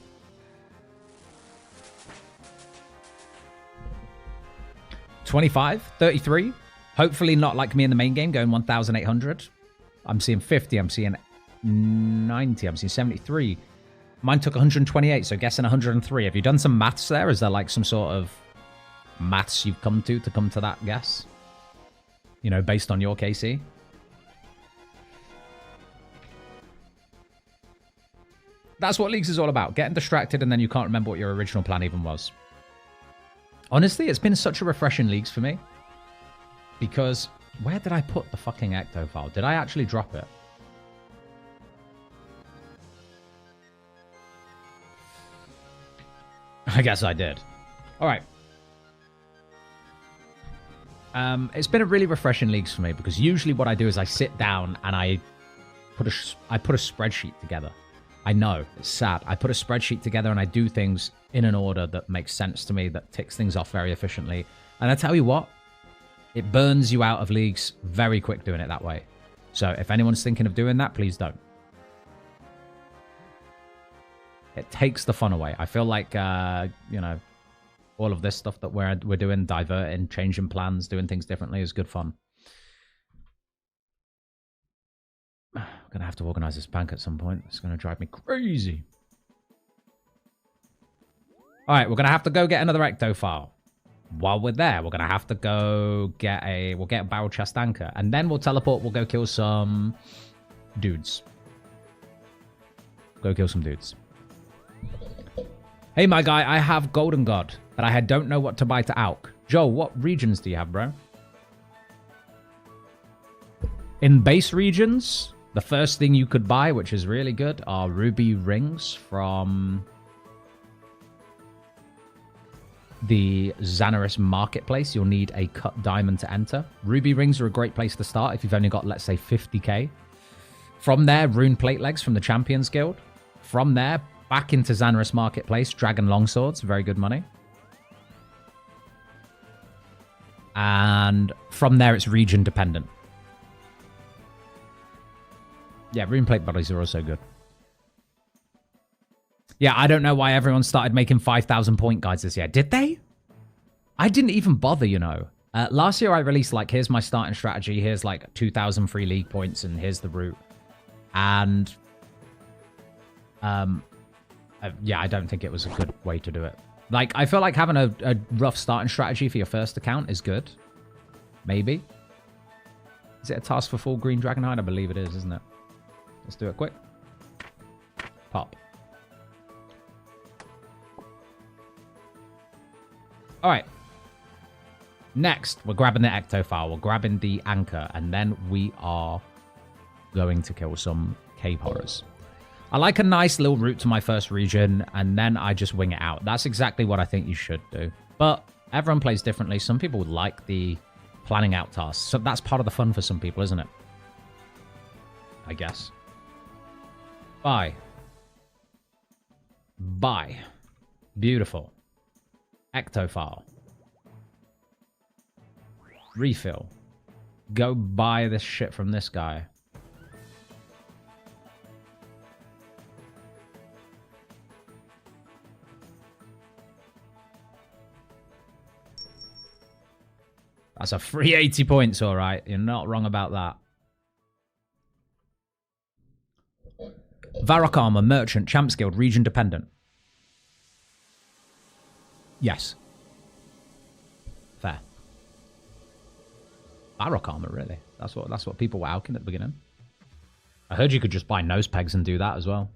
$25, $33. Hopefully not like me in the main game going 1,800. I'm seeing 50. I'm seeing 90. I'm seeing 73. Mine took 128, so guessing 103. Have you done some maths there? Is there like some sort of maths you've come to that guess? You know, based on your KC? That's what Leagues is all about. Getting distracted and then you can't remember what your original plan even was. Honestly, it's been such a refreshing Leagues for me. Because where did I put the fucking Ecto file? Did I actually drop it? I guess I did. All right. It's been a really refreshing Leagues for me because usually what I do is I sit down and I put a spreadsheet together. I know, it's sad. I put a spreadsheet together and I do things in an order that makes sense to me, that ticks things off very efficiently. And I tell you what, it burns you out of Leagues very quick doing it that way. So if anyone's thinking of doing that, please don't. It takes the fun away. I feel like, you know, all of this stuff that we're doing, diverting, changing plans, doing things differently is good fun. I'm going to have to organize this bank at some point. It's going to drive me crazy. All right, we're going to have to go get another Ecto file. While we're there, we're going to have to go get a barrel chest anchor. And then we'll teleport. We'll go kill some dudes. Go kill some dudes. Hey, my guy, I have Golden God, but I don't know what to buy to Alk. Joe, what regions do you have, bro? In base regions, the first thing you could buy, which is really good, are ruby rings from the Xanaris marketplace. You'll need a cut diamond to enter. Ruby rings are a great place to start if you've only got, let's say, 50k. From there, rune plate legs from the Champions Guild. From there, back into Xanaris marketplace, dragon longswords, very good money. And from there, it's region dependent. Yeah, rune plate bodies are also good. Yeah, I don't know why everyone started making 5,000 point guides this year. Did they? I didn't even bother, you know. Last year I released, like, here's my starting strategy. Here's, like, 2,000 free league points, and here's the route. And, yeah, I don't think it was a good way to do it. Like, I feel like having a rough starting strategy for your first account is good. Maybe. Is it a task for full green Dragonhide? I believe it is, isn't it? Let's do it quick. Pop. All right. Next, we're grabbing the Ectophile. We're grabbing the Anchor. And then we are going to kill some Cave Horrors. I like a nice little route to my first region, and then I just wing it out. That's exactly what I think you should do. But everyone plays differently. Some people like the planning out tasks. So that's part of the fun for some people, isn't it? I guess. Bye. Bye. Beautiful. Ectophile. Refill. Go buy this shit from this guy. That's a free 80 points, all right. You're not wrong about that. Varrock Armor, Merchant, Champs Guild, Region Dependent. Yes. Fair. Varrock Armor, really? That's what people were alking at the beginning. I heard you could just buy nose pegs and do that as well.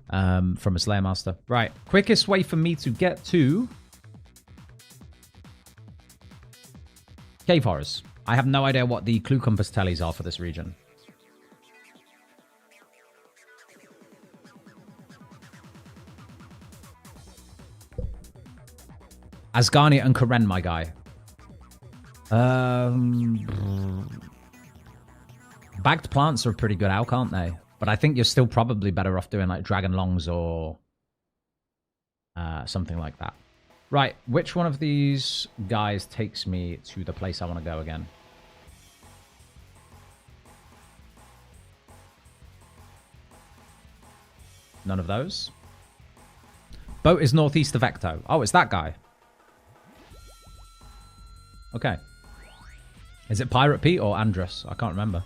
From a Slayer Master. Right. Quickest way for me to get to Cave Horrors. I have no idea what the Clue Compass tellies are for this region. Asgarnia and Karen, my guy. Bagged plants are a pretty good alk, aren't they? But I think you're still probably better off doing like Dragon Longs or something like that. Right, which one of these guys takes me to the place I want to go again? None of those. Boat is northeast of Ecto. Oh, it's that guy. Okay. Is it Pirate Pete or Andrus? I can't remember.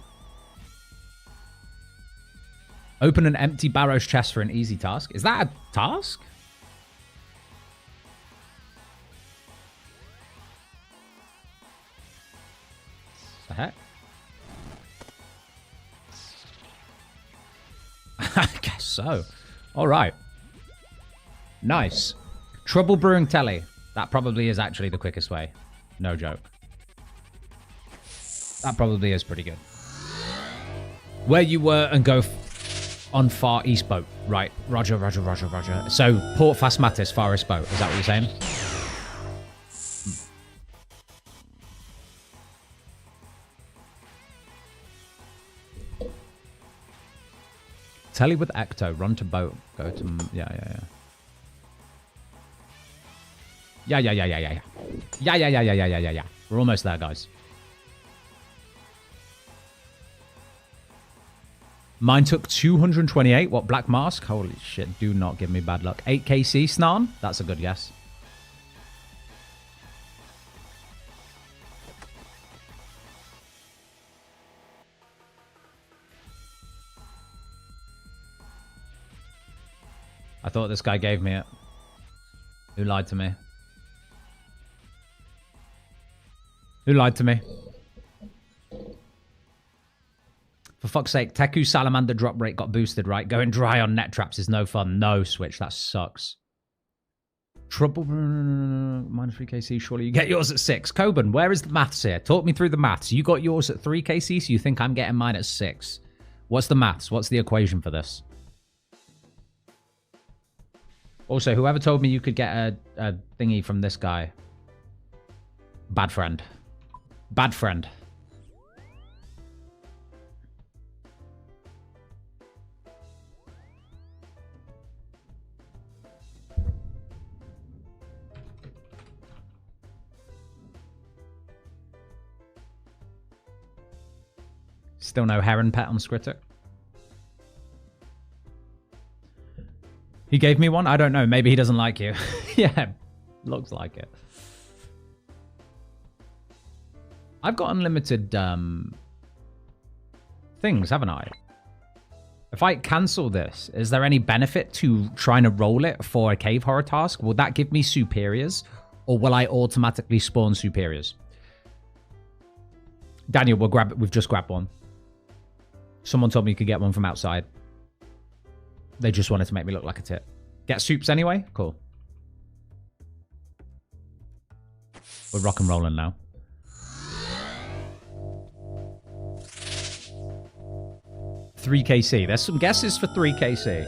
Open an empty Barrows chest for an easy task. Is that a task? The heck? I guess so. All right. Nice. Trouble Brewing Telly. That probably is actually the quickest way. No joke. That probably is pretty good. Where you were and go on Far East Boat. Right. Roger, roger, roger, roger. So, Port Phasmatis, Far East Boat. Is that what you're saying? Telly with Ecto. Run to boat. Go to... Yeah. Yeah. We're almost there, guys. Mine took 228. What, Black Mask? Holy shit, do not give me bad luck. 8 KC, Snarn? That's a good guess. I thought this guy gave me it. Who lied to me? Who lied to me? For fuck's sake, Teku's Salamander drop rate got boosted, right? Going dry on net traps is no fun. No, Switch, that sucks. Trouble... Minus 3 KC, surely you get yours at 6. Coben, where is the maths here? Talk me through the maths. You got yours at 3 KC, so you think I'm getting mine at 6. What's the maths? What's the equation for this? Also, whoever told me you could get a thingy from this guy. Bad friend. Bad friend. Still no Heron Pet on Scritic. He gave me one? I don't know. Maybe he doesn't like you. Yeah, looks like it. I've got unlimited things, haven't I? If I cancel this, is there any benefit to trying to roll it for a cave horror task? Will that give me superiors? Or will I automatically spawn superiors? Daniel, we've just grabbed one. Someone told me you could get one from outside. They just wanted to make me look like a tit. Get soups anyway? Cool. We're rock and rolling now. $3KC. There's some guesses for $3KC.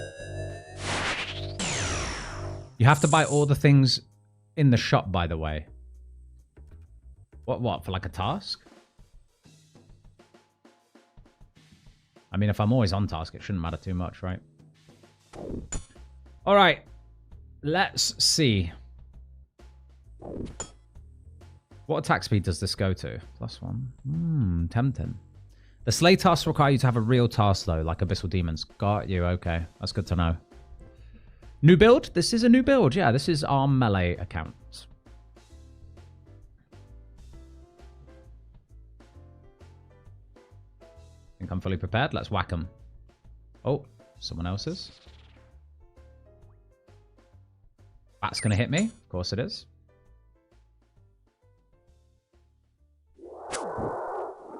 You have to buy all the things in the shop, by the way. What? For like a task? I mean, if I'm always on task, it shouldn't matter too much, right? All right. Let's see. What attack speed does this go to? +1. Tempting. The slay tasks require you to have a real task, though, like Abyssal Demons. Got you. Okay. That's good to know. New build? This is a new build. Yeah, this is our melee account. I think I'm fully prepared. Let's whack them. Oh, someone else's. That's going to hit me. Of course it is.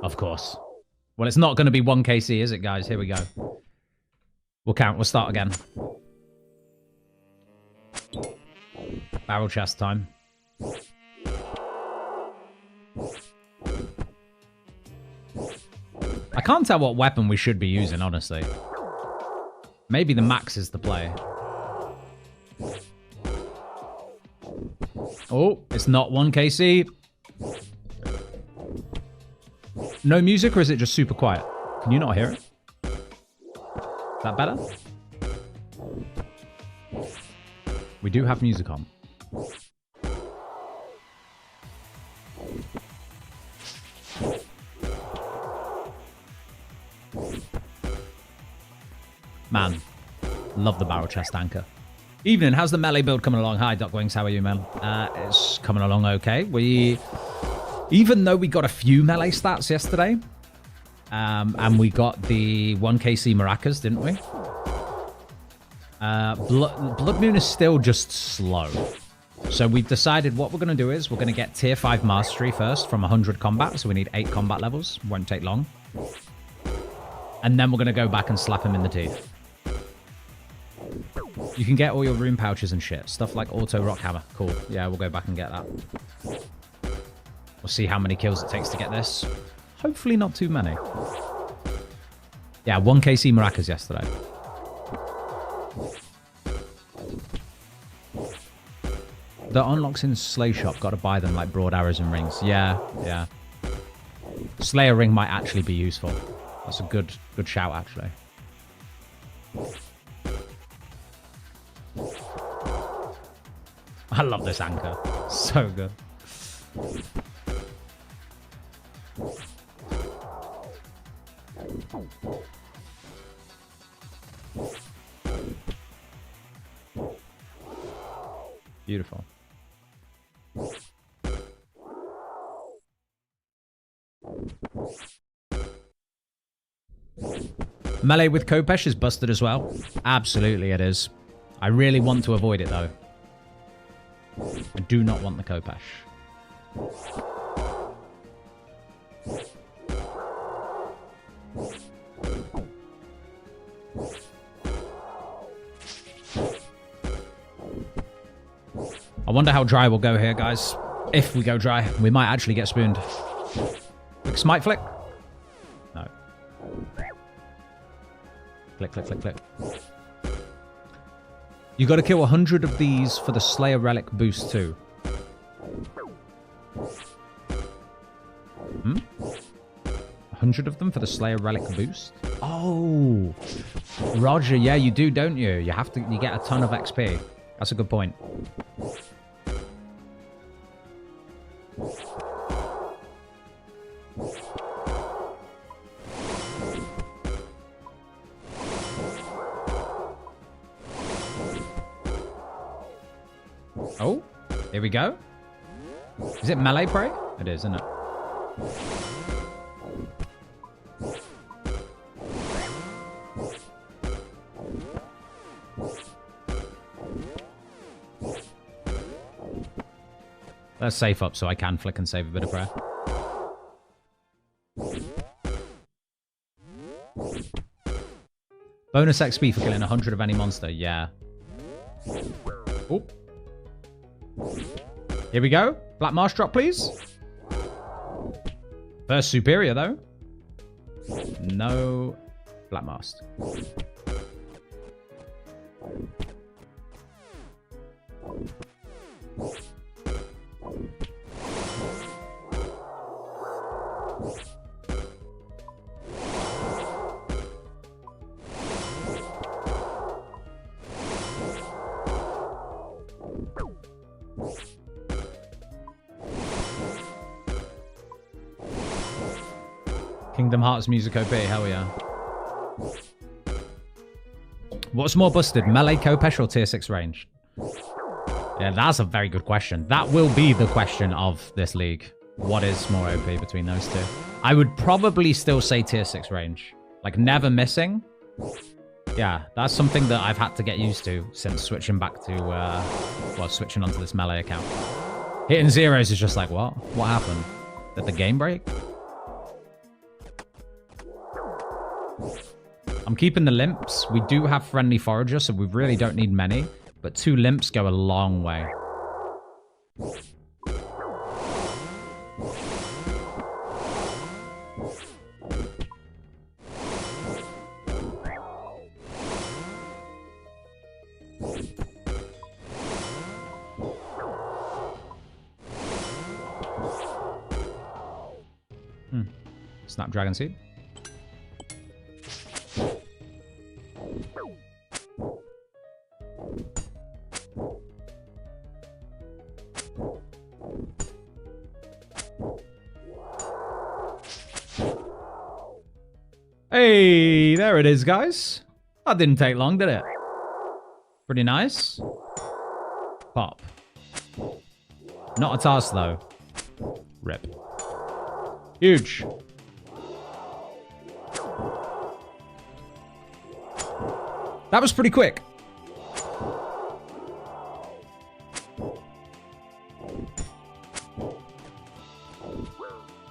Of course. Well, it's not going to be 1KC, is it, guys? Here we go. We'll count. We'll start again. Barrel chest time. I can't tell what weapon we should be using, honestly. Maybe the max is the play. Oh, it's not 1KC. No music, or is it just super quiet? Can you not hear it? Is that better? We do have music on. Man, love the barrel chest anchor. Evening, how's the melee build coming along? Hi, Duckwings, how are you, man? It's coming along okay. Even though we got a few melee stats yesterday, and we got the 1KC maracas, didn't we? Blood Moon is still just slow. So we've decided what we're going to do is we're going to get tier 5 mastery first from 100 combat. So we need 8 combat levels. Won't take long. And then we're going to go back and slap him in the teeth. You can get all your rune pouches and shit. Stuff like auto rock hammer. Cool. Yeah, we'll go back and get that. We'll see how many kills it takes to get this. Hopefully not too many. Yeah, 1KC maracas yesterday. The unlocks in Slay Shop. Got to buy them like broad arrows and rings. Yeah, yeah. Slayer ring might actually be useful. That's a good shout, actually. I love this anchor. So good. Beautiful. Melee with Kopesh is busted as well. Absolutely it is. I really want to avoid it though. I do not want the Kopesh. I wonder how dry we'll go here, guys. If we go dry, we might actually get spooned. Quick smite flick. No. Click, click, click, click. You got to kill 100 of these for the Slayer Relic boost too. 100 of them for the Slayer Relic boost? Oh, Roger, yeah, you do, don't you? You get a ton of XP. That's a good point. Oh, here we go. Is it melee prey? It is, isn't it? Let's safe up so I can flick and save a bit of prayer. Bonus XP for killing 100 of any monster. Yeah. Oh. Here we go. Black Marsh drop, please. First superior, though. No Black Mask. Kingdom Hearts music OP, hell yeah. What's more busted, melee Kopesh or tier 6 range? Yeah, that's a very good question. That will be the question of this league. What is more OP between those two? I would probably still say tier 6 range. Like, never missing. Yeah, that's something that I've had to get used to since switching back to, well, switching onto this melee account. Hitting zeros is just like, what? What happened? Did the game break? I'm keeping the limps. We do have friendly forager, so we really don't need many. But 2 limps go a long way. Snapdragon seed. Hey, there it is, guys. That didn't take long, did it? Pretty nice. Pop. Not a task, though. Rip. Huge. That was pretty quick.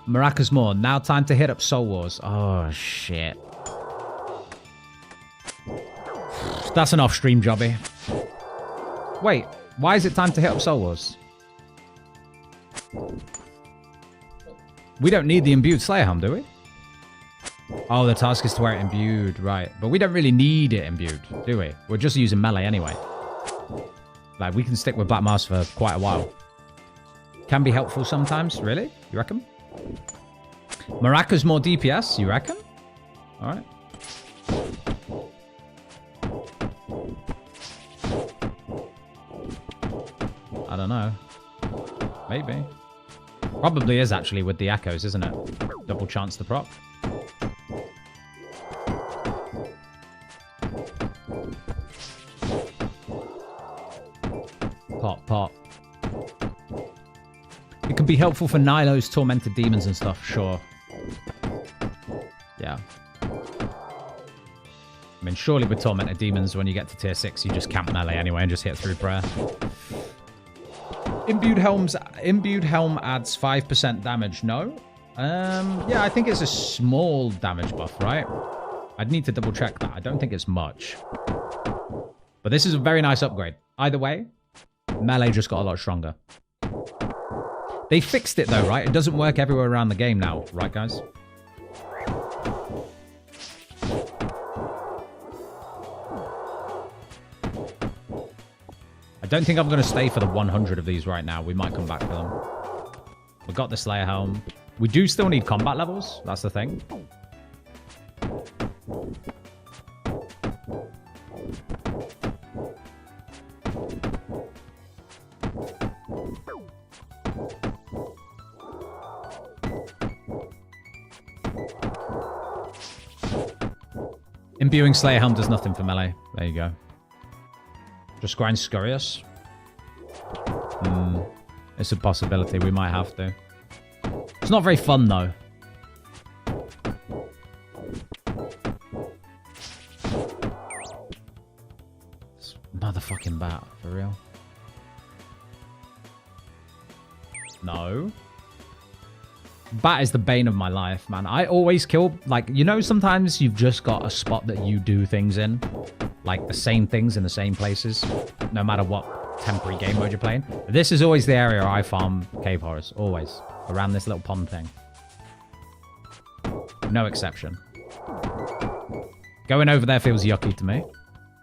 Maracas more. Now time to hit up Soul Wars. Oh, shit. That's an off-stream jobby. Wait, why is it time to hit up Soul Wars? We don't need the imbued Slayer Helm, do we? Oh, the task is to wear it imbued, right. But we don't really need it imbued, do we? We're just using melee anyway. Like, we can stick with Black Mask for quite a while. Can be helpful sometimes, really? You reckon? Maracas more DPS, you reckon? Alright. I don't know. Maybe. Probably is actually with the echoes, isn't it? Double chance to proc. Pop, pop. It can be helpful for Nilo's tormented demons and stuff, sure. Yeah. I mean, surely with tormented demons, when you get to tier 6, you just camp melee anyway and just hit through prayer. Imbued helm adds 5% damage. No? Yeah, I think it's a small damage buff, right? I'd need to double check that. I don't think it's much. But this is a very nice upgrade. Either way, melee just got a lot stronger. They fixed it though, right? It doesn't work everywhere around the game now, right guys? I don't think I'm going to stay for the 100 of these right now. We might come back for them. We've got the Slayer Helm. We do still need combat levels. That's the thing. Imbuing Slayer Helm does nothing for melee. There you go. Just grind Scurious. It's a possibility. We might have to. It's not very fun, though. This motherfucking bat, for real. No. Bat is the bane of my life, man. I always kill, like, you know, sometimes you've just got a spot that you do things in. Like, the same things in the same places, no matter what temporary game mode you're playing. This is always the area I farm cave horrors. Always. Around this little pond thing. No exception. Going over there feels yucky to me.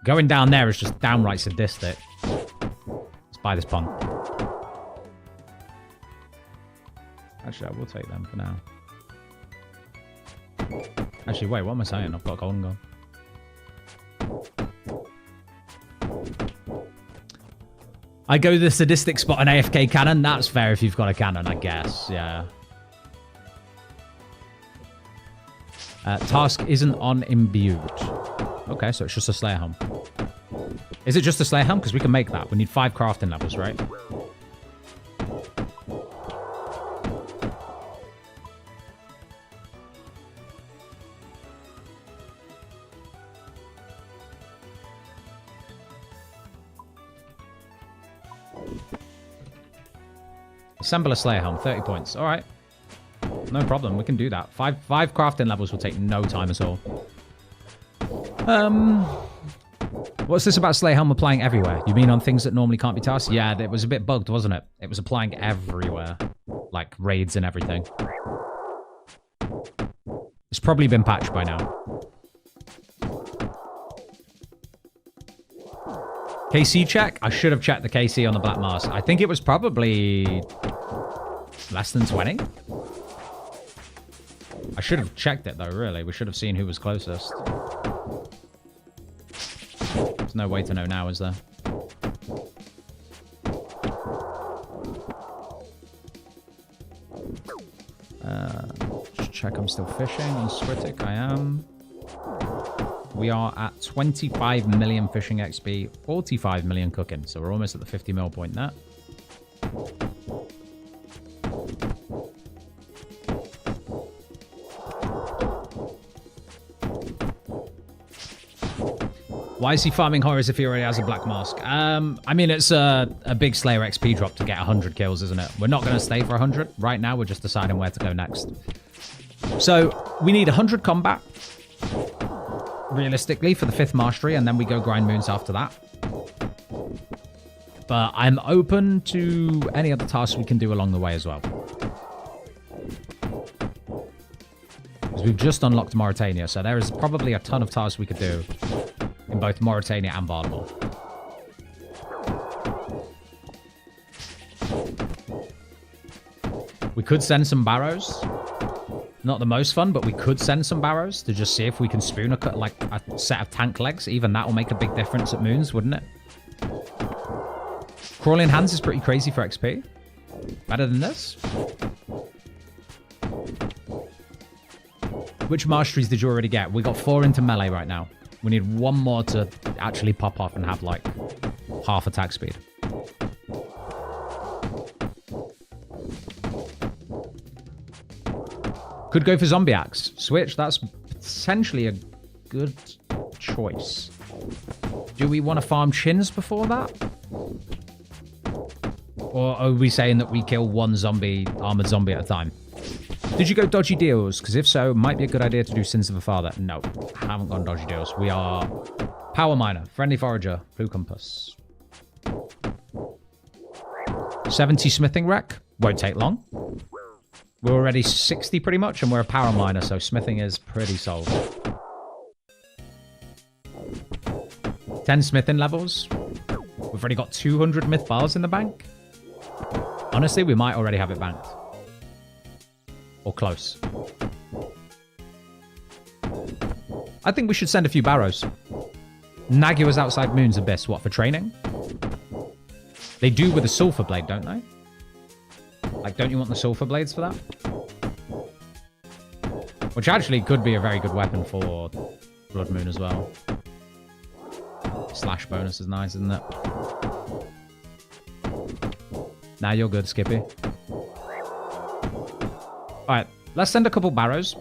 Going down there is just downright sadistic. Let's buy this pond. Actually, I will take them for now. Actually, wait, what am I saying? I've got a golden gun. I go to the sadistic spot an AFK cannon. That's fair if you've got a cannon, I guess. Yeah. Task isn't on imbued. Okay, so it's just a Slayer Helm. Is it just a Slayer Helm? Because we can make that. We need 5 crafting levels, right? Assemble a Slayer Helm, 30 points. All right. No problem, we can do that. Five crafting levels will take no time at all. What's this about Slayer Helm applying everywhere? You mean on things that normally can't be tasked? Yeah, it was a bit bugged, wasn't it? It was applying everywhere. Like raids and everything. It's probably been patched by now. KC check? I should have checked the KC on the Black Mask. I think it was probably less than 20. I should have checked it though, really. We should have seen who was closest. There's no way to know now, is there? Just check I'm still fishing on Scritic. I am. We are at 25 million fishing XP, 45 million cooking. So we're almost at the 50 mil point there. Why is he farming horrors if he already has a Black Mask? I mean, it's a big Slayer XP drop to get 100 kills, isn't it? We're not going to stay for 100. Right now, we're just deciding where to go next. So, we need 100 combat, realistically, for the 5th Mastery, and then we go grind moons after that. But I'm open to any other tasks we can do along the way as well. Because we've just unlocked Morytania, so there is probably a ton of tasks we could do in both Morytania and Baltimore. We could send some Barrows. Not the most fun, but we could send some Barrows to just see if we can spoon a set of tank legs. Even that will make a big difference at Moons, wouldn't it? Crawling Hands is pretty crazy for XP. Better than this. Which masteries did you already get? We got 4 into melee right now. We need 1 more to actually pop off and have, like, half attack speed. Could go for Zombie Axe. Switch, that's potentially a good choice. Do we want to farm chins before that? Or are we saying that we kill 1 armored zombie at a time? Did you go dodgy deals? Because if so, it might be a good idea to do Sins of a Father. No, haven't gone dodgy deals. We are Power Miner, Friendly Forager, Blue Compass. 70 Smithing Wreck. Won't take long. We're already 60 pretty much, and we're a Power Miner, so smithing is pretty solid. 10 smithing levels. We've already got 200 myth bars in the bank. Honestly, we might already have it banked. Or close. I think we should send a few Barrows. Nagua's outside Moon's Abyss. What, for training? They do with a Sulfur Blade, don't they? Like, don't you want the Sulfur Blades for that? Which actually could be a very good weapon for Blood Moon as well. Slash bonus is nice, isn't it? Now you're good, Skippy. Alright, let's send a couple Barrows.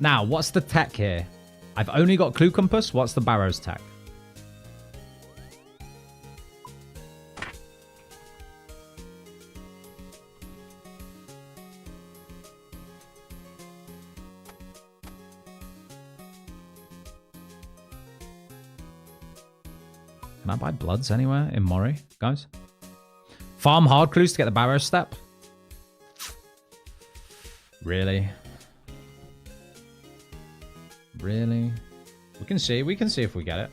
Now, what's the tech here? I've only got Clue Compass. What's the Barrows tech? Can I buy Bloods anywhere in Mori, guys? Farm hard clues to get the Barrows step? Really? Really? We can see if we get it.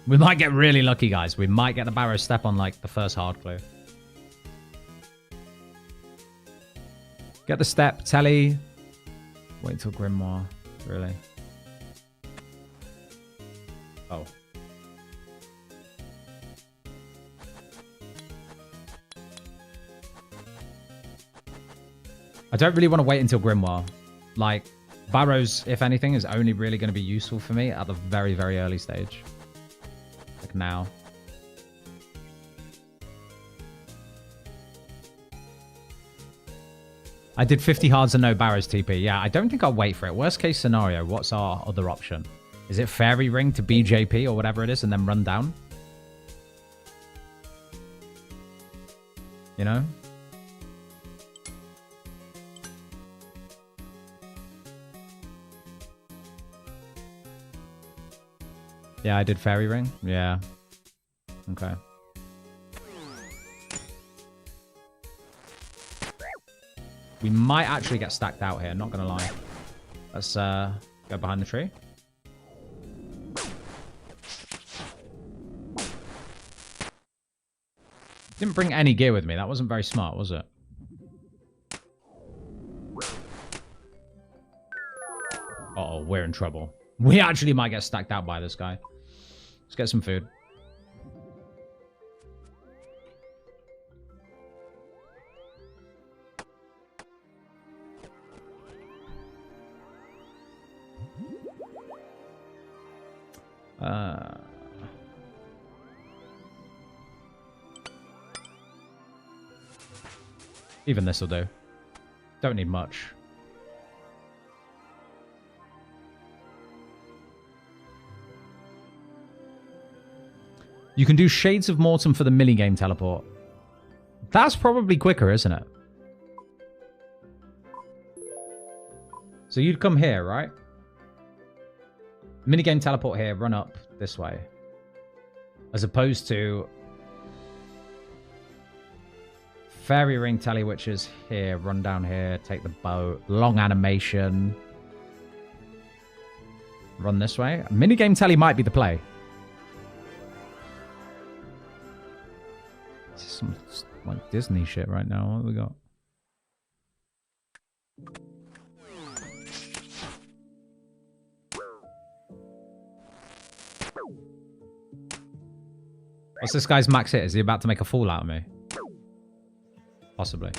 We might get really lucky, guys. We might get the Barrows step on, like, the first hard clue. Get the step, Telly. Wait until Grimoire. Really? Oh. I don't really want to wait until Grimoire. Like, Barrows, if anything, is only really going to be useful for me at the very, very early stage. Like now. I did 50 hards and no Barrows TP. Yeah, I don't think I'll wait for it. Worst case scenario, what's our other option? Is it Fairy Ring to BJP or whatever it is and then run down? You know? Yeah, I did Fairy Ring. Yeah. Okay. We might actually get stacked out here, not gonna lie. Let's go behind the tree. Didn't bring any gear with me. That wasn't very smart, was it? Uh-oh, we're in trouble. We actually might get stacked out by this guy. Let's get some food. Even this will do. Don't need much. You can do Shades of Mortem for the minigame teleport. That's probably quicker, isn't it? So you'd come here, right? Minigame teleport here, run up this way. As opposed to Fairy Ring Telly, which is here, run down here, take the boat, long animation. Run this way. Minigame Telly might be the play. This is some like Disney shit right now. What have we got? What's this guy's max hit? Is he about to make a fool out of me? Possibly.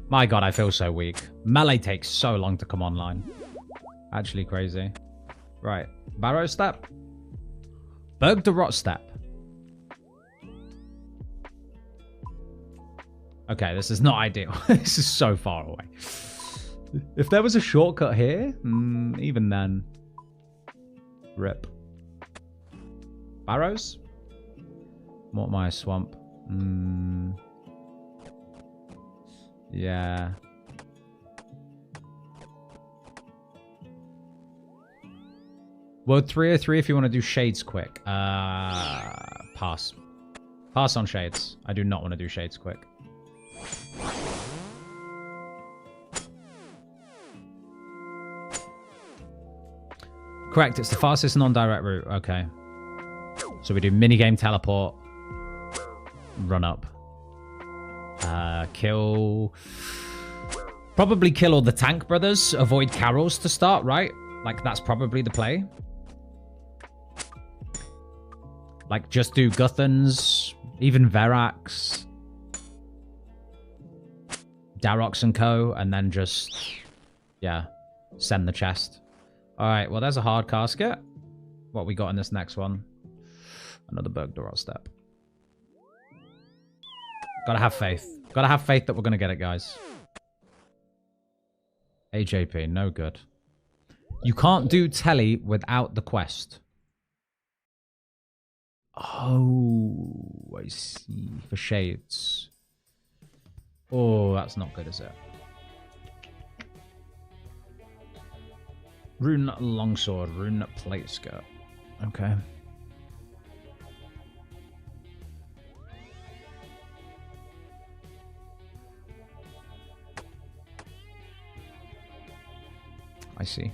My god, I feel so weak. Melee takes so long to come online. Actually crazy. Right. Barrow step. Berg de Rot step. Okay, this is not ideal. This is so far away. If there was a shortcut here, even then. Rip. Barrows? Morytania Swamp. Yeah. World 303 if you want to do Shades quick. Pass. Pass on Shades. I do not want to do Shades quick. Correct, it's the fastest non-direct route. Okay. So we do minigame teleport. Run up. Kill... Probably kill all the tank brothers. Avoid Carols to start, right? Like, that's probably the play. Like, just do Guthans. Even Verax. Darox and co. And then just... Yeah. Send the chest. Alright, well, there's a hard casket. What we got in this next one? Another Berg de Rot step. Gotta have faith. Gotta have faith that we're gonna get it, guys. AJP, no good. You can't do Telly without the quest. Oh, I see. For Shades. Oh, that's not good, is it? Rune longsword, rune plate skirt. Okay. I see.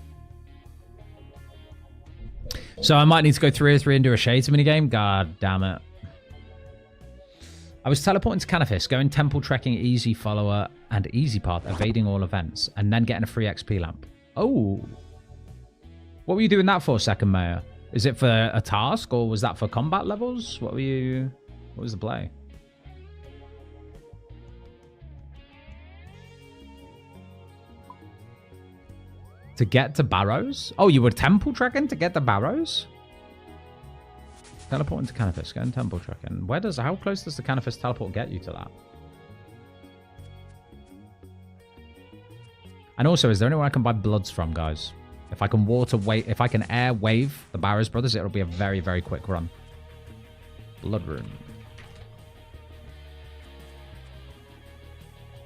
So I might need to go 303 and do a Shades minigame? God damn it. I was teleporting to Canifis, going temple trekking, easy follower, and easy path, evading all events, and then getting a free XP lamp. Oh. What were you doing that for, Second Mayor? Is it for a task, or was that for combat levels? What was the play? To get to Barrows? Oh, you were temple trekking to get to Barrows? Teleporting to Canifis, going temple trekking. How close does the Canifis teleport get you to that? And also, is there anywhere I can buy bloods from, guys? If I can air wave the Barrows brothers, it'll be a very, very quick run. Blood rune.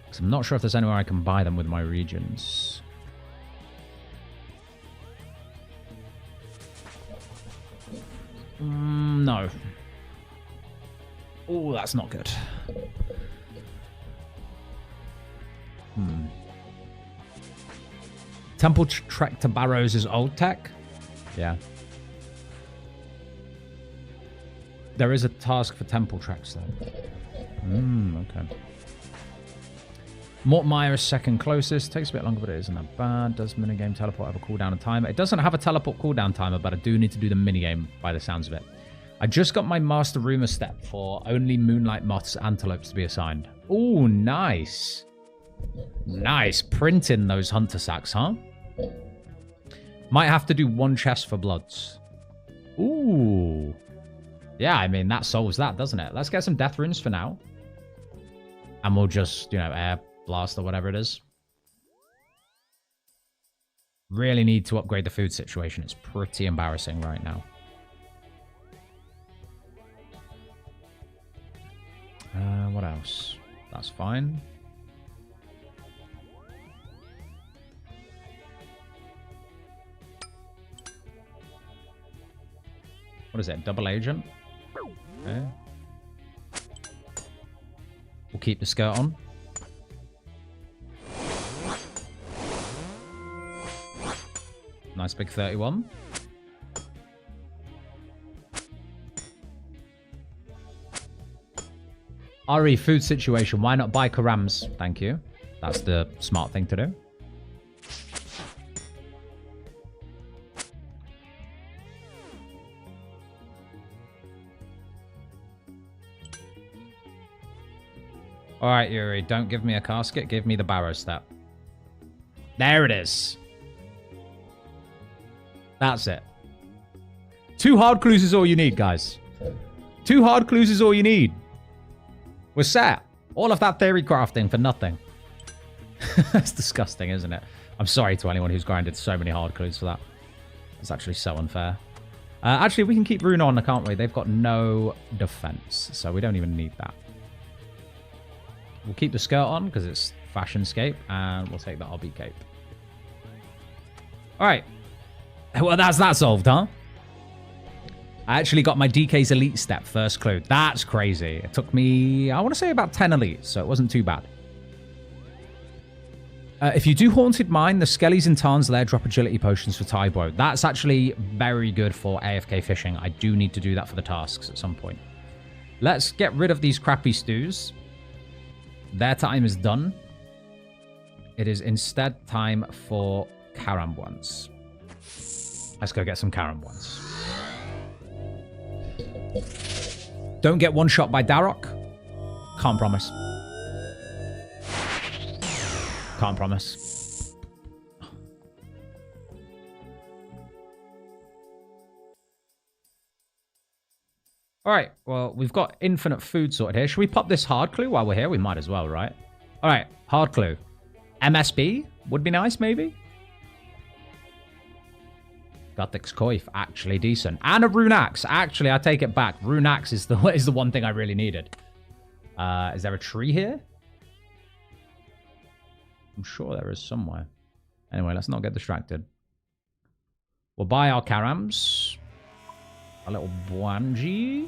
Because I'm not sure if there's anywhere I can buy them with my regions. No. Oh, that's not good. Temple trek to Barrows is old tech? Yeah. There is a task for temple treks, though. Okay. Morytania is second closest. Takes a bit longer, but it isn't that bad. Does minigame teleport have a cooldown and timer? It doesn't have a teleport cooldown timer, but I do need to do the minigame by the sounds of it. I just got my master rumor step for only moonlight moths antelopes to be assigned. Ooh, nice. Nice. Printing those hunter sacks, huh? Might have to do one chest for bloods. Ooh. Yeah, I mean, that solves that, doesn't it? Let's get some death runes for now. And we'll just, air blast or whatever it is. Really need to upgrade the food situation. It's pretty embarrassing right now. What else? That's fine. What is it? Double agent? Okay. We'll keep the skirt on. Nice big 31. RE, food situation. Why not buy Karams? Thank you. That's the smart thing to do. Alright, Yuri. Don't give me a casket. Give me the Barrows step. There it is. That's it. 2 hard clues is all you need, guys. 2 hard clues is all you need. We're set. All of that theory crafting for nothing. That's disgusting, isn't it? I'm sorry to anyone who's grinded so many hard clues for that. It's actually so unfair. Actually, we can keep Rune on, can't we? They've got no defense, so we don't even need that. We'll keep the skirt on because it's fashionscape, and we'll take the hobby cape. All right. Well, that's that solved, huh? I actually got my DK's elite step first clue. That's crazy. It took me, I want to say about 10 elites, so it wasn't too bad. If you do Haunted Mine, the Skellies and Tarns there drop agility potions for Taibo. That's actually very good for AFK fishing. I do need to do that for the tasks at some point. Let's get rid of these crappy stews. Their time is done. It is instead time for Karam ones. Let's go get some Karam ones. Don't get one shot by Darok. Can't promise. Can't promise. Alright, well, we've got infinite food sorted here. Should we pop this hard clue while we're here? We might as well, right? Alright, hard clue. MSB would be nice, maybe? Gothic's Coif, actually decent. And a Rune Axe. Actually, I take it back. Rune Axe is the one thing I really needed. Is there a tree here? I'm sure there is somewhere. Anyway, let's not get distracted. We'll buy our Karams. A little Bwanji.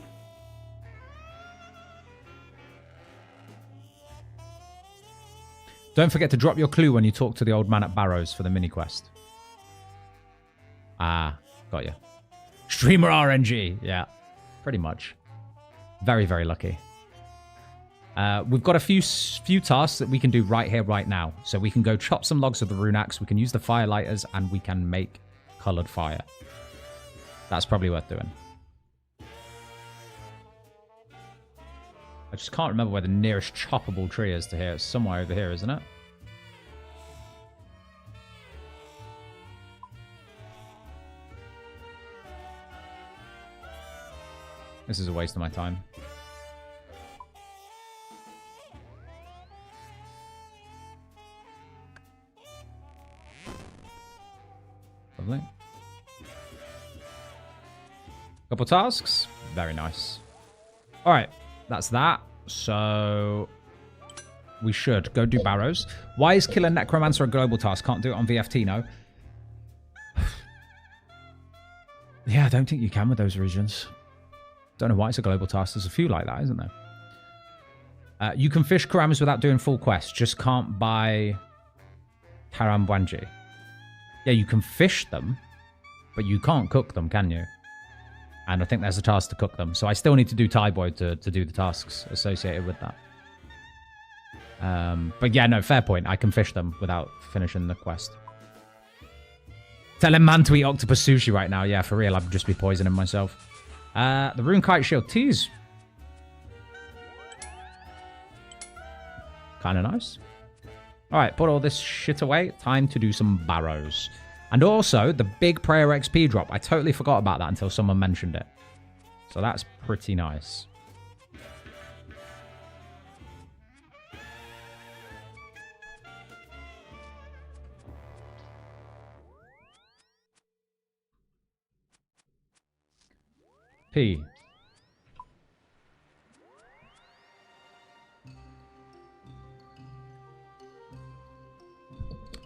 Don't forget to drop your clue when you talk to the old man at Barrows for the mini quest. Ah, got you. Streamer RNG. Yeah, pretty much. Very, very lucky. We've got a few tasks that we can do right here, right now. So we can go chop some logs with the rune axe. We can use the firelighters, and we can make colored fire. That's probably worth doing. I just can't remember where the nearest choppable tree is to here. It's somewhere over here, isn't it? This is a waste of my time. Lovely. Couple tasks. Very nice. All right. That's that. So we should go do Barrows. Why is Kill a Necromancer a global task? Can't do it on VFT, no? Yeah, I don't think you can with those regions. Don't know why it's a global task. There's a few like that, isn't there? You can fish Karamas without doing full quests. Just can't buy Karambwanji. Yeah, you can fish them, but you can't cook them, can you? And I think there's a task to cook them. So I still need to do Thai Boy to do the tasks associated with that. But yeah, no, fair point. I can fish them without finishing the quest. Tell him man to eat octopus sushi right now. Yeah, for real. I'd just be poisoning myself. The Rune Kite Shield teas. Kind of nice. All right, put all this shit away. Time to do some Barrows. And also, the big prayer XP drop. I totally forgot about that until someone mentioned it. So that's pretty nice. P.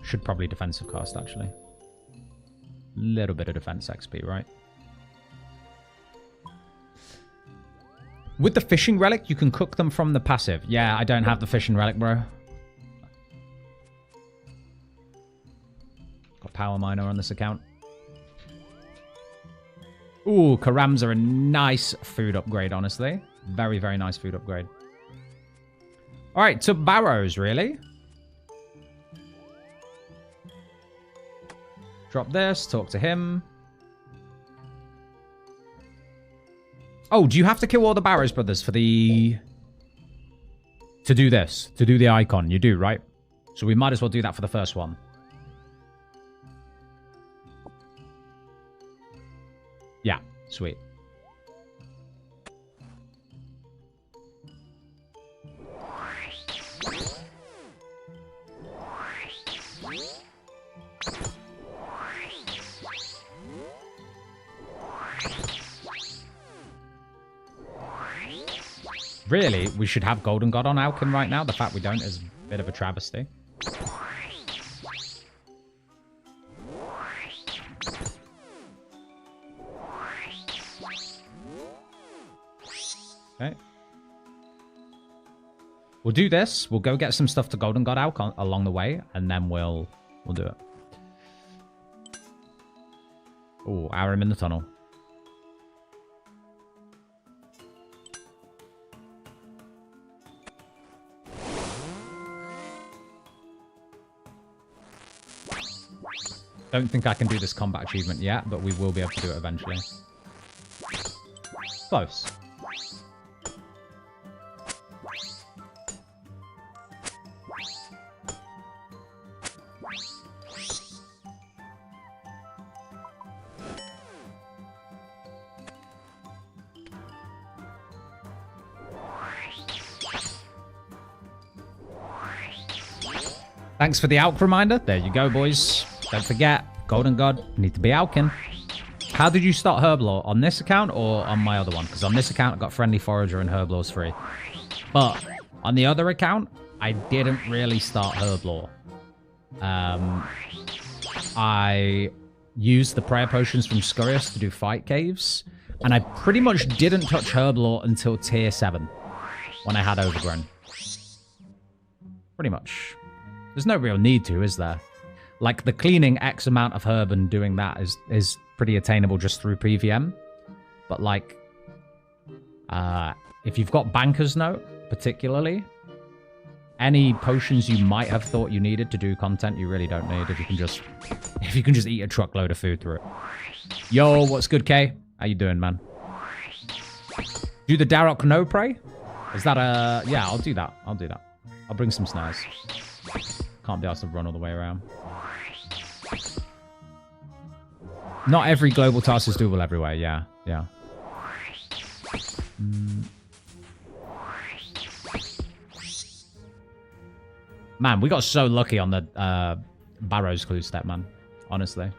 Should probably defensive cast, actually. Little bit of defense XP, right? With the fishing relic, you can cook them from the passive. Yeah, I don't have the fishing relic, bro. Got power miner on this account. Ooh, Karams are a nice food upgrade, honestly. Very, very nice food upgrade. All right, to Barrows, really. Drop this, talk to him. Oh, do you have to kill all the Barrows brothers for the... to do this, to do the icon? You do, right? So we might as well do that for the first one. Yeah, sweet. Really, we should have Golden God on Alchem right now. The fact we don't is a bit of a travesty. Okay. We'll do this. We'll go get some stuff to Golden God Alchem along the way, and then we'll do it. Oh, Aram in the tunnel. Don't think I can do this combat achievement yet, but we will be able to do it eventually. Close. Thanks for the Alk reminder. There you go, boys. Don't forget, Golden God, need to be Alkin. How did you start Herblore? On this account or on my other one? Because on this account, I got Friendly Forager and Herblore's free. But on the other account, I didn't really start Herblore. I used the prayer potions from Scurious to do fight caves, and I pretty much didn't touch herb lore until tier 7 when I had overgrown. Pretty much. There's no real need to, is there? Like, the cleaning X amount of herb and doing that is pretty attainable just through PVM. But, like, if you've got Banker's Note, particularly, any potions you might have thought you needed to do content, you really don't need if you can just eat a truckload of food through it. Yo, what's good, Kay? How you doing, man? Do the Darok no pray? Is that a... Yeah, I'll do that. I'll bring some snares. Can't be asked to run all the way around. Not every global task is doable everywhere. Yeah. Man, we got so lucky on the Barrows clue step, man. Honestly.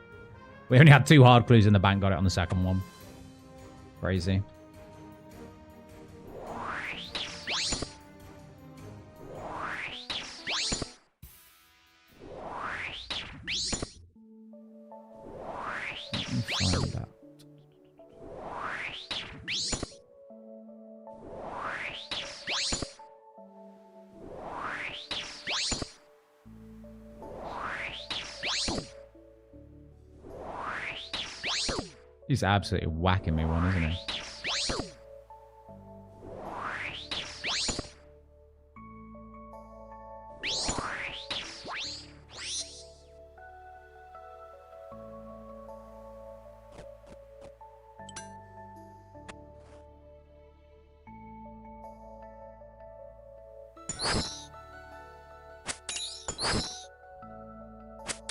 We only had 2 hard clues in the bank, got it on the second one. Crazy. He's absolutely whacking me one, isn't he?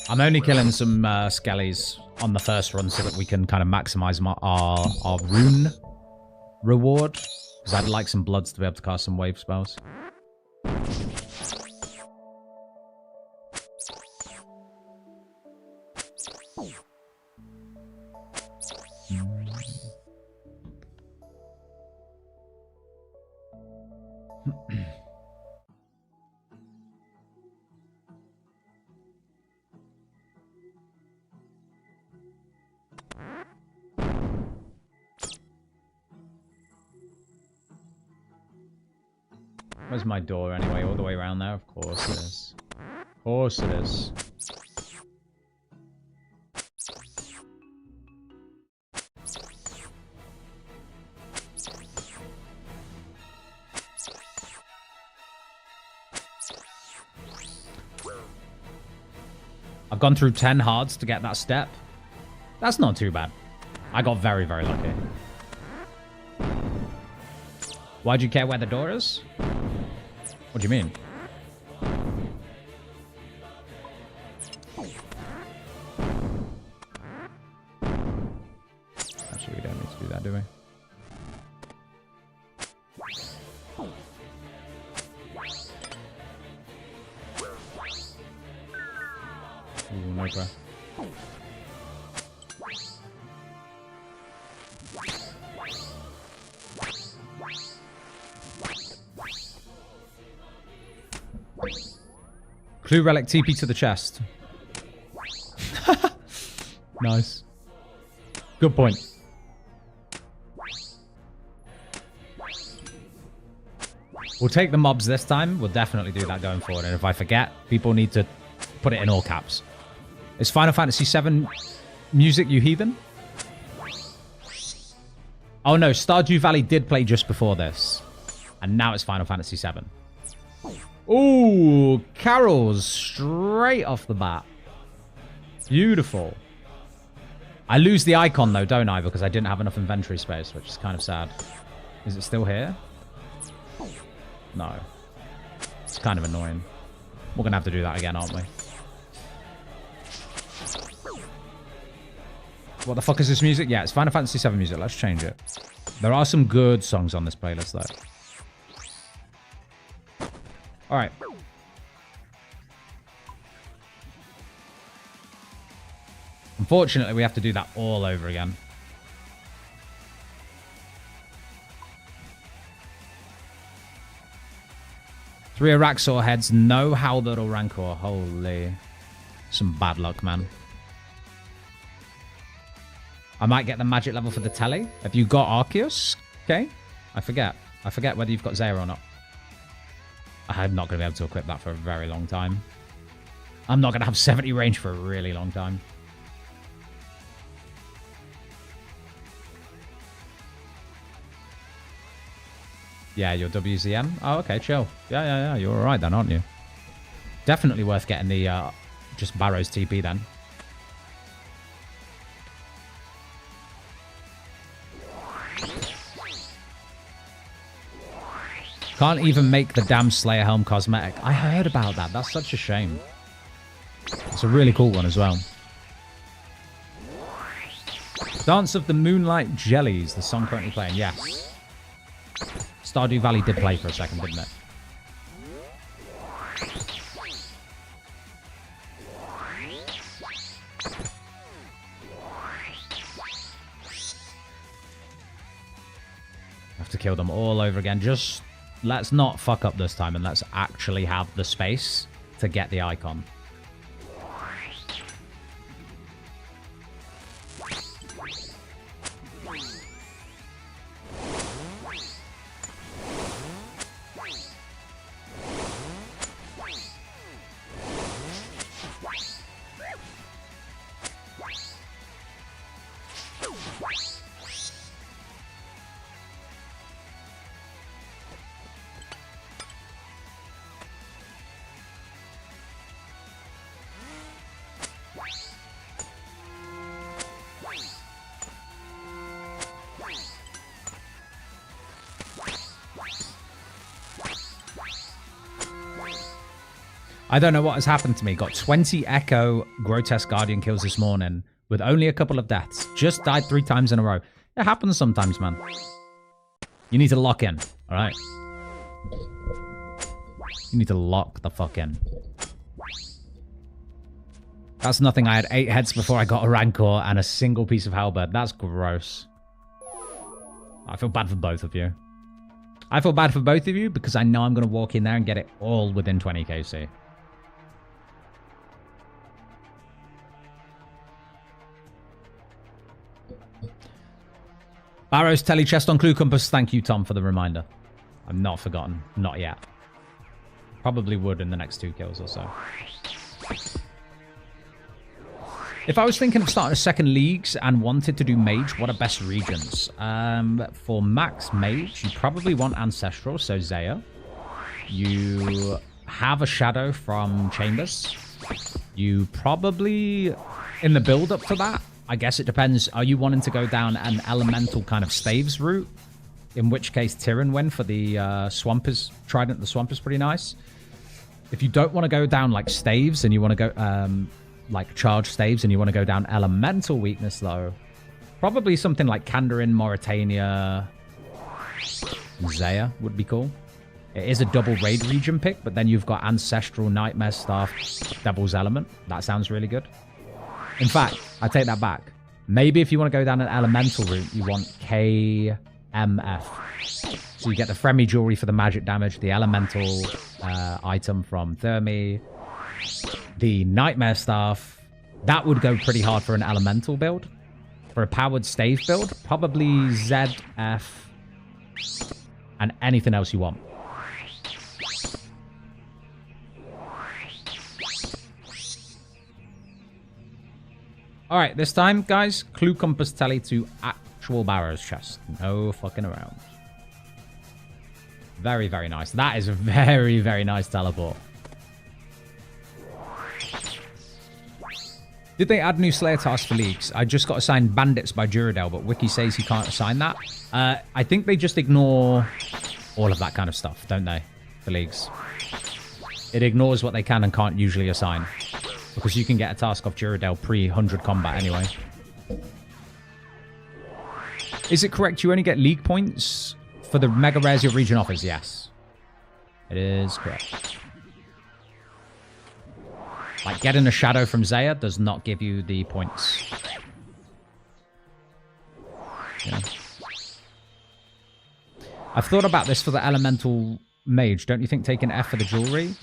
I'm only killing some skellies on the first run so that we can kind of maximize our rune reward. Because I'd like some bloods to be able to cast some wave spells. Where's my door anyway? All the way around there? Of course it is. Of course it is. I've gone through 10 hards to get that step. That's not too bad. I got very, very lucky. Why'd you care where the door is? What do you mean? Actually, we don't need to do that, do we? Ooh, no breath. Clue relic TP to the chest. Nice. Good point. We'll take the mobs this time. We'll definitely do that going forward. And if I forget, people need to put it in all caps. Is Final Fantasy VII music, you heathen? Oh no, Stardew Valley did play just before this. And now it's Final Fantasy VII. Ooh, carols straight off the bat. Beautiful. I lose the icon though, don't I? Because I didn't have enough inventory space, which is kind of sad. Is it still here? No. It's kind of annoying. We're going to have to do that again, aren't we? What the fuck is this music? Yeah, it's Final Fantasy VII music. Let's change it. There are some good songs on this playlist though. Alright. Unfortunately, we have to do that all over again. Three Araxor heads, no Howled or Rancor. Holy. Some bad luck, man. I might get the magic level for the telly. Have you got Arceus? Okay. I forget. I forget whether you've got Zaya or not. I'm not going to be able to equip that for a very long time. I'm not going to have 70 range for a really long time. Yeah, you're WZM. Oh, okay, chill. Yeah. You're all right then, aren't you? Definitely worth getting the just Barrows TP then. Can't even make the damn Slayer Helm cosmetic. I heard about that. That's such a shame. It's a really cool one as well. Dance of the Moonlight Jellies, the song currently playing. Yes. Stardew Valley did play for a second, didn't it? Have to kill them all over again. Just let's not fuck up this time and let's actually have the space to get the icon. I don't know what has happened to me. Got 20 Echo Grotesque Guardian kills this morning with only a couple of deaths. Just died 3 times in a row. It happens sometimes, man. You need to lock in, all right? You need to lock the fuck in. That's nothing. I had 8 heads before I got a Rancor and a single piece of Halberd. That's gross. I feel bad for both of you. I feel bad for both of you because I know I'm going to walk in there and get it all within 20 KC. Barrows telly chest on Clue Compass. Thank you, Tom, for the reminder. I've not forgotten. Not yet. Probably would in the next 2 kills or so. If I was thinking of starting a second leagues and wanted to do mage, what are best regions? For max mage, you probably want ancestral, so Zaya. You have a shadow from Chambers. You probably, in the build up for that, I guess it depends. Are you wanting to go down an elemental kind of staves route? In which case, Tyrion win for the Swampers. Trident the Swamp is pretty nice. If you don't want to go down like staves and you want to go like charge staves and you want to go down elemental weakness though, probably something like Kandarin, Morytania, Zaya would be cool. It is a double raid region pick, but then you've got Ancestral, Nightmare Staff, Devil's Element. That sounds really good. In fact, I take that back. Maybe if you want to go down an elemental route, you want KMF. So you get the Fremi Jewelry for the magic damage, the elemental item from Thermi, the Nightmare Staff. That would go pretty hard for an elemental build. For a powered stave build, probably ZF and anything else you want. Alright, this time, guys, Clue Compass Telly to actual Barrows chest. No fucking around. Very, very nice. That is a very, very nice teleport. Did they add new Slayer tasks for leagues? I just got assigned Bandits by Duradel, but Wiki says he can't assign that. I think they just ignore all of that kind of stuff, don't they, for leagues? It ignores what they can and can't usually assign. Because you can get a task off Duradel pre-100 combat anyway. Is it correct you only get league points for the mega rares your region offers? Yes. It is correct. Like getting a shadow from Zaya does not give you the points. Yeah. I've thought about this for the elemental mage. Don't you think taking F for the jewelry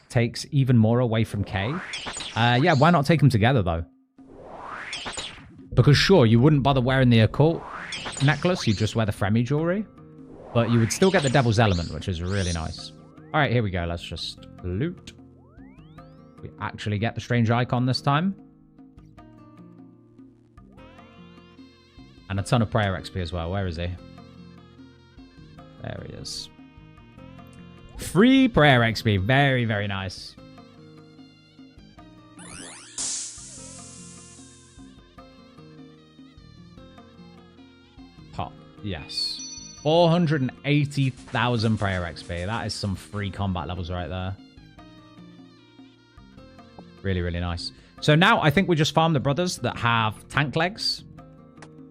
takes even more away from K? Yeah, why not take them together, though? Because sure, you wouldn't bother wearing the occult necklace. You just wear the Fremi jewelry. But you would still get the Devil's Element, which is really nice. All right, here we go. Let's just loot. We actually get the strange icon this time. And a ton of prayer XP as well. Where is he? There he is. Free prayer XP. Very, very nice. Pop. Yes. 480,000 prayer XP. That is some free combat levels right there. Really, really nice. So now I think we just farm the brothers that have tank legs.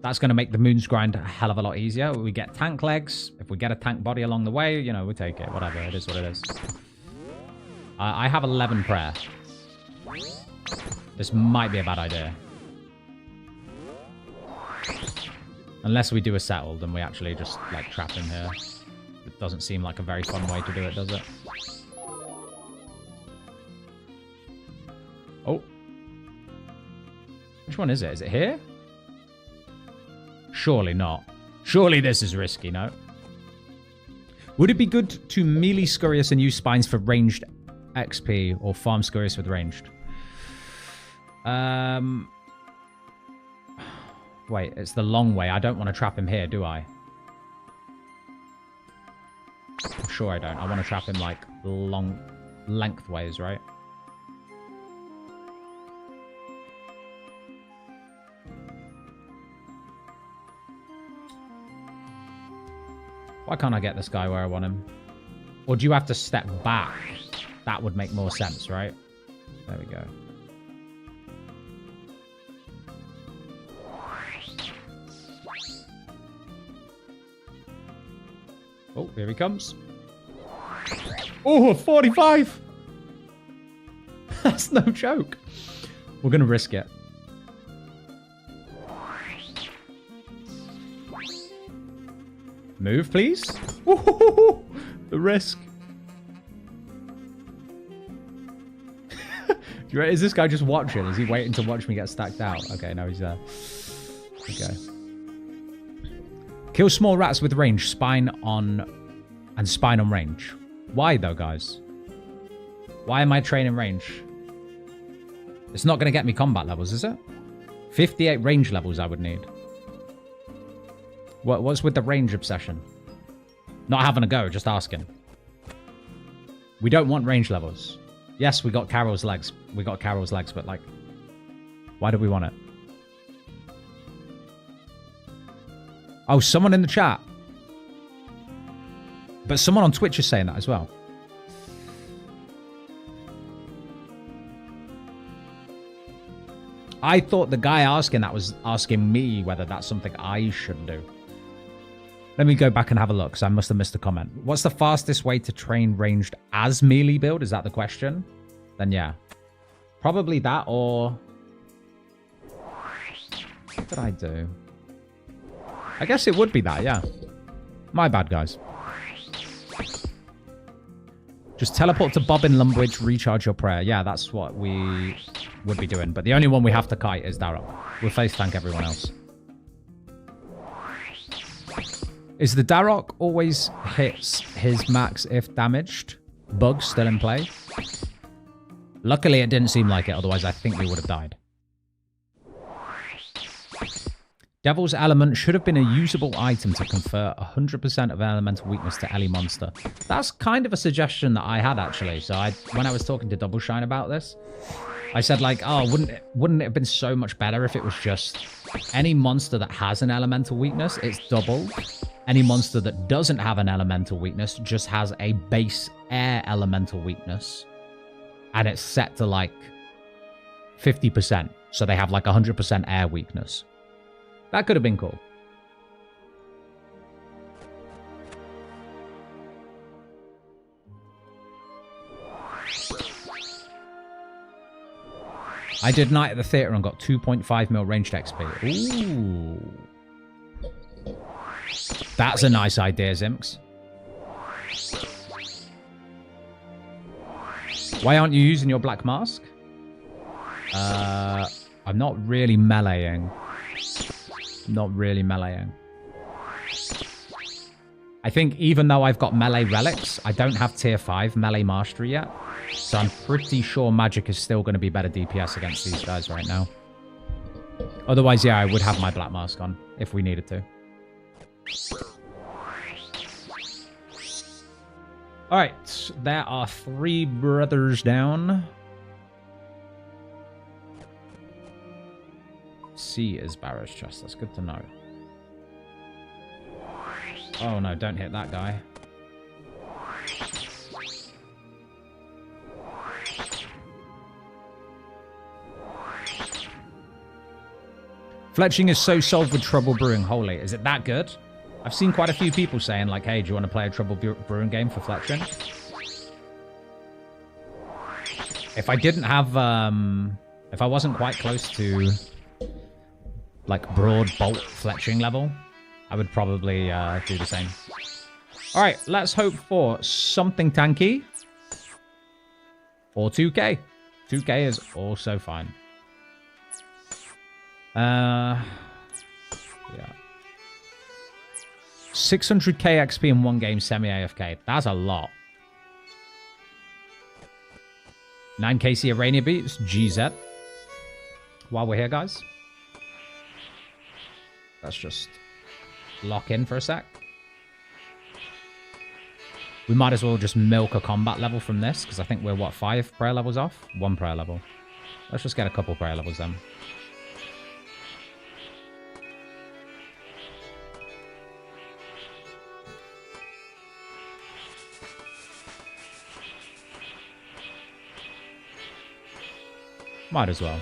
That's going to make the Moon's Grind a hell of a lot easier. We get tank legs. If we get a tank body along the way, you know, we take it. Whatever. It is what it is. I have 11 prayer. This might be a bad idea. Unless we do a settle, then we actually just, like, trap him here. It doesn't seem like a very fun way to do it, does it? Oh. Which one is it? Is it here? Surely not. Surely this is risky, no? Would it be good to melee Scurious and use spines for ranged XP or farm Scurious with ranged? Wait, it's the long way. I don't want to trap him here, do I? I'm sure I don't. I want to trap him, like, long lengthways, right? Why can't I get this guy where I want him? Or do you have to step back? That would make more sense, right? There we go. Oh, here he comes. Oh, 45! That's no joke. We're going to risk it. Move, please. Woo-hoo-hoo-hoo. The risk. Is this guy just watching? Is he waiting to watch me get stacked out? Okay, no, he's there. Okay. Kill small rats with range, spine on range. Why though, guys? Why am I training range? It's not going to get me combat levels, is it? 58 range levels I would need. What's with the range obsession? Not having a go, just asking. We don't want range levels. Yes, we got Carol's legs. We got Carol's legs, but like, why do we want it? Oh, someone in the chat. But someone on Twitch is saying that as well. I thought the guy asking that was asking me whether that's something I should do. Let me go back and have a look, because I must have missed a comment. What's the fastest way to train ranged as melee build? Is that the question? Then yeah. Probably that, or... What did I do? I guess it would be that, yeah. My bad, guys. Just teleport to Bobbin Lumbridge, recharge your prayer. Yeah, that's what we would be doing. But the only one we have to kite is Darrow. We'll face tank everyone else. Is the Darrock always hits his max if damaged? Bug still in play? Luckily, it didn't seem like it. Otherwise, I think we would have died. Devil's Element should have been a usable item to confer 100% of elemental weakness to any monster. That's kind of a suggestion that I had, actually. So when I was talking to Double Shine about this, I said, like, oh, wouldn't it have been so much better if it was just any monster that has an elemental weakness, it's doubled. Any monster that doesn't have an elemental weakness just has a base air elemental weakness. And it's set to, like, 50%. So they have, like, 100% air weakness. That could have been cool. I did Night at the Theatre and got 2.5 mil ranged XP. Ooh. That's a nice idea, Zimks. Why aren't you using your black mask? I'm not really meleeing. Not really meleeing. I think even though I've got melee relics, I don't have tier 5 melee mastery yet. So I'm pretty sure magic is still going to be better DPS against these guys right now. Otherwise, yeah, I would have my black mask on if we needed to. Alright, there are 3 brothers down. C is Barrows chest, that's good to know. Oh no, don't hit that guy. Fletching is so solved with Trouble Brewing. Holy, is it that good? I've seen quite a few people saying like, hey, do you want to play a Trouble Brewing game for Fletching? If I didn't have, if I wasn't quite close to like broad bolt Fletching level, I would probably do the same. All right, let's hope for something tanky or 2k. 2k is also fine. Yeah. 600k XP in one game semi-AFK. That's a lot. 9kc Arania beats GZ. While we're here, guys, let's just lock in for a sec. We might as well just milk a combat level from this, because I think we're, what, 5 prayer levels off? 1 prayer level. Let's just get a couple prayer levels then. Might as well.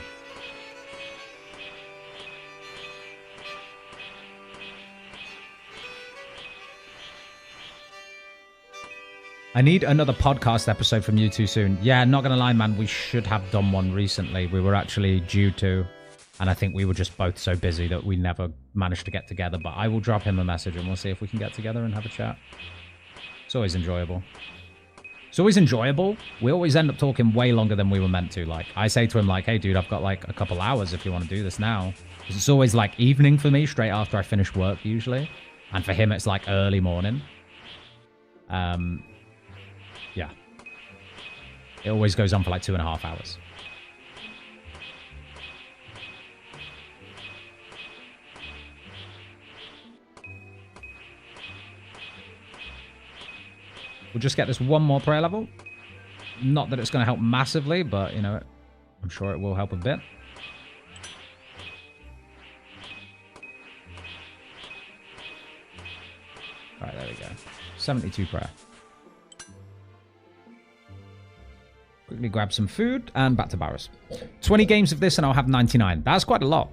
I need another podcast episode from you two soon. Yeah, not going to lie, man. We should have done one recently. We were actually due to, and I think we were just both so busy that we never managed to get together. But I will drop him a message and we'll see if we can get together and have a chat. It's always enjoyable. It's always enjoyable. We always end up talking way longer than we were meant to. Like, I say to him, like, hey, dude, I've got, like, a couple hours if you want to do this now. Because it's always, like, evening for me, straight after I finish work, usually. And for him, it's, like, early morning. Yeah. It always goes on for, like, 2.5 hours. We'll just get this one more prayer level. Not that it's going to help massively, but, you know, I'm sure it will help a bit. All right, there we go. 72 prayer. Quickly grab some food and back to Barrows. 20 games of this and I'll have 99. That's quite a lot.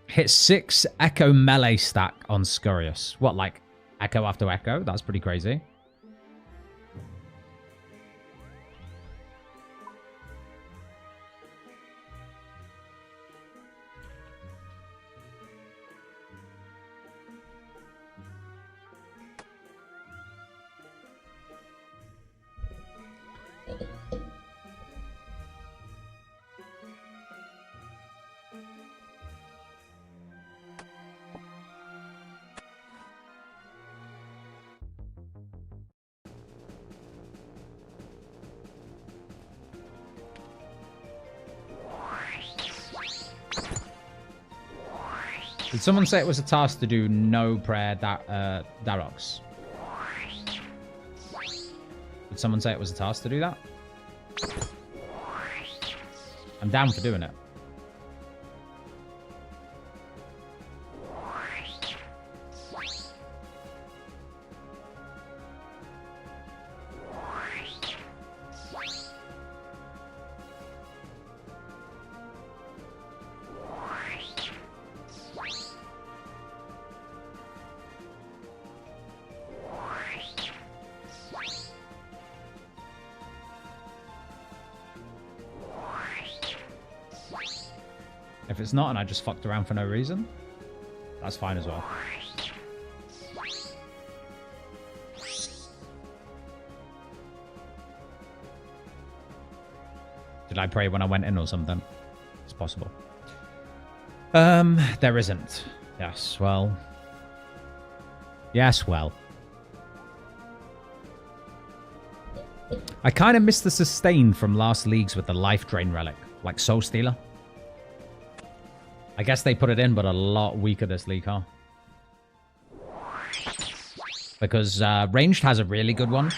Hit 6 Echo melee stack on Scurious. What, like Echo after Echo? That's pretty crazy. Did someone say it was a task to do no prayer Darox? Did someone say it was a task to do that? I'm down for doing it. If it's not and I just fucked around for no reason, that's fine as well. Did I pray when I went in or something? It's possible. There isn't. Yes, well. Yes, well. I kind of missed the sustain from last leagues with the life drain relic, like Soul Stealer. I guess they put it in, but a lot weaker this league, huh? Because ranged has a really good one.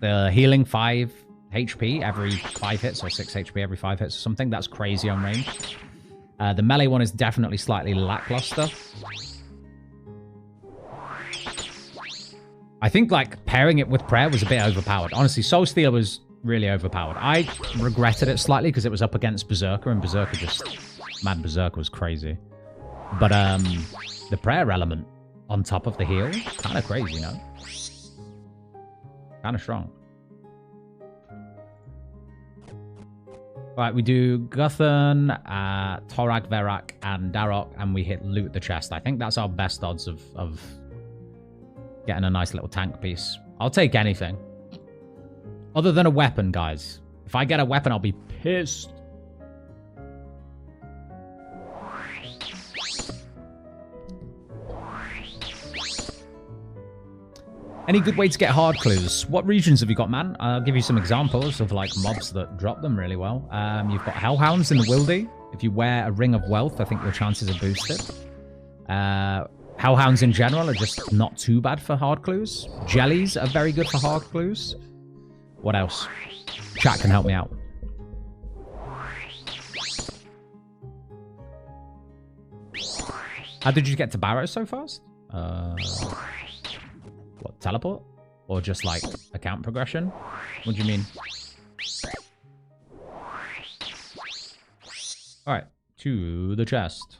The healing 5 HP every 5 hits, or 6 HP every 5 hits or something. That's crazy on range. The melee one is definitely slightly lackluster. I think, like, pairing it with Prayer was a bit overpowered. Honestly, Soul Stealer was really overpowered. I regretted it slightly because it was up against Berserker, and Berserker just... Mad Berserker was crazy. But, the Prayer element on top of the heal, kind of crazy, you know? Kind of strong. Alright, we do Guthan, Torag, Verak, and Darok, and we hit Loot the Chest. I think that's our best odds of getting a nice little tank piece. I'll take anything. Other than a weapon, guys. If I get a weapon, I'll be pissed. Any good way to get hard clues? What regions have you got, man? I'll give you some examples of, like, mobs that drop them really well. You've got Hellhounds in the Wildy. If you wear a Ring of Wealth, I think your chances are boosted. Hellhounds in general are just not too bad for hard clues. Jellies are very good for hard clues. What else? Chat can help me out. How did you get to Barrows so fast? What, teleport? Or just, like, account progression? What do you mean? Alright, to the chest.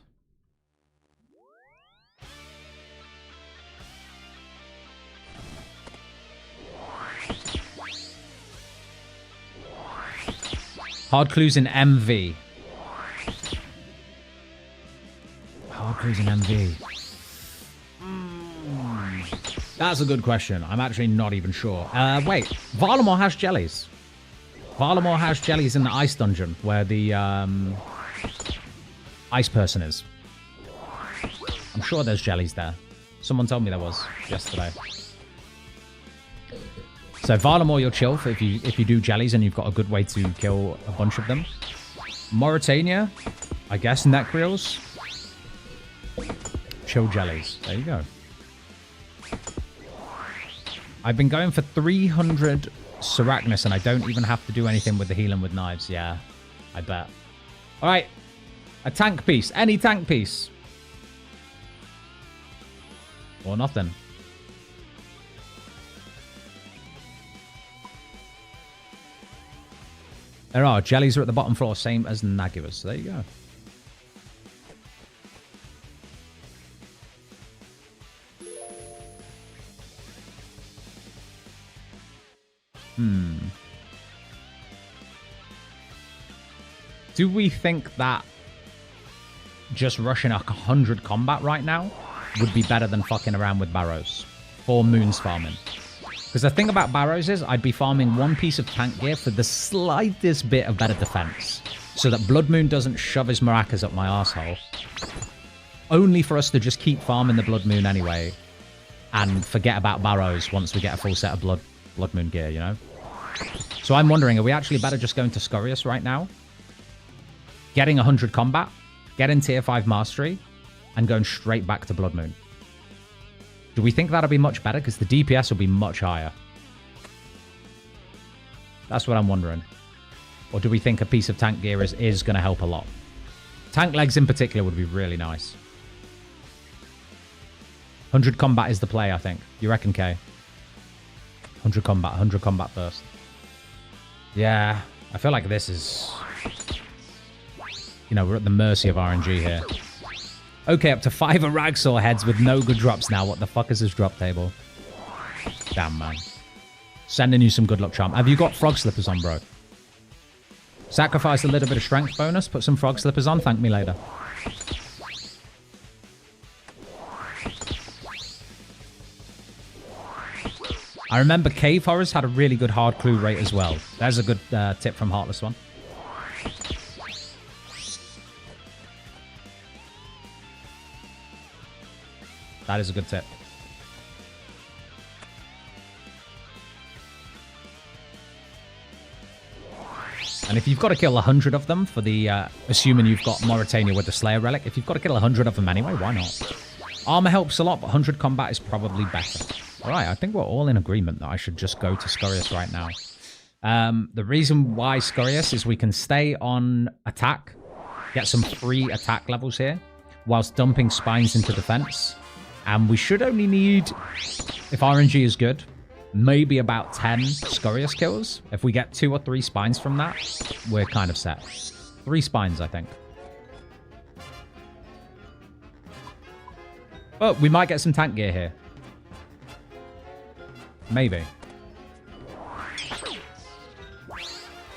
Hard clues in MV. Hard clues in MV. That's a good question. I'm actually not even sure. Wait. Varlamore has jellies. Varlamore has jellies in the ice dungeon where the ice person is. I'm sure there's jellies there. Someone told me there was yesterday. So Varlamore, you'll chill if you do jellies and you've got a good way to kill a bunch of them. Morytania, I guess Necreals. Chill jellies. There you go. I've been going for 300 Seracnus and I don't even have to do anything with the healing with knives. Yeah, I bet. All right. A tank piece. Any tank piece. Or nothing. There are. Jellies are at the bottom floor, same as Naguas. So there you go. Do we think that just rushing 100 combat right now would be better than fucking around with Barrows? Or Moons farming? Because the thing about Barrows is I'd be farming one piece of tank gear for the slightest bit of better defense. So that Blood Moon doesn't shove his maracas up my arsehole. Only for us to just keep farming the Blood Moon anyway. And forget about Barrows once we get a full set of Blood Moon gear, you know? So I'm wondering, are we actually better just going to Scorius right now? Getting 100 combat, getting tier 5 mastery, and going straight back to Blood Moon. Do we think that'll be much better? Because the DPS will be much higher. That's what I'm wondering. Or do we think a piece of tank gear is going to help a lot? Tank legs in particular would be really nice. 100 combat is the play, I think. You reckon, Kay? 100 combat first. Yeah, I feel like this is... You know, we're at the mercy of RNG here. Okay, up to 5 Araxor heads with no good drops now. What the fuck is this drop table? Damn, man. Sending you some good luck charm. Have you got frog slippers on, bro? Sacrifice a little bit of strength bonus. Put some frog slippers on. Thank me later. I remember cave horrors had a really good hard clue rate as well. There's a good tip from Heartless one. That is a good tip. And if you've got to kill 100 of them for the, assuming you've got Morytania with the Slayer Relic, if you've got to kill 100 of them anyway, why not? Armor helps a lot, but 100 combat is probably better. All right, I think we're all in agreement that I should just go to Scorius right now. The reason why Scorius is we can stay on attack, get some free attack levels here, whilst dumping spines into defense. And we should only need, if RNG is good, maybe about 10 Scorius kills. If we get 2 or 3 spines from that, we're kind of set. 3 spines, I think. But we might get some tank gear here. Maybe.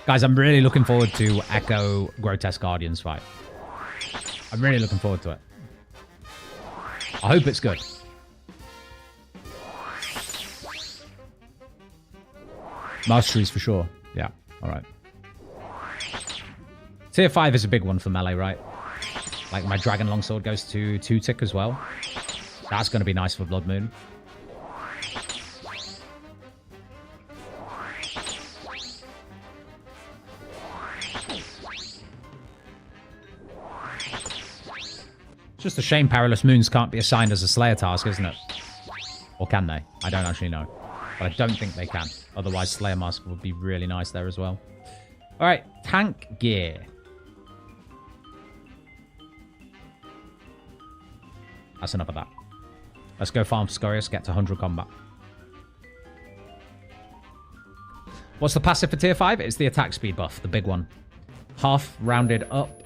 Guys, I'm really looking forward to Echo Grotesque Guardians fight. I'm really looking forward to it. I hope it's good. Masteries for sure. Yeah, alright. Tier 5 is a big one for melee, right? Like my Dragon Longsword goes to 2-tick as well. That's going to be nice for Blood Moon. It's just a shame Perilous Moons can't be assigned as a Slayer task, isn't it? Or can they? I don't actually know. But I don't think they can. Otherwise, Slayer Mask would be really nice there as well. Alright, tank gear. That's enough of that. Let's go farm Scorius, get to 100 combat. What's the passive for tier 5? It's the attack speed buff, the big one. Half rounded up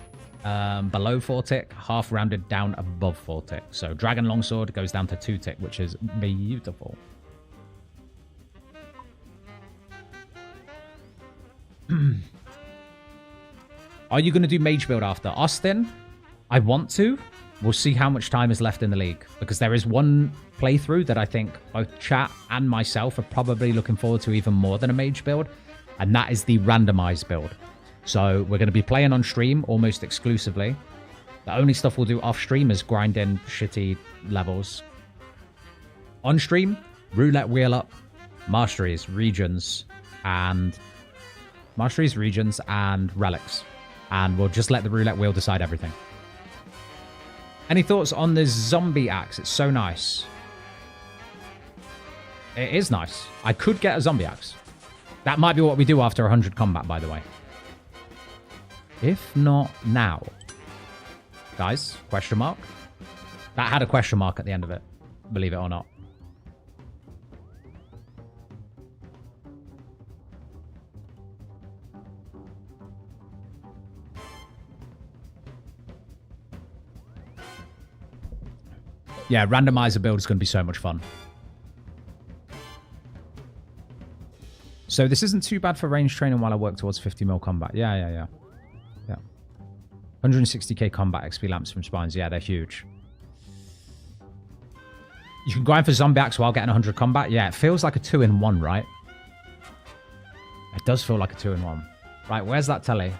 below 4-tick, half rounded down above 4-tick. So Dragon Longsword goes down to 2-tick, which is beautiful. Are you going to do mage build after? Austin, I want to. We'll see how much time is left in the league. Because there is one playthrough that I think both chat and myself are probably looking forward to even more than a mage build. And that is the randomized build. So we're going to be playing on stream almost exclusively. The only stuff we'll do off stream is grinding shitty levels. On stream, roulette wheel up, masteries, regions, and relics. And we'll just let the roulette wheel decide everything. Any thoughts on this zombie axe? It's so nice. It is nice. I could get a zombie axe. That might be what we do after 100 combat, by the way. If not now. Guys, question mark? That had a question mark at the end of it. Believe it or not. Yeah, randomizer build is going to be so much fun. So this isn't too bad for range training while I work towards 50 mil combat. Yeah. 160k combat XP lamps from spines. Yeah, they're huge. You can grind for zombie axe while getting 100 combat. Yeah, it feels like a 2-in-1, right? It does feel like a 2-in-1. Right, where's that telly?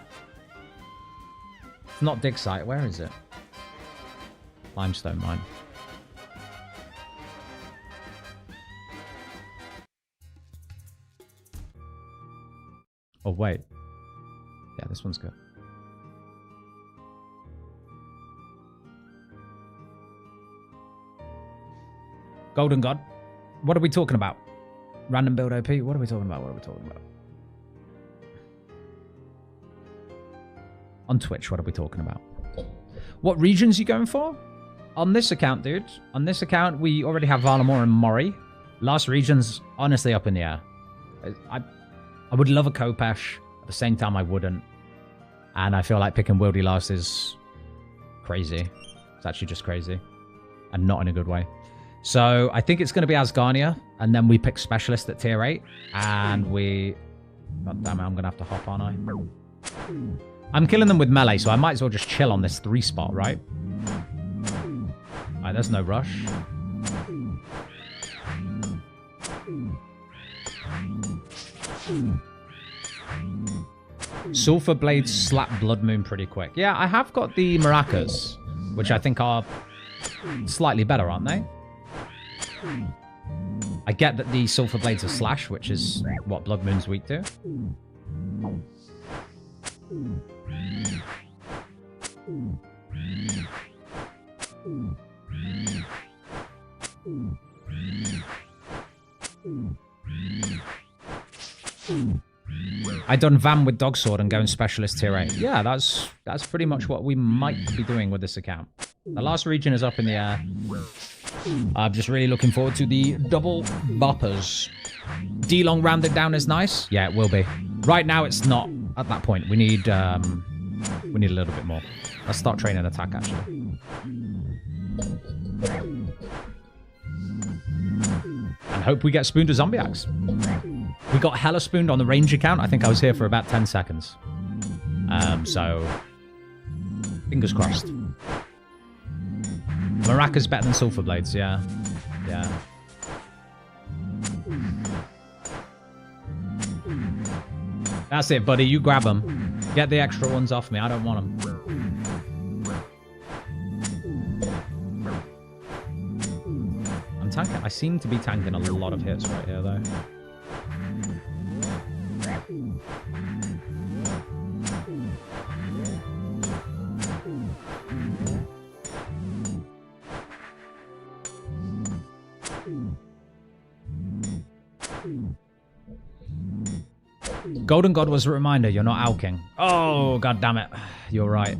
It's not dig site. Where is it? Limestone mine. Oh, wait. Yeah, this one's good. Golden God. What are we talking about? Random build OP? What are we talking about? On Twitch, what are we talking about? What regions are you going for? On this account, dude. On this account, we already have Valamore and Mori. Last region's honestly up in the air. I would love a Kopesh. At the same time, I wouldn't. And I feel like picking Wildy last is crazy. It's actually just crazy. And not in a good way. So I think it's going to be Asgarnia. And then we pick Specialist at tier 8. And we... God damn it, I'm going to have to hop, aren't I? I'm killing them with melee, so I might as well just chill on this 3 spot, right? Alright, there's no rush. Sulfur Blades slap Blood Moon pretty quick. Yeah, I have got the Maracas, which I think are slightly better, aren't they? I get that the Sulphur Blades are slash, which is what Blood Moon's weak to. I done Vam with Dog Sword and going Specialist Tier 8. Yeah, that's pretty much what we might be doing with this account. The last region is up in the air. I'm just really looking forward to the double boppers. D-Long rounded down is nice. Yeah, it will be. Right now, it's not at that point. We need a little bit more. Let's start training attack, actually. And hope we get spooned a zombie axe. We got hella spooned on the range account. I think I was here for about 10 seconds. So, fingers crossed. Maracas better than Sulphur Blades, yeah. Yeah. That's it, buddy. You grab them. Get the extra ones off me. I don't want them. I'm tanking. I seem to be tanking a lot of hits right here, though. Golden God was a reminder, you're not alking. Oh, god damn it. You're right.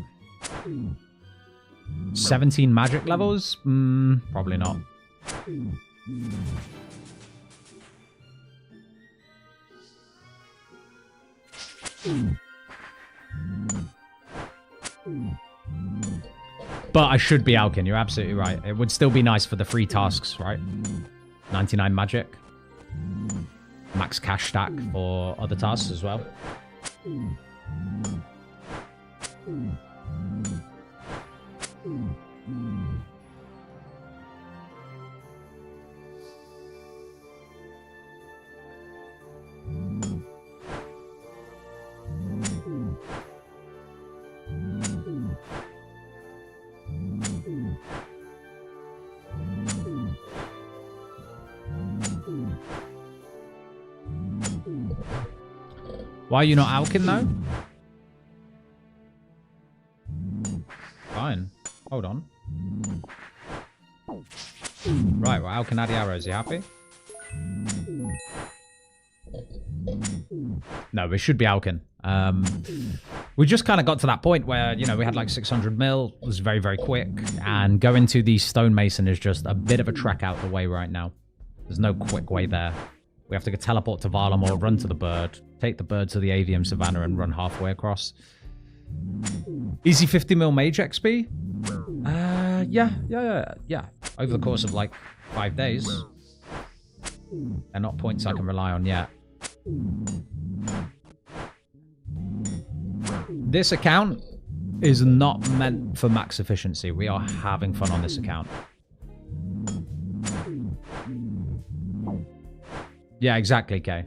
17 magic levels? Probably not. But I should be alking, you're absolutely right. It would still be nice for the free tasks, right? 99 magic. Max cash stack for other tasks as well. Why are you not alking though? Fine. Hold on. Right, we're alking Addy Arrows. You happy? No, we should be alking. We just kind of got to that point where, you know, we had like 600 mil. It was very, very quick. And going to the Stonemason is just a bit of a trek out the way right now. There's no quick way there. We have to go teleport to Varlamore, run to the bird, take the bird to the Avium Savannah and run halfway across. Easy 50 mil mage XP? Yeah. Over the course of like 5 days. They're not points I can rely on yet. This account is not meant for max efficiency. We are having fun on this account. Yeah, exactly, Kay.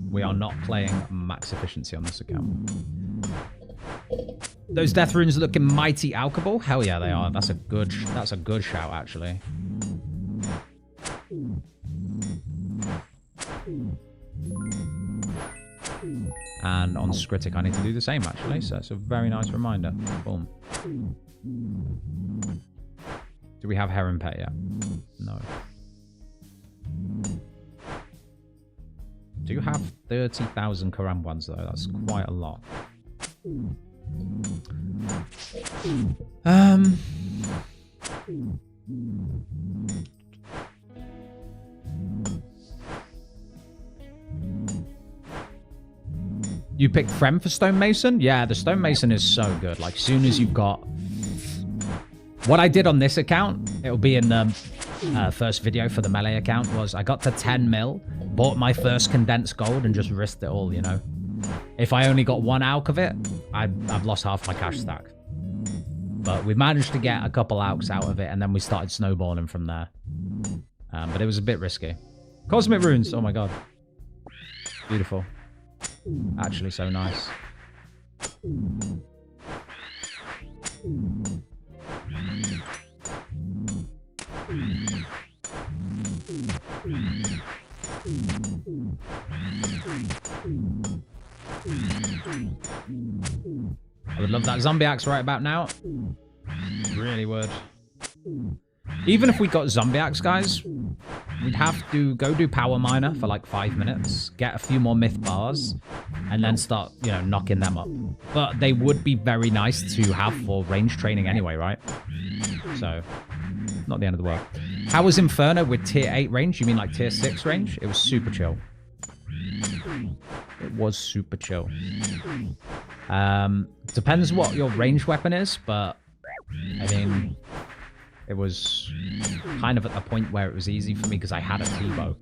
We are not playing max efficiency on this account. Those death runes looking mighty alchable? Hell yeah, they are. That's a good shout, actually. And on Scritic, I need to do the same, actually. So it's a very nice reminder. Boom. Do we have Heron Pet yet? No. Do you have 30,000 Karambwans though? That's quite a lot. You picked Frem for Stonemason? Yeah, the Stonemason is so good. Like, as soon as you've got... What I did on this account, it'll be in the first video for the melee account, was I got to 10 mil, bought my first condensed gold and just risked it all, you know. If I only got one alk of it, I've lost half my cash stack. But we managed to get a couple alks out of it, and then we started snowballing from there. But it was a bit risky. Cosmic runes, oh my god. Beautiful. Actually so nice. I would love that zombie axe right about now. Really would. Even if we got zombie axe, guys, we'd have to go do power miner for like 5 minutes, get a few more myth bars, and then start, you know, knocking them up. But they would be very nice to have for range training anyway, right? So, not the end of the world. How was Inferno with tier 8 range? You mean like tier 6 range? It was super chill. It was super chill. Depends what your ranged weapon is, but I mean, it was kind of at the point where it was easy for me because I had a T-bow.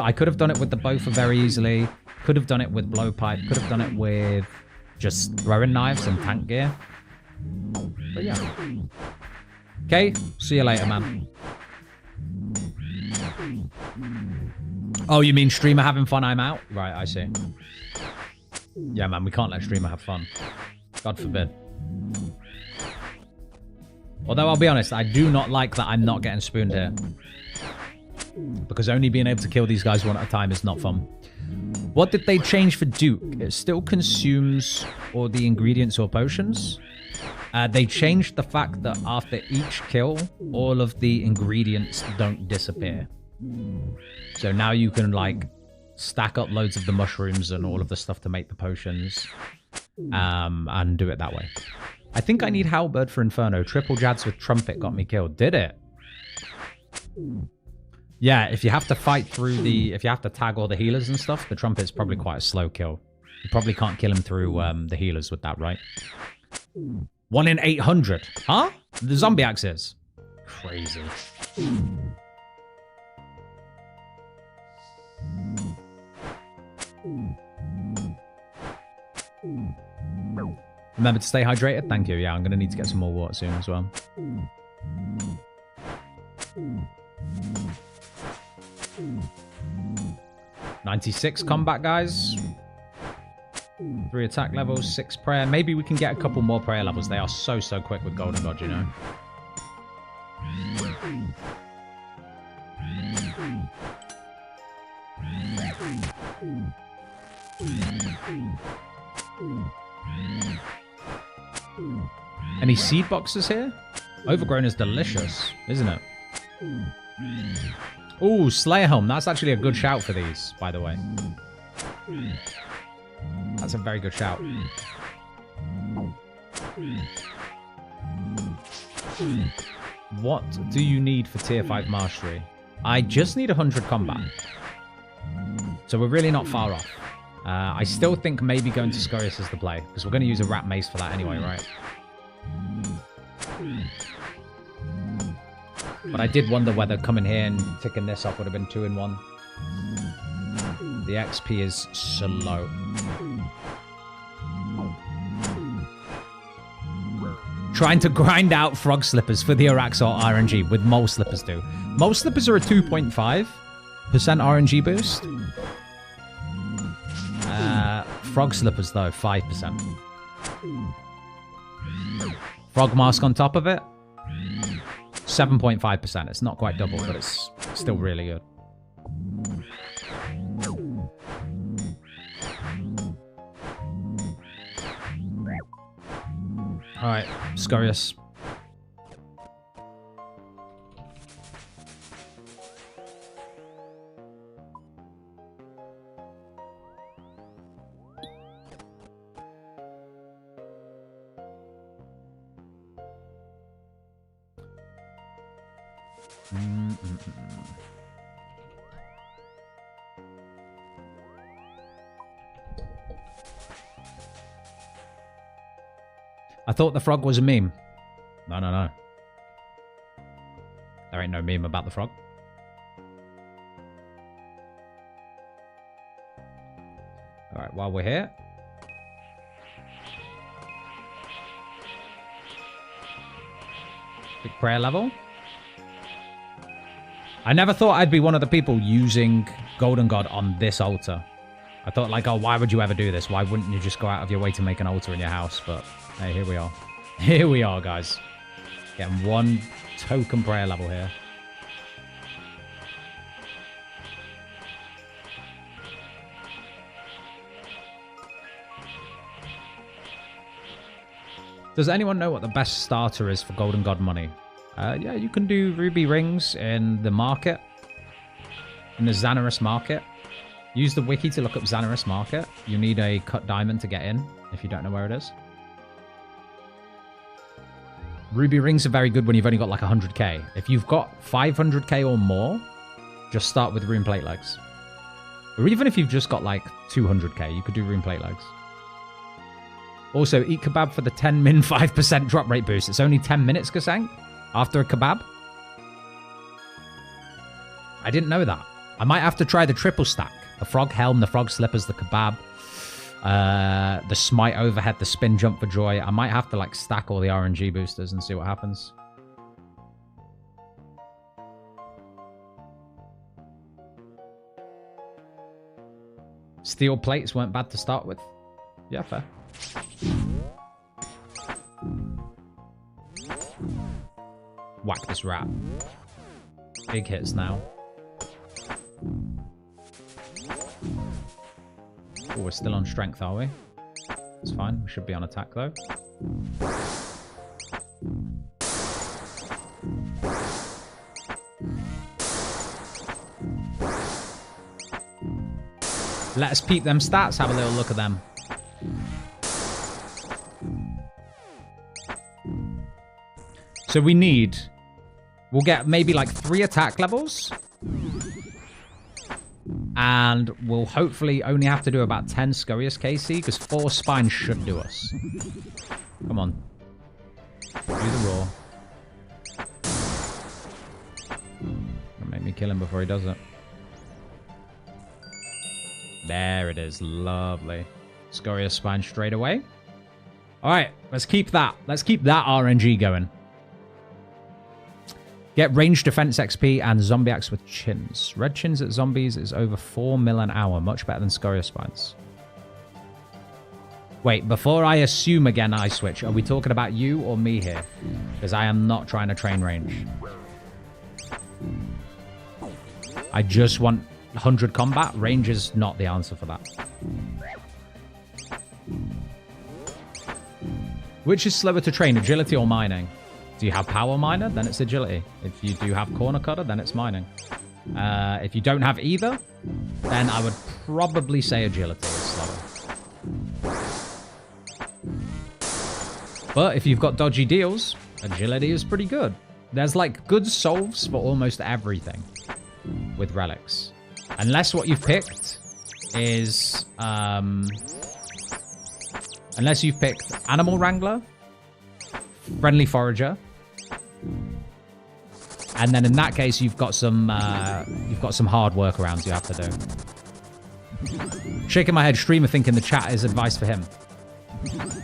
I could have done it with the bow for very easily. Could have done it with blowpipe. Could have done it with just throwing knives and tank gear. But yeah. Okay, see you later, man. Oh, you mean streamer having fun, I'm out? Right, I see. Yeah, man, we can't let streamer have fun. God forbid. Although, I'll be honest, I do not like that I'm not getting spooned here. Because only being able to kill these guys one at a time is not fun. What did they change for Duke? It still consumes all the ingredients or potions. They changed the fact that after each kill, all of the ingredients don't disappear. So now you can, like, stack up loads of the mushrooms and all of the stuff to make the potions. And do it that way. I think I need Halberd for Inferno. Triple Jads with Trumpet got me killed. Did it? Yeah, if you have to fight through the... If you have to tag all the healers and stuff, the Trumpet's probably quite a slow kill. You probably can't kill him through the healers with that, right? 1 in 800. Huh? The zombie axe is. Crazy. Remember to stay hydrated? Thank you. Yeah, I'm going to need to get some more water soon as well. 96 combat, guys. 3 attack levels, 6 prayer. Maybe we can get a couple more prayer levels. They are so quick with Golden God, you know. Any seed boxes here? Overgrown is delicious, isn't it? Ooh, Slayer Helm. That's actually a good shout for these, by the way. That's a very good shout. What do you need for tier 5 mastery? I just need 100 combat. So we're really not far off. I still think maybe going to Scorius is the play, because we're going to use a rat mace for that anyway, right? But I did wonder whether coming here and ticking this up would have been 2 in 1. The XP is slow. Trying to grind out frog slippers for the Araxor RNG with mole slippers do. Mole slippers are a 2.5% RNG boost. Frog slippers, though, 5%. Frog mask on top of it, 7.5%. It's not quite double, but it's still really good. Alright, Scorius. I thought the frog was a meme. No. There ain't no meme about the frog. Alright, while we're here. Big prayer level. I never thought I'd be one of the people using Golden God on this altar. I thought, like, oh, why would you ever do this? Why wouldn't you just go out of your way to make an altar in your house? But, hey, here we are. Here we are, guys. Getting 1 token prayer level here. Does anyone know what the best starter is for Golden God money? Yeah, you can do ruby rings in the market. In the Xanaris market. Use the wiki to look up Xanaris market. You need a cut diamond to get in, if you don't know where it is. Ruby rings are very good when you've only got like 100k. If you've got 500k or more, just start with rune plate legs. Or even if you've just got like 200k, you could do rune plate legs. Also, eat kebab for the 10 min 5% drop rate boost. It's only 10 minutes, Kasang, after a kebab. I didn't know that. I might have to try the triple stack. The frog helm, the frog slippers, the kebab, the smite overhead, the spin jump for joy. I might have to like stack all the RNG boosters and see what happens. Steel plates weren't bad to start with. Yeah, fair. Whack this rat. Big hits now. Oh, we're still on strength, are we? It's fine. We should be on attack, though. Let us peep them stats. Have a little look at them. So we need... We'll get maybe like 3 attack levels. And we'll hopefully only have to do about 10 Scurious KC, because 4 spines should do us. Come on. Do the roar. Don't make me kill him before he does it. There it is. Lovely. Scurious spine straight away. Alright, let's keep that. Let's keep that RNG going. Get ranged defense XP and zombie axe with chins. Red chins at zombies is over 4 mil an hour. Much better than Scurious spines. Wait, before I assume again I switch, are we talking about you or me here? Because I am not trying to train range. I just want 100 combat. Range is not the answer for that. Which is slower to train, agility or mining? Do you have power miner? Then it's agility. If you do have corner cutter, then it's mining. If you don't have either, then I would probably say agility is slower. But if you've got dodgy deals, agility is pretty good. There's like good solves for almost everything with relics. Unless what you've picked is... unless you've picked Animal Wrangler, Friendly Forager, and then in that case you've got some hard workarounds you have to do. Shaking my head, streamer thinking the chat is advice for him.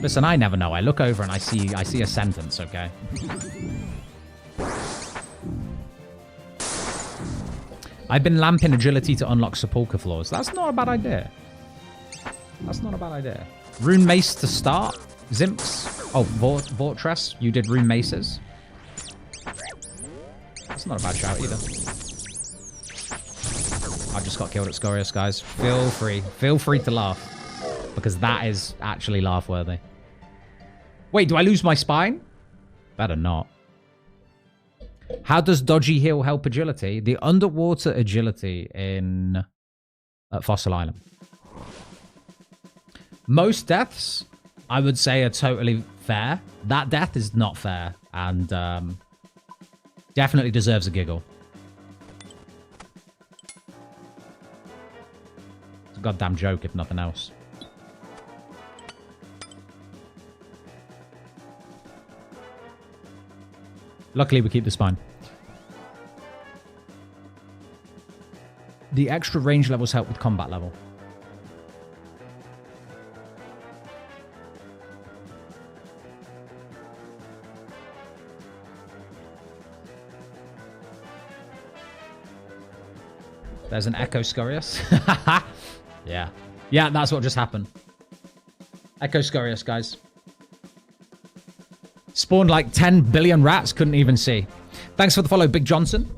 Listen, I never know. I look over and I see a sentence, okay? I've been lamping agility to unlock sepulchre floors. That's not a bad idea. That's not a bad idea. Rune mace to start. Zimps. Oh, Vortress. You did rune maces. That's not a bad shout either. I just got killed at Scurious, guys. Feel free. Feel free to laugh. Because that is actually laugh-worthy. Wait, do I lose my spine? Better not. How does dodgy heal help agility? The underwater agility in Fossil Island. Most deaths, I would say, are totally fair. That death is not fair and definitely deserves a giggle. It's a goddamn joke, if nothing else. Luckily, we keep the spine. The extra range levels help with combat level. There's an Echo Scurious. Yeah. Yeah, that's what just happened. Echo Scurious, guys. Spawned like 10 billion rats, couldn't even see. Thanks for the follow, Big Johnson.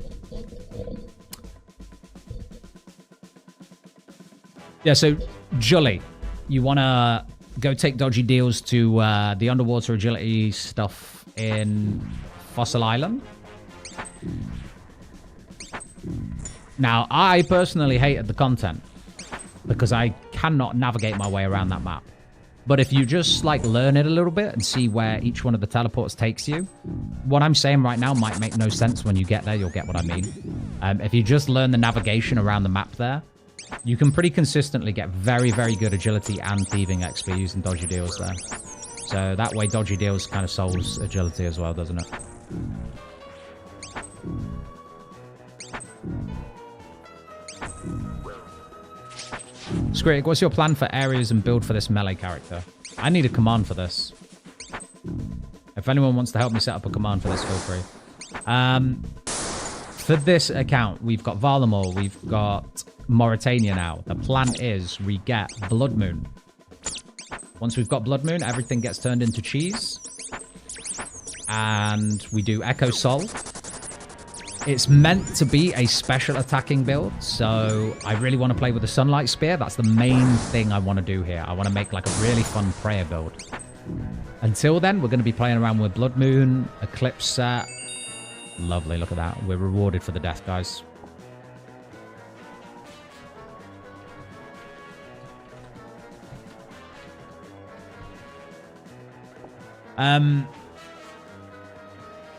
Yeah, so, Jully, you want to go take dodgy deals to the underwater agility stuff in Fossil Island. Now, I personally hated the content because I cannot navigate my way around that map. But if you just like learn it a little bit and see where each one of the teleports takes you, what I'm saying right now might make no sense. When you get there, you'll get what I mean. If you just learn the navigation around the map there, you can pretty consistently get very, very good agility and thieving XP using dodgy deals there. So that way, dodgy deals kind of solves agility as well, doesn't it? Scritic, what's your plan for areas and build for this melee character? I need a command for this. If anyone wants to help me set up a command for this, feel free. For this account, we've got Valamor, we've got Morytania now. The plan is we get Blood Moon. Once we've got Blood Moon, everything gets turned into cheese. And we do Echo Soul. It's meant to be a special attacking build, so I really want to play with the Sunlight Spear. That's the main thing I want to do here. I want to make like a really fun prayer build. Until then, we're going to be playing around with Blood Moon, Eclipse set. Lovely, look at that. We're rewarded for the death, guys.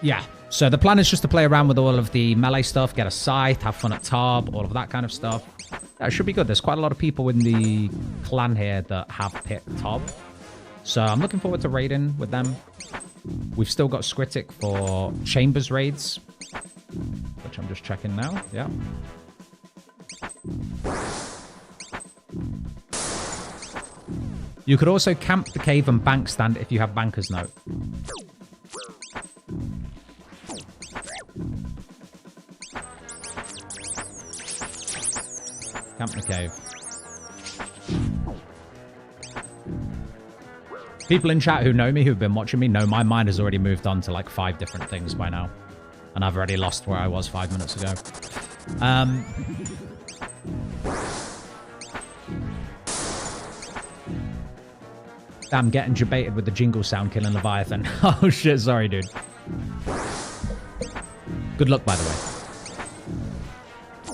Yeah. So the plan is just to play around with all of the melee stuff, get a scythe, have fun at Tarb, all of that kind of stuff. Yeah, it should be good. There's quite a lot of people in the clan here that have picked Tarb. So I'm looking forward to raiding with them. We've still got Scritic for Chambers raids, which I'm just checking now. Yeah. You could also camp the cave and bank stand if you have Banker's Note. Camp the cave. People in chat who know me, who've been watching me, know my mind has already moved on to like 5 different things by now. And I've already lost where I was 5 minutes ago. Damn, getting debated with the jingle sound killing Leviathan. Oh shit, sorry dude. Good luck, by the way.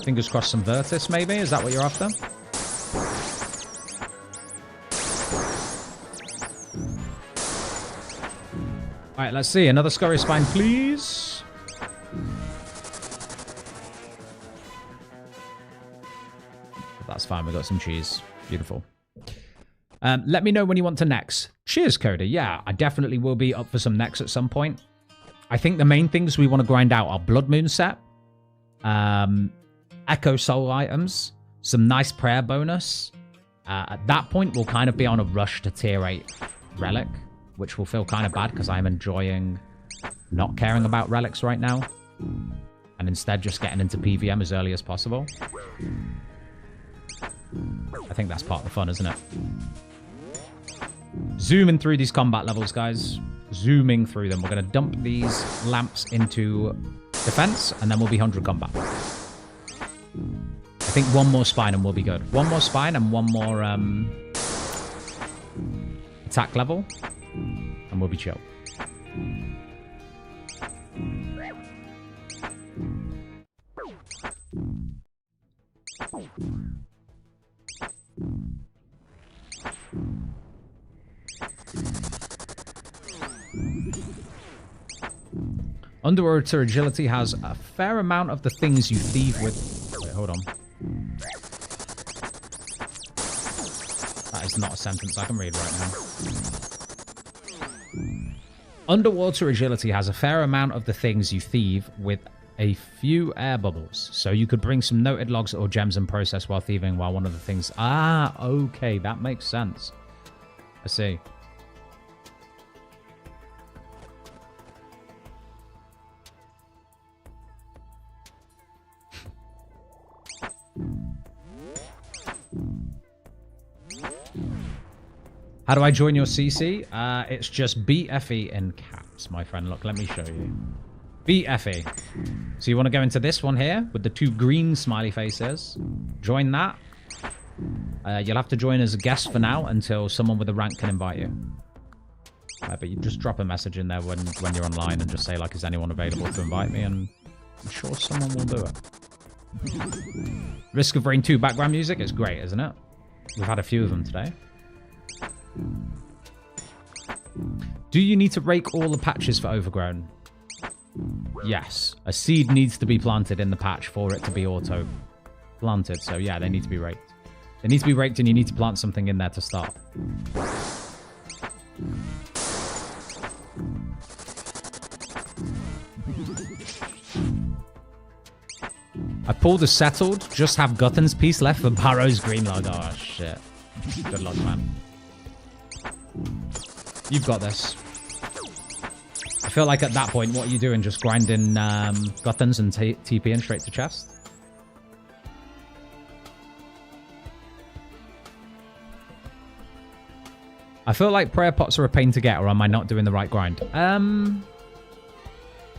Fingers crossed some Virtus, maybe? Is that what you're after? Alright, let's see. Another Scurry Spine, please. That's fine. We got some cheese. Beautiful. Let me know when you want to next. Cheers, Cody. Yeah, I definitely will be up for some next at some point. I think the main things we want to grind out are Blood Moon set. Echo Soul items, some nice prayer bonus. At that point, we'll kind of be on a rush to tier 8 Relic, which will feel kind of bad because I'm enjoying not caring about relics right now. And instead just getting into PVM as early as possible. I think that's part of the fun, isn't it? Zooming through these combat levels, guys. Zooming through them. We're going to dump these lamps into defense, and then we'll be 100 combat. I think one more spine and we'll be good. One more spine and one more attack level, and we'll be chill. Underwater agility has a fair amount of the things you thieve with. Wait, hold on. That is not a sentence I can read right now. Underwater agility has a fair amount of the things you thieve with a few air bubbles. So you could bring some noted logs or gems and process while thieving while one of the things... Ah, okay, that makes sense. I see. How do I join your CC? It's just BFE in caps, my friend. Look, let me show you. BFE. So you want to go into this one here with the 2 green smiley faces. Join that. You'll have to join as a guest for now until someone with a rank can invite you. But you just drop a message in there when you're online and just say, like, is anyone available to invite me? And I'm sure someone will do it. Risk of Rain 2 background music is great, isn't it? We've had a few of them today. Do you need to rake all the patches for overgrown? Yes. A seed needs to be planted in the patch for it to be auto-planted. So, yeah, they need to be raked. They need to be raked and you need to plant something in there to start. I pulled a settled, just have Gutton's piece left for Barrows green log. Oh, shit. Good luck, man. You've got this. I feel like at that point, what are you doing? Just grinding Guttons and TPing straight to chest? I feel like prayer pots are a pain to get, or am I not doing the right grind?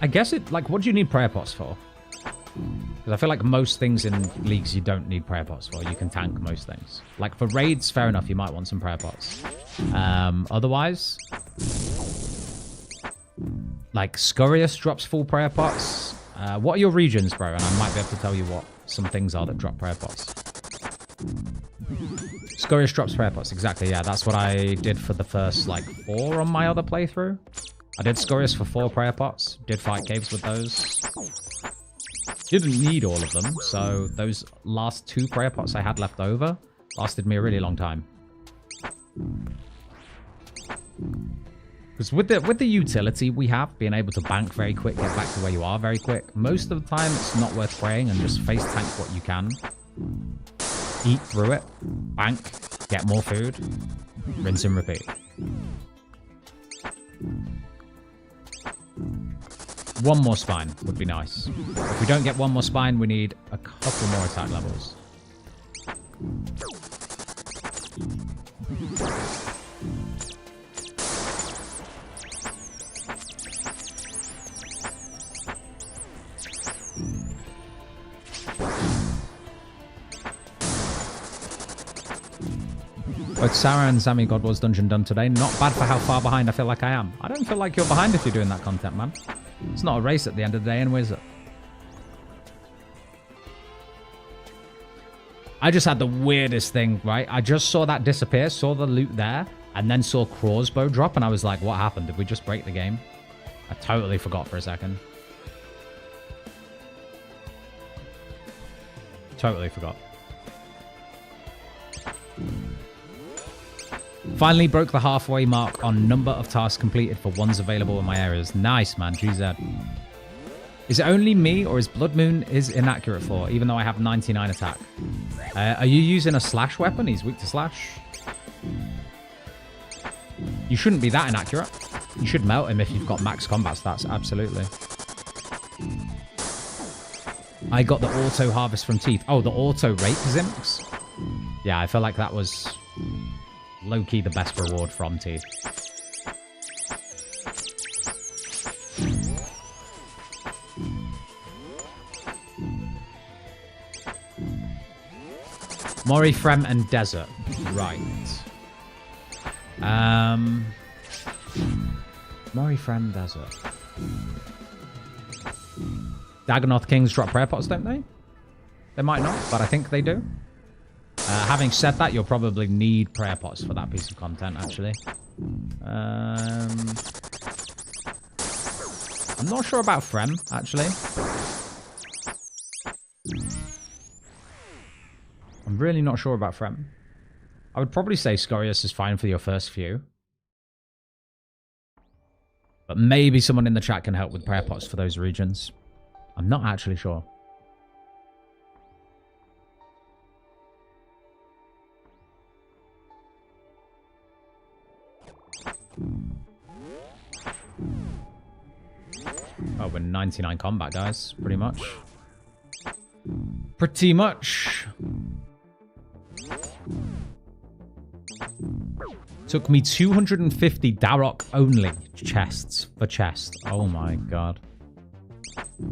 I guess it, like, what do you need prayer pots for? Because I feel like most things in leagues you don't need prayer pots for. You can tank most things. Like for raids, fair enough, you might want some prayer pots. Otherwise, like Scurious drops full prayer pots. What are your regions, bro? And I might be able to tell you what some things are that drop prayer pots. Scurious drops prayer pots, exactly, yeah. That's what I did for the first, like, 4 on my other playthrough. I did Scurious for 4 prayer pots. Did fight caves with those. Didn't need all of them, so those last 2 prayer pots I had left over lasted me a really long time. Because with the utility we have, being able to bank very quick, get back to where you are very quick, most of the time it's not worth praying and just face tank what you can. Eat through it, bank, get more food, rinse and repeat. One more spine would be nice. If we don't get one more spine, we need a couple more attack levels. Both Sarah and Zami God Wars dungeon done today. Not bad for how far behind I feel like I am. I don't feel like you're behind if you're doing that content, man. It's not a race at the end of the day anyway, is it? I just had the weirdest thing, right? I just saw that disappear, saw the loot there, and then saw crossbow drop, and I was like, what happened? Did we just break the game? I totally forgot for a second. Totally forgot. Finally broke the halfway mark on number of tasks completed for ones available in my areas. Nice, man. GZ. Is it only me, or is Blood Moon is inaccurate for, even though I have 99 attack? Are you using a slash weapon? He's weak to slash. You shouldn't be that inaccurate. You should melt him if you've got max combat stats. Absolutely. I got the auto harvest from Teeth. Oh, the auto rake Zimps? Yeah, I feel like that was low-key the best reward from Teeth. Mori, Frem, and Desert. Right. Mori, Frem, Desert. Dagonoth Kings drop prayer pots, don't they? They might not, but I think they do. Having said that, you'll probably need prayer pots for that piece of content, actually. I'm not sure about Frem, actually. I'm really not sure about Frem. I would probably say Scorius is fine for your first few. But maybe someone in the chat can help with prayer pots for those regions. I'm not actually sure. Oh, we're 99 combat, guys. Pretty much. Pretty much. Took me 250 Darok only chests for chest. Oh my god.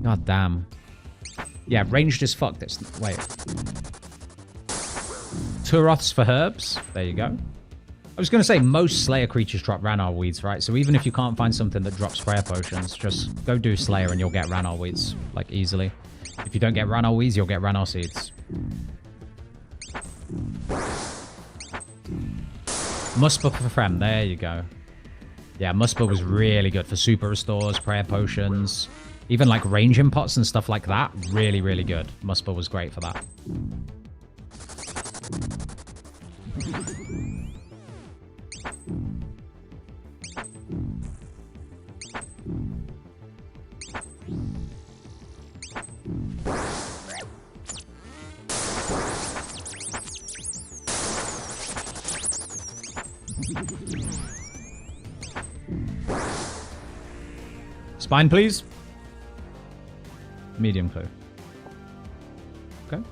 God damn. Yeah, ranged as fuck. This. Wait. Turoths for herbs. There you go. I was going to say, most Slayer creatures drop Ranarr weeds, right? So even if you can't find something that drops prayer potions, just go do Slayer and you'll get Ranarr weeds, like, easily. If you don't get Ranarr weeds, you'll get Ranarr seeds. Muspah for Frem, there you go. Yeah, Muspah was really good for super restores, prayer potions, even like ranging pots and stuff like that. Really, really good. Muspah was great for that. Spine, please. Medium clue. Okay.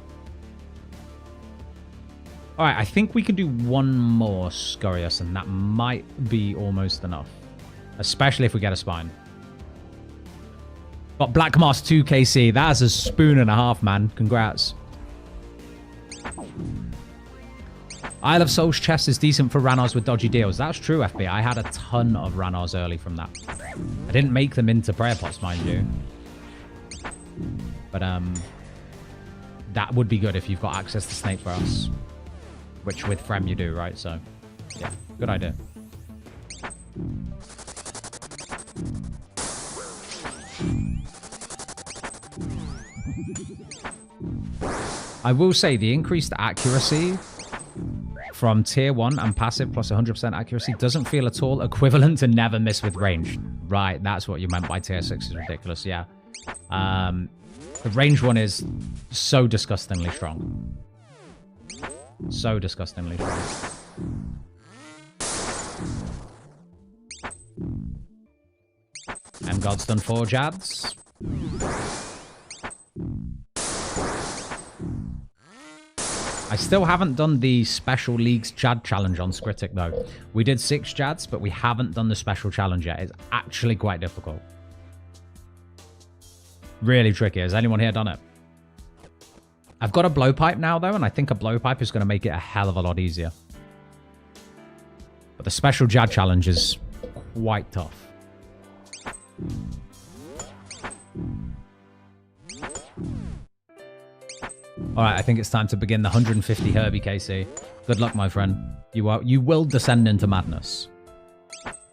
Alright, I think we can do one more Scorius, and that might be almost enough. Especially if we get a spine. But Black Moss 2KC, that's a spoon and a half, man. Congrats. Isle of Souls chest is decent for Ranarrs with dodgy deals. That's true, FB. I had a ton of Ranarrs early from that. I didn't make them into prayer pots, mind you. But, that would be good if you've got access to snake grass. Which with Frem you do, right? So, yeah, good idea. I will say the increased accuracy from tier 1 and passive plus 100% accuracy doesn't feel at all equivalent to never miss with range. Right, that's what you meant by tier 6 is ridiculous, yeah. The range one is so disgustingly strong. So disgustingly strong. M-God's done 4 Jads. I still haven't done the Special Leagues Jad Challenge on Scritic, though. We did 6 Jads, but we haven't done the Special Challenge yet. It's actually quite difficult. Really tricky. Has anyone here done it? I've got a Blowpipe now, though, and I think a Blowpipe is going to make it a hell of a lot easier. But the Special Jad Challenge is quite tough. Alright, I think it's time to begin the 150 Herbie KC. Good luck, my friend. You will descend into madness.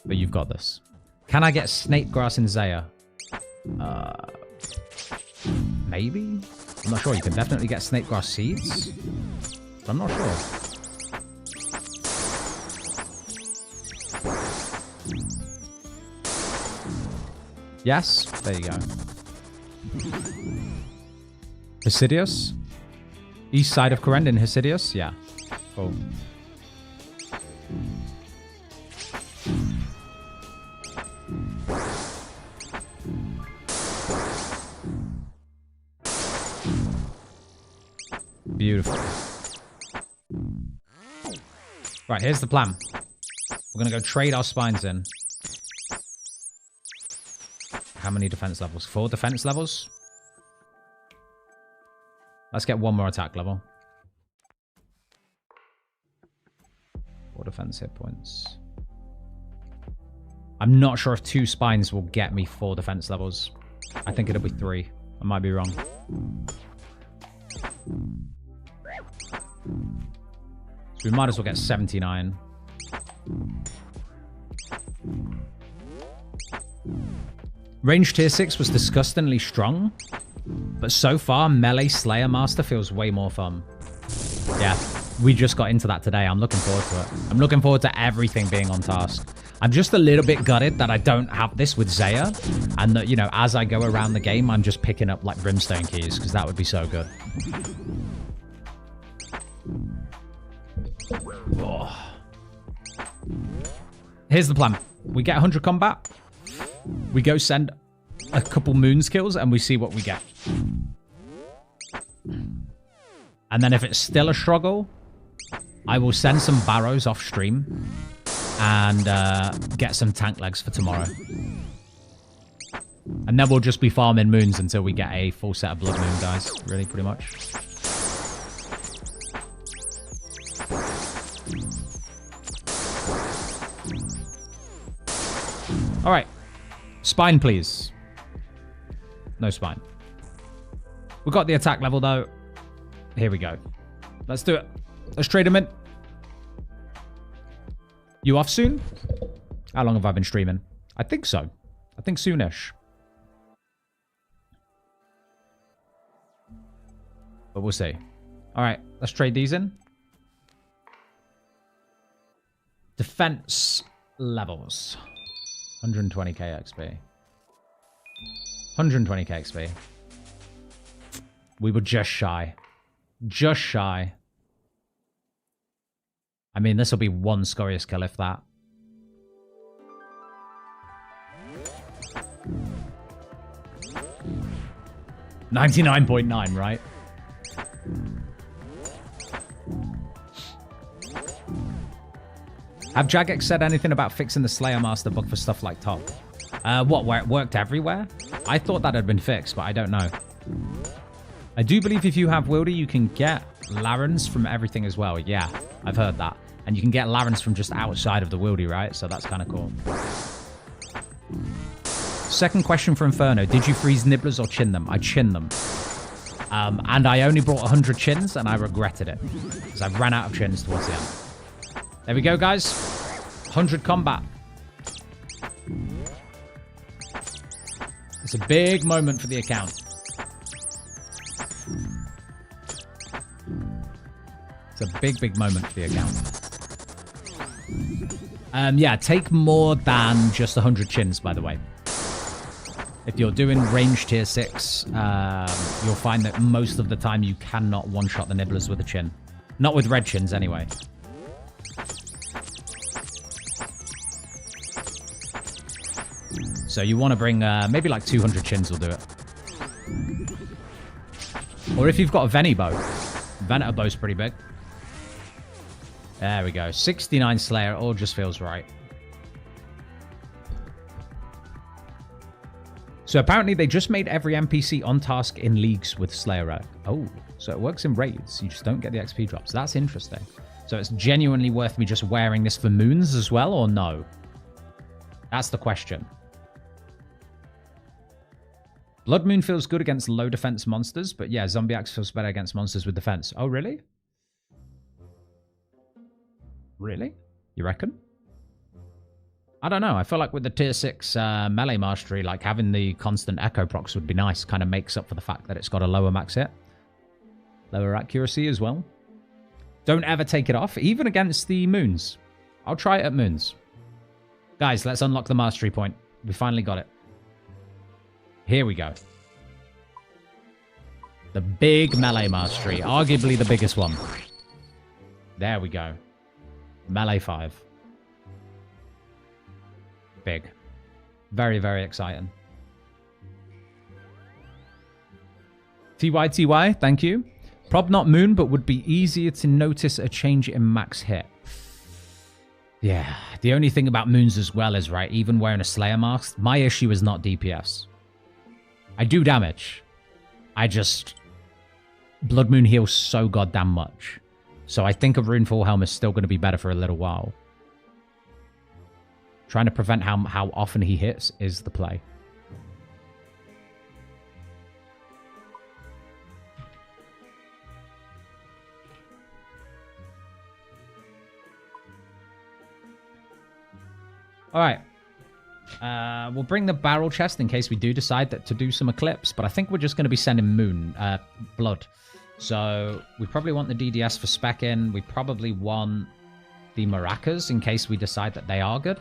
But you've got this. Can I get snake grass in Zaya? Maybe? I'm not sure. You can definitely get snake grass seeds. But I'm not sure. Yes? There you go. Hesidius? East side of Corendon, Hesidius? Yeah. Cool. Beautiful. Right, here's the plan. We're going to go trade our spines in. How many defense levels? 4 defense levels? Let's get 1 more attack level. 4 defense hit points. I'm not sure if 2 spines will get me 4 defense levels. I think it'll be 3. I might be wrong. So we might as well get 79. Range tier 6 was disgustingly strong. But so far, Melee Slayer Master feels way more fun. Yeah, we just got into that today. I'm looking forward to it. I'm looking forward to everything being on task. I'm just a little bit gutted that I don't have this with Zaya. And that, you know, as I go around the game, I'm just picking up, like, Brimstone keys. Because that would be so good. Oh. Here's the plan. We get 100 combat. We go send a couple moon skills and we see what we get. And then if it's still a struggle, I will send some Barrows off stream and get some tank legs for tomorrow. And then we'll just be farming moons until we get a full set of blood moon, guys. Really, pretty much. All right. Spine, please. No spine. We got the attack level, though. Here we go. Let's do it. Let's trade him in. You off soon? How long have I been streaming? I think so. I think soonish. But we'll see. All right. Let's trade these in. Defense levels. 120k XP. 120k XP. We were just shy. Just shy. I mean, this will be one Scorious kill, if that. $99.9, right? Have Jagex said anything about fixing the Slayer Master bug for stuff like top? What, where it worked everywhere? I thought that had been fixed, but I don't know. I do believe if you have Wildy, you can get Larens from everything as well. Yeah, I've heard that. And you can get Larens from just outside of the Wildy, right? So that's kind of cool. Second question for Inferno. Did you freeze Nibblers or chin them? I chin them. And I only brought 100 chins, and I regretted it. Because I ran out of chins towards the end. There we go, guys. 100 combat. It's a big moment for the account. It's a big, big moment for the account. Yeah, take more than just 100 chins, by the way. If you're doing range tier 6, you'll find that most of the time you cannot one-shot the Nibblers with a chin. Not with red chins, anyway. So you want to bring, maybe like 200 chins will do it. Or if you've got a Veni bow. Venator bow's pretty big. There we go. 69 Slayer, all just feels right. So apparently they just made every NPC on task in leagues with Slayer Relic. Oh, so it works in raids. You just don't get the XP drops. That's interesting. So it's genuinely worth me just wearing this for moons as well, or no? That's the question. Blood Moon feels good against low defense monsters, but yeah, Zombie Axe feels better against monsters with defense. Oh, really? Really? You reckon? I don't know. I feel like with the tier 6 melee mastery, like having the constant echo procs would be nice. Kind of makes up for the fact that it's got a lower max hit. Lower accuracy as well. Don't ever take it off, even against the moons. I'll try it at moons. Guys, let's unlock the mastery point. We finally got it. Here we go. The big melee mastery. Arguably the biggest one. There we go. Melee 5. Big. Very, very exciting. TYTY, thank you. Prob not moon, but would be easier to notice a change in max hit. Yeah, the only thing about moons as well is, right, even wearing a Slayer mask, my issue is not DPS. I do damage. I just... Blood Moon heals so goddamn much. So I think a Runefall Helm is still going to be better for a little while. Trying to prevent how often he hits is the play. Alright. We'll bring the barrel chest in case we do decide that to do some Eclipse, but I think we're just going to be sending Moon, Blood. So we probably want the DDS for spec in. We probably want the Maracas in case we decide that they are good.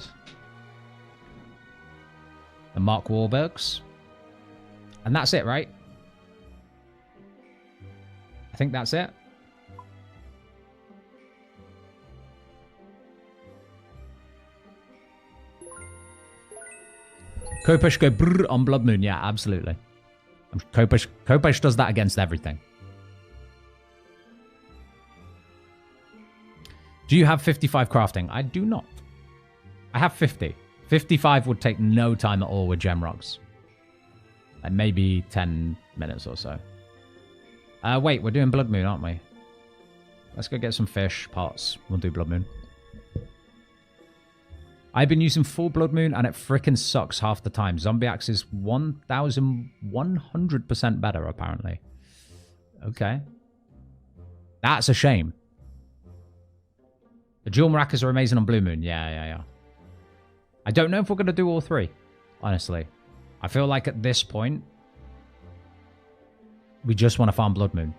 The Mark Wahlbergs. And that's it, right? I think that's it. Kopesh go brrr on Blood Moon. Yeah, absolutely. Kopesh does that against everything. Do you have 55 crafting? I do not. I have 50. 55 would take no time at all with gem rocks. Like maybe 10 minutes or so. Wait, we're doing Blood Moon, aren't we? Let's go get some fish pots. We'll do Blood Moon. I've been using full Blood Moon and it frickin' sucks half the time. Zombie Axe is 1,100% better, apparently. Okay. That's a shame. The dual maracas are amazing on Blue Moon. Yeah. I don't know if we're going to do all three, honestly. I feel like at this point, we just want to farm Blood Moon.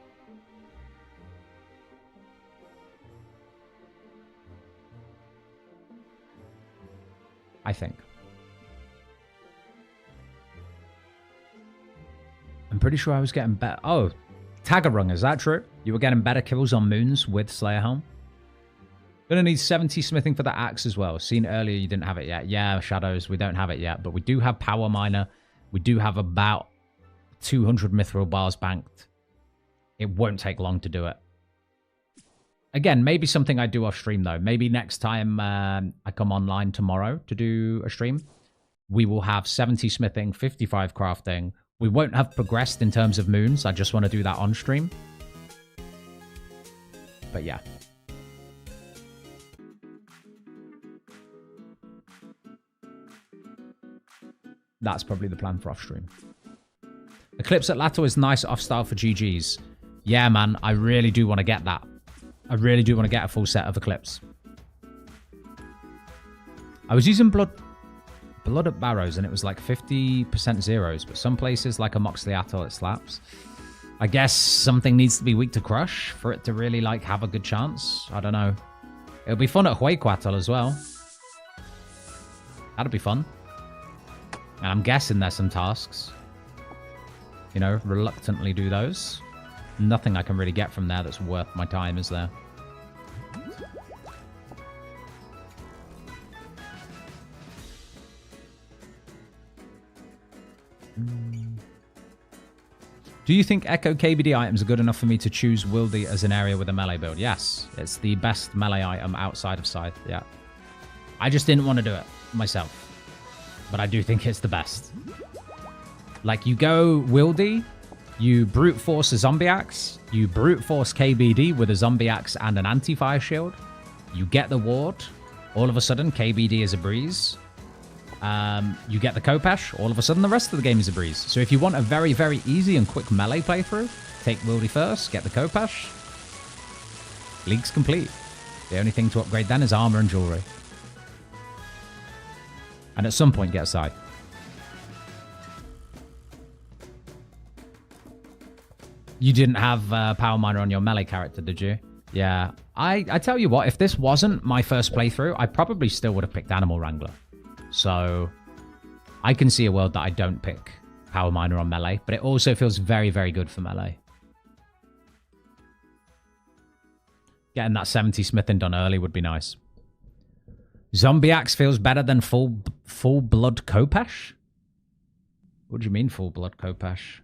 I think. I'm pretty sure I was getting better. Oh, Tagarung, is that true? You were getting better kills on moons with Slayer Helm? Gonna need 70 smithing for the axe as well. Seen earlier you didn't have it yet. Yeah, Shadows, we don't have it yet. But we do have Power Miner. We do have about 200 mithril bars banked. It won't take long to do it. Again, maybe something I do off stream, though. Maybe next time I come online tomorrow to do a stream, we will have 70 smithing, 55 crafting. We won't have progressed in terms of moons. I just want to do that on stream. But yeah. That's probably the plan for off stream. Eclipse at Lato is nice off style for GGs. Yeah, man. I really do want to get that. I really do want to get a full set of Eclipse. I was using blood at Barrows and it was like 50% zeros, but some places like a Moxley Atoll it slaps. I guess something needs to be weak to Crush for it to really like have a good chance. I don't know. It'll be fun at Huequatl as well. That'll be fun. And I'm guessing there's some tasks. You know, reluctantly do those. Nothing I can really get from there that's worth my time, is there? Do you think Echo KBD items are good enough for me to choose Wildy as an area with a melee build? Yes, it's the best melee item outside of Scythe, yeah. I just didn't want to do it myself. But I do think it's the best. Like, you go Wildy, you brute force a zombie axe, you brute force KBD with a zombie axe and an anti-fire shield, you get the ward, all of a sudden KBD is a breeze. You get the Kopesh, all of a sudden the rest of the game is a breeze. So if you want a very, very easy and quick melee playthrough, take Wildy first, get the Kopesh. League's complete. The only thing to upgrade then is armor and jewelry. And at some point get a scythe. You didn't have Power Miner on your melee character, did you? Yeah. I tell you what, if this wasn't my first playthrough, I probably still would have picked Animal Wrangler. So I can see a world that I don't pick Power Miner on melee, but it also feels very, very good for melee. Getting that 70 smithing done early would be nice. Zombie Axe feels better than full blood Kopesh? What do you mean full blood Kopesh?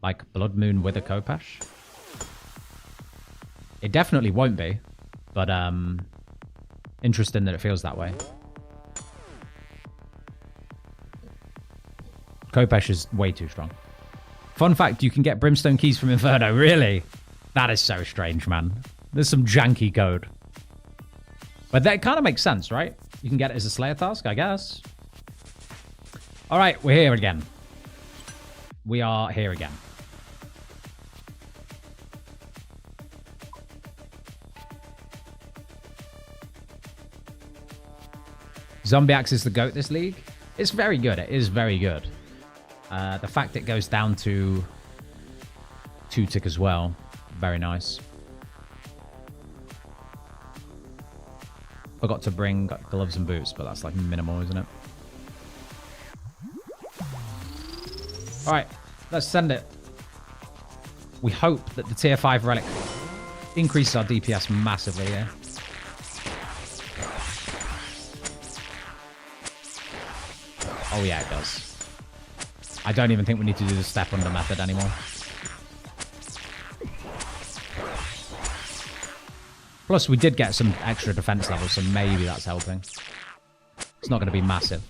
Like Blood Moon with a Kopesh? It definitely won't be, but interesting that it feels that way. Kopesh is way too strong. Fun fact, you can get Brimstone keys from Inferno. Really? That is so strange, man. There's some janky code. But that kind of makes sense, right? You can get it as a Slayer task, I guess. All right, we're here again. We are here again. Zombie Axe is the GOAT this league. It's very good. It is very good. The fact it goes down to 2-tick as well. Very nice. Forgot to bring gloves and boots, but that's like minimal, isn't it? Alright, let's send it. We hope that the tier 5 relic increases our DPS massively here. Oh yeah, it does. I don't even think we need to do the step under method anymore. Plus, we did get some extra defense levels, so maybe that's helping. It's not going to be massive.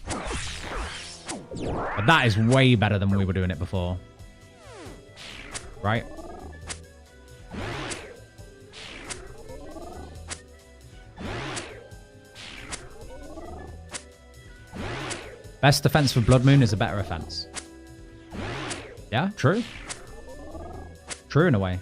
But that is way better than we were doing it before. Right? Best defense for Blood Moon is a better offense. Yeah, true. True in a way.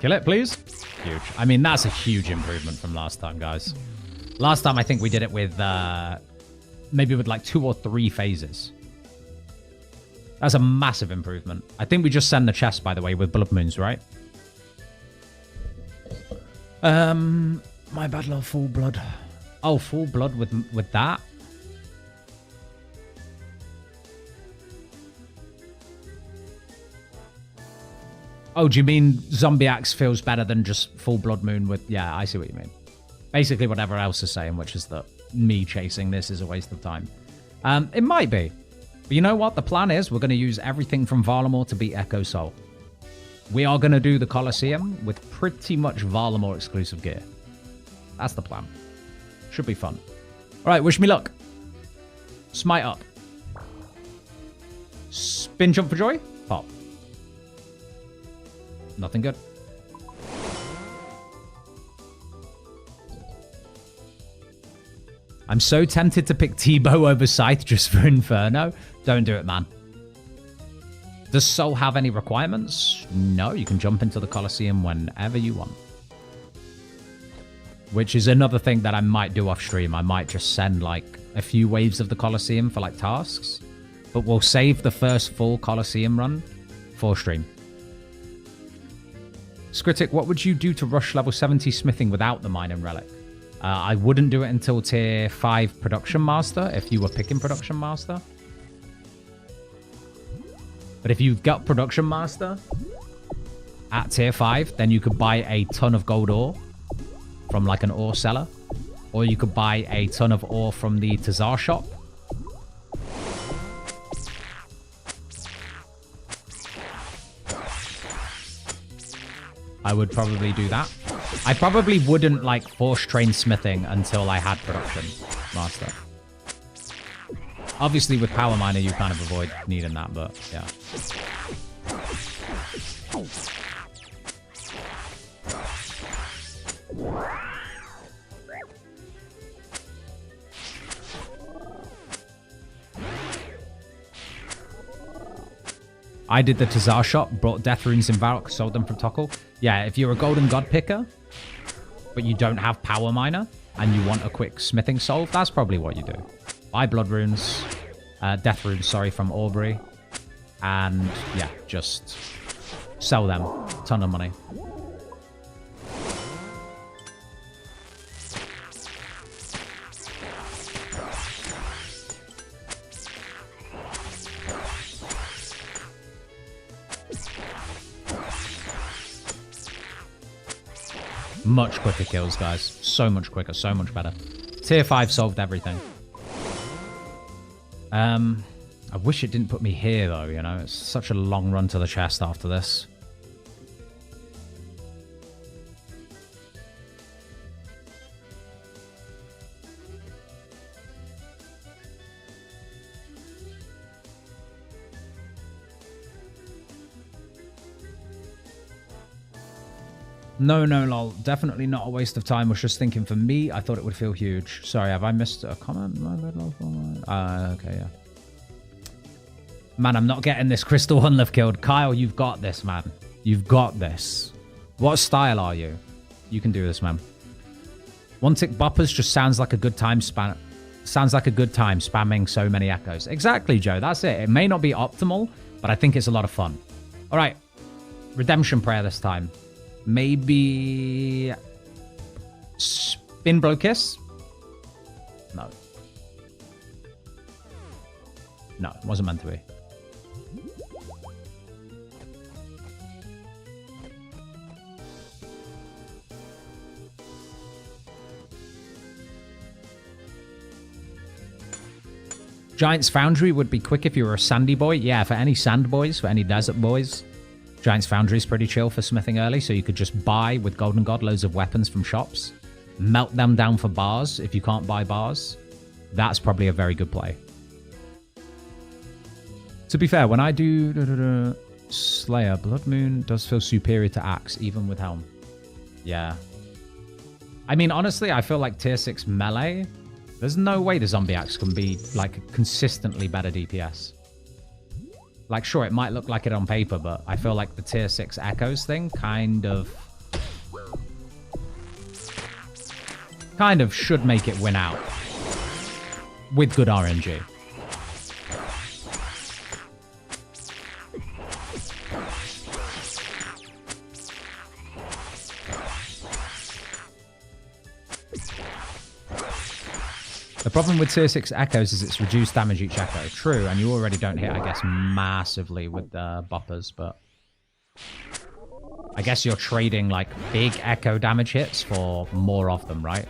Kill it, please. Huge. I mean, that's a huge improvement from last time, guys. Last time, I think we did it with maybe with like 2 or 3 phases. That's a massive improvement. I think we just send the chest, by the way, with Blood Moons, right? My Battle of Full Blood. Oh, Full Blood with that? Oh, do you mean Zombie Axe feels better than just Full Blood Moon with... Yeah, I see what you mean. Basically whatever else is saying, which is that me chasing this is a waste of time. It might be. But you know what? The plan is we're going to use everything from Varlamore to beat Echo Soul. We are going to do the Colosseum with pretty much Varlamore exclusive gear. That's the plan. Should be fun. All right, wish me luck. Smite up. Spin jump for joy? Pop. Nothing good. I'm so tempted to pick T-Bow over Scythe just for Inferno. Don't do it, man. Does Soul have any requirements? No, you can jump into the Colosseum whenever you want. Which is another thing that I might do off stream. I might just send like a few waves of the Colosseum for like tasks. But we'll save the first full Colosseum run for stream. Scritic, what would you do to rush level 70 smithing without the mine and relic? I wouldn't do it until tier 5 production master if you were picking production master. But if you've got production master at tier 5, then you could buy a ton of gold ore from like an ore seller. Or you could buy a ton of ore from the Tazar shop. I would probably do that. I probably wouldn't like force train smithing until I had production master. Obviously with power miner you kind of avoid needing that, but yeah. I did the Tazar shop, brought death runes in Varrock, sold them from Tokkul. Yeah, if you're a golden god picker, but you don't have power miner, and you want a quick smithing solve, that's probably what you do. Buy blood runes, death runes, sorry, from Aubrey. And yeah, just sell them. Ton of money. Much quicker kills, guys. So much quicker, so much better. Tier 5 solved everything. I wish it didn't put me here, though, you know? It's such a long run to the chest after this. No, lol. Definitely not a waste of time. Was just thinking for me, I thought it would feel huge. Sorry, have I missed a comment? Okay, yeah. Man, I'm not getting this Crystal Hunlef killed. Kyle, you've got this, man. You've got this. What style are you? You can do this, man. One tick boppers just sounds like a good time span. Sounds like a good time spamming so many echoes. Exactly, Joe. That's it. It may not be optimal, but I think it's a lot of fun. All right. Redemption prayer this time. Maybe Spin Blow Kiss? No. No, it wasn't meant to be. Giant's Foundry would be quick if you were a sandy boy. Yeah, for any sand boys, for any desert boys. Giant's Foundry is pretty chill for smithing early, so you could just buy, with Golden God, loads of weapons from shops. Melt them down for bars if you can't buy bars. That's probably a very good play. To be fair, when I do Slayer, Blood Moon does feel superior to Axe, even with Helm. Yeah. I mean, honestly, I feel like tier 6 melee, there's no way the Zombie Axe can be, like, consistently better DPS. Like, sure, it might look like it on paper, but I feel like the tier 6 Echoes thing kind of should make it win out. With good RNG. The problem with tier 6 Echoes is it's reduced damage each Echo. True, and you already don't hit, I guess, massively with the boppers, but I guess you're trading, like, big Echo damage hits for more of them, right?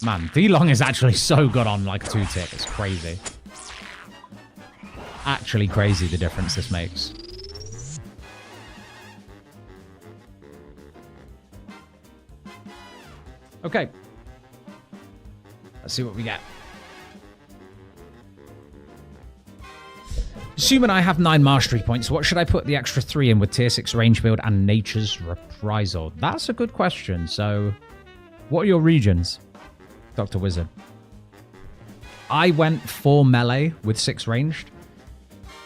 Man, D-Long is actually so good on, like, 2-tick. It's crazy. Actually crazy the difference this makes. Okay. Let's see what we get. Assuming I have 9 mastery points, what should I put the extra 3 in with tier 6 range build and Nature's Reprisal? That's a good question. So, what are your regions? Dr. Wizard. I went 4 melee with 6 ranged.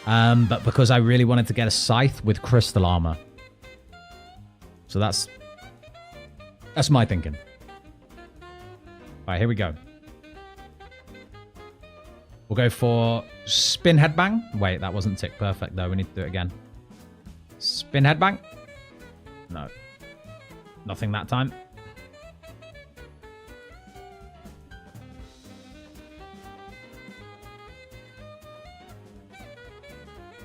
But because I really wanted to get a scythe with crystal armor. So that's my thinking. Alright, here we go. We'll go for spin headbang. Wait, that wasn't tick perfect though. We need to do it again. Spin headbang. No. Nothing that time.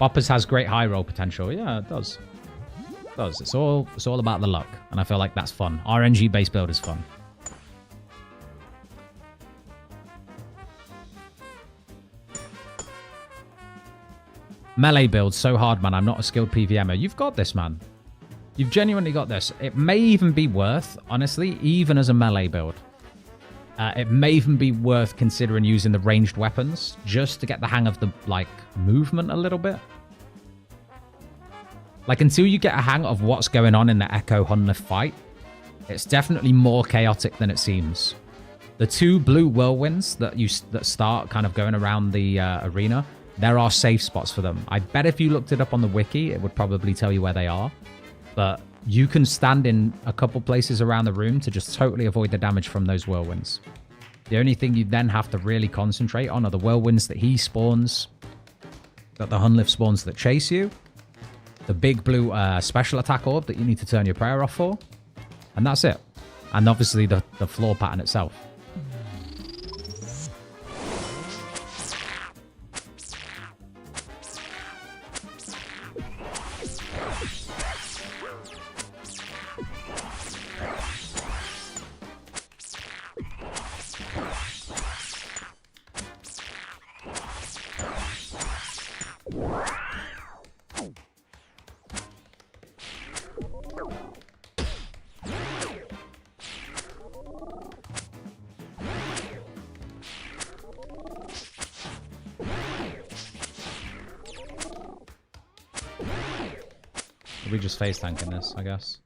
Boppers has great high roll potential. Yeah, it does. It does. It's all about the luck. And I feel like that's fun. RNG based build is fun. Melee build, so hard, man. I'm not a skilled PVMer. You've got this, man. You've genuinely got this. It may even be worth, honestly, even as a melee build. It may even be worth considering using the ranged weapons just to get the hang of the, like, movement a little bit. Like, until you get a hang of what's going on in the Echo Hunlift fight, it's definitely more chaotic than it seems. The 2 blue whirlwinds that start kind of going around the arena, there are safe spots for them. I bet if you looked it up on the wiki, it would probably tell you where they are. But you can stand in a couple places around the room to just totally avoid the damage from those whirlwinds. The only thing you then have to really concentrate on are the whirlwinds that he spawns, that the Hunlift spawns that chase you, the big blue special attack orb that you need to turn your prayer off for, and that's it. And obviously the floor pattern itself. We just face tanking this, I guess.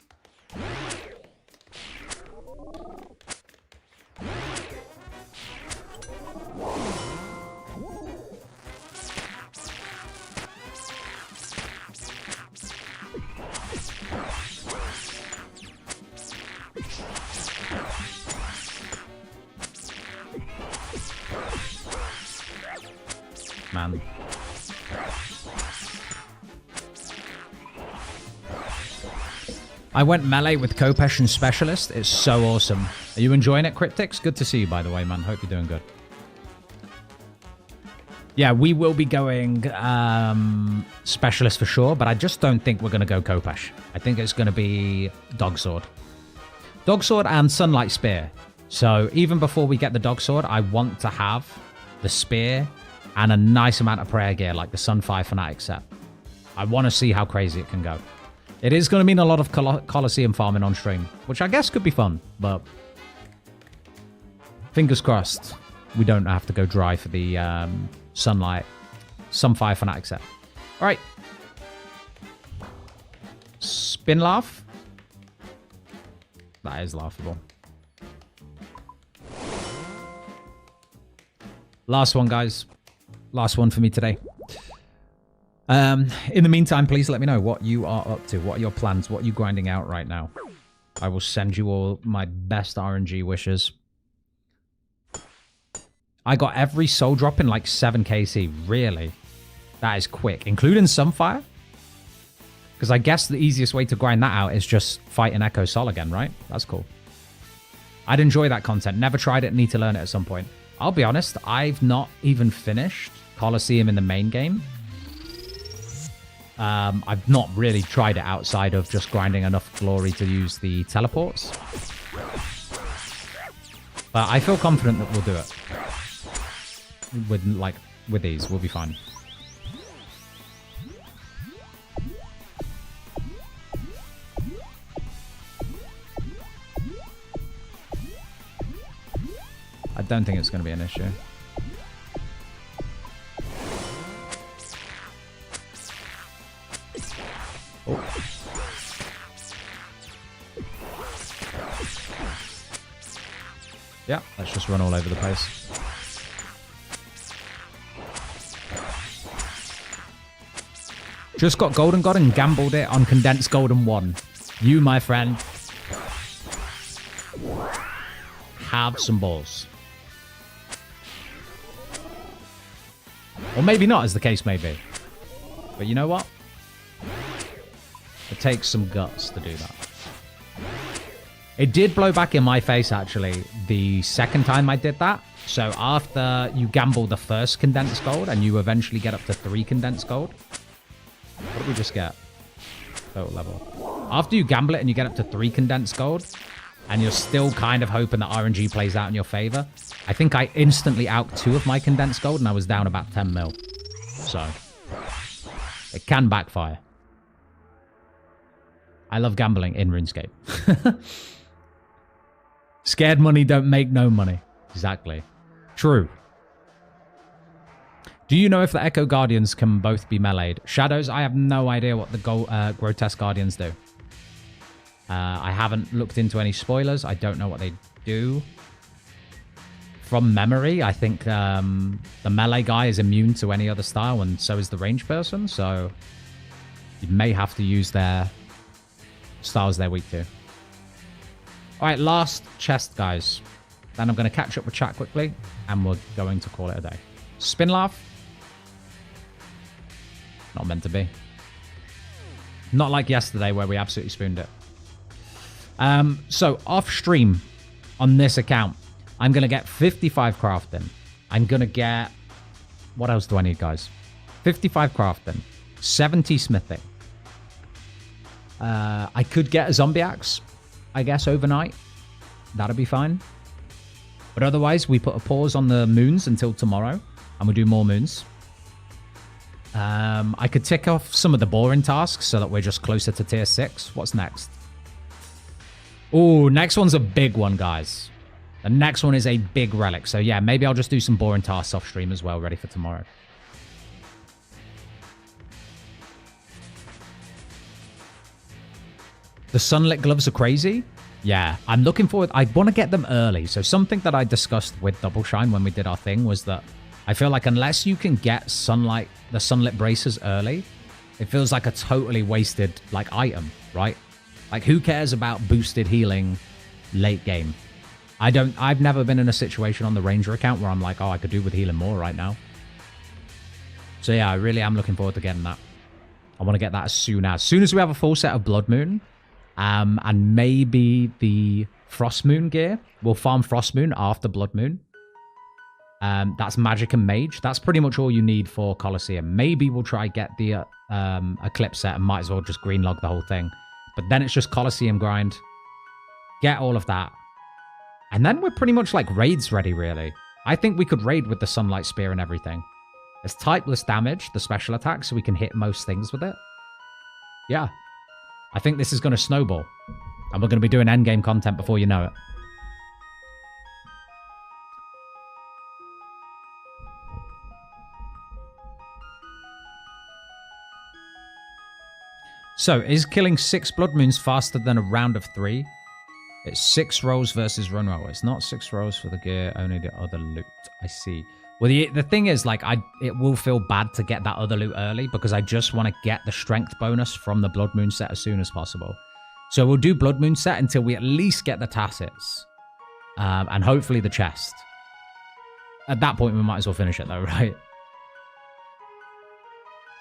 Man. I went melee with Kopesh and Specialist. It's so awesome. Are you enjoying it, Cryptics? Good to see you, by the way, man. Hope you're doing good. Yeah, we will be going Specialist for sure, but I just don't think we're going to go Kopesh. I think it's going to be Dog Sword. Dog Sword and Sunlight Spear. So even before we get the Dog Sword, I want to have the Spear and a nice amount of prayer gear like the Sunfire Fanatic set. I want to see how crazy it can go. It is going to mean a lot of Colosseum farming on stream, which I guess could be fun, but fingers crossed we don't have to go dry for the Sunfire Fanatic set. All right. Spin Laugh. That is laughable. Last one, guys. Last one for me today. In the meantime, please let me know what you are up to. What are your plans? What are you grinding out right now? I will send you all my best RNG wishes. I got every soul drop in like 7 KC. Really? That is quick. Including Sunfire? Because I guess the easiest way to grind that out is just fight an Echo Sol again, right? That's cool. I'd enjoy that content. Never tried it. Need to learn it at some point. I'll be honest. I've not even finished Colosseum in the main game. I've not really tried it outside of just grinding enough glory to use the teleports. But I feel confident that we'll do it. With these, we'll be fine. I don't think it's going to be an issue. Oh. Yeah, let's just run all over the place. Just got Golden God and gambled it on Condensed Golden 1. You, my friend, have some balls. Or maybe not, as the case may be. But you know what? It takes some guts to do that. It did blow back in my face, actually, the second time I did that. So after you gamble the first condensed gold and you eventually get up to 3 condensed gold. What did we just get? Total level. After you gamble it and you get up to 3 condensed gold and you're still kind of hoping that RNG plays out in your favor, I think I instantly out 2 of my condensed gold and I was down about 10 mil. So it can backfire. I love gambling in RuneScape. Scared money don't make no money. Exactly. True. Do you know if the Echo Guardians can both be meleeed? Shadows, I have no idea what the Grotesque Guardians do. I haven't looked into any spoilers. I don't know what they do. From memory, I think the melee guy is immune to any other style, and so is the range person. So you may have to use their styles they're weak to. All right, last chest, guys. Then I'm going to catch up with chat quickly, and we're going to call it a day. Spin Laugh. Not meant to be. Not like yesterday where we absolutely spooned it. So off stream on this account, I'm going to get 55 crafting. I'm going to get... What else do I need, guys? 55 crafting. 70 smithing. I could get a zombie axe, I guess, overnight. That'll be fine. But otherwise, we put a pause on the moons until tomorrow. And we do more moons. I could tick off some of the boring tasks so that we're just closer to tier 6. What's next? Oh, next one's a big one, guys. The next one is a big relic. So yeah, maybe I'll just do some boring tasks off stream as well, ready for tomorrow. The sunlit gloves are crazy. Yeah, I'm looking forward. I want to get them early. So something that I discussed with Double Shine when we did our thing was that I feel like unless you can get the sunlit braces early, it feels like a totally wasted item, right? Like, who cares about boosted healing late game? I've never been in a situation on the Ranger account where I'm like, oh, I could do with healing more right now. So yeah, I really am looking forward to getting that. I want to get that as soon as we have a full set of Blood Moon. And maybe the Frost Moon gear. We'll farm Frost Moon after Blood Moon. That's Magic and Mage. That's pretty much all you need for Colosseum. Maybe we'll try get the Eclipse set and might as well just green log the whole thing. But then it's just Colosseum grind. Get all of that. And then we're pretty much like raids ready, really. I think we could raid with the Sunlight Spear and everything. It's typeless damage, the special attack, so we can hit most things with it. Yeah. I think this is going to snowball. And we're going to be doing endgame content before you know it. So, is killing 6 Blood Moons faster than a round of 3? It's 6 rolls versus run roll. It's not 6 rolls for the gear, only the other loot. I see. Well, the thing is, like, it will feel bad to get that other loot early because I just want to get the strength bonus from the Blood Moon set as soon as possible. So we'll do Blood Moon set until we at least get the Tassets. And hopefully the chest. At that point, we might as well finish it, though, right?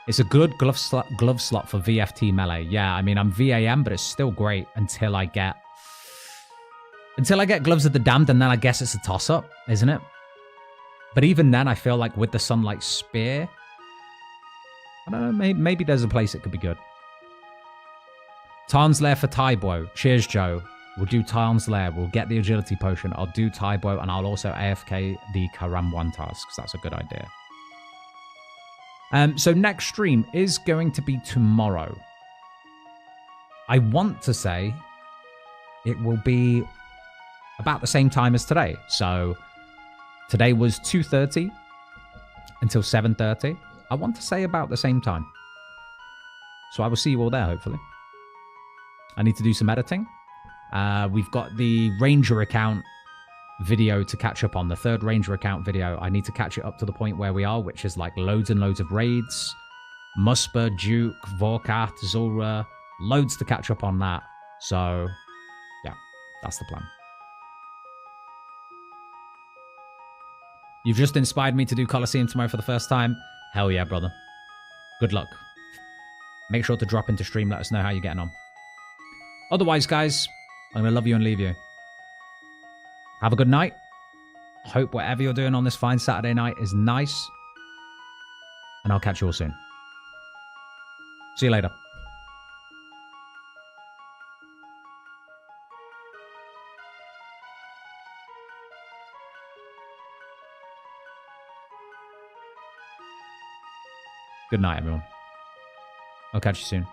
It's a good glove slot for VFT melee. Yeah, I mean, I'm VAM, but it's still great until I get Gloves of the Damned, and then I guess it's a toss-up, isn't it? But even then, I feel like with the Sunlight Spear, I don't know, maybe there's a place it could be good. Tarn's Lair for Taibo. Cheers, Joe. We'll do Tarn's Lair. We'll get the Agility Potion. I'll do Taibo, and I'll also AFK the Karam 1 task, because that's a good idea. So next stream is going to be tomorrow. I want to say it will be about the same time as today. So today was 2:30 until 7:30. I want to say about the same time. So I will see you all there, hopefully. I need to do some editing. We've got the Ranger account video to catch up on, the 3rd Ranger account video. I need to catch it up to the point where we are, which is like loads and loads of raids. Muspah, Duke, Vorkath, Zulrah. Loads to catch up on that. So, yeah, that's the plan. You've just inspired me to do Colosseum tomorrow for the first time. Hell yeah, brother. Good luck. Make sure to drop into stream. Let us know how you're getting on. Otherwise, guys, I'm going to love you and leave you. Have a good night. Hope whatever you're doing on this fine Saturday night is nice. And I'll catch you all soon. See you later. Good night, everyone. I'll catch you soon.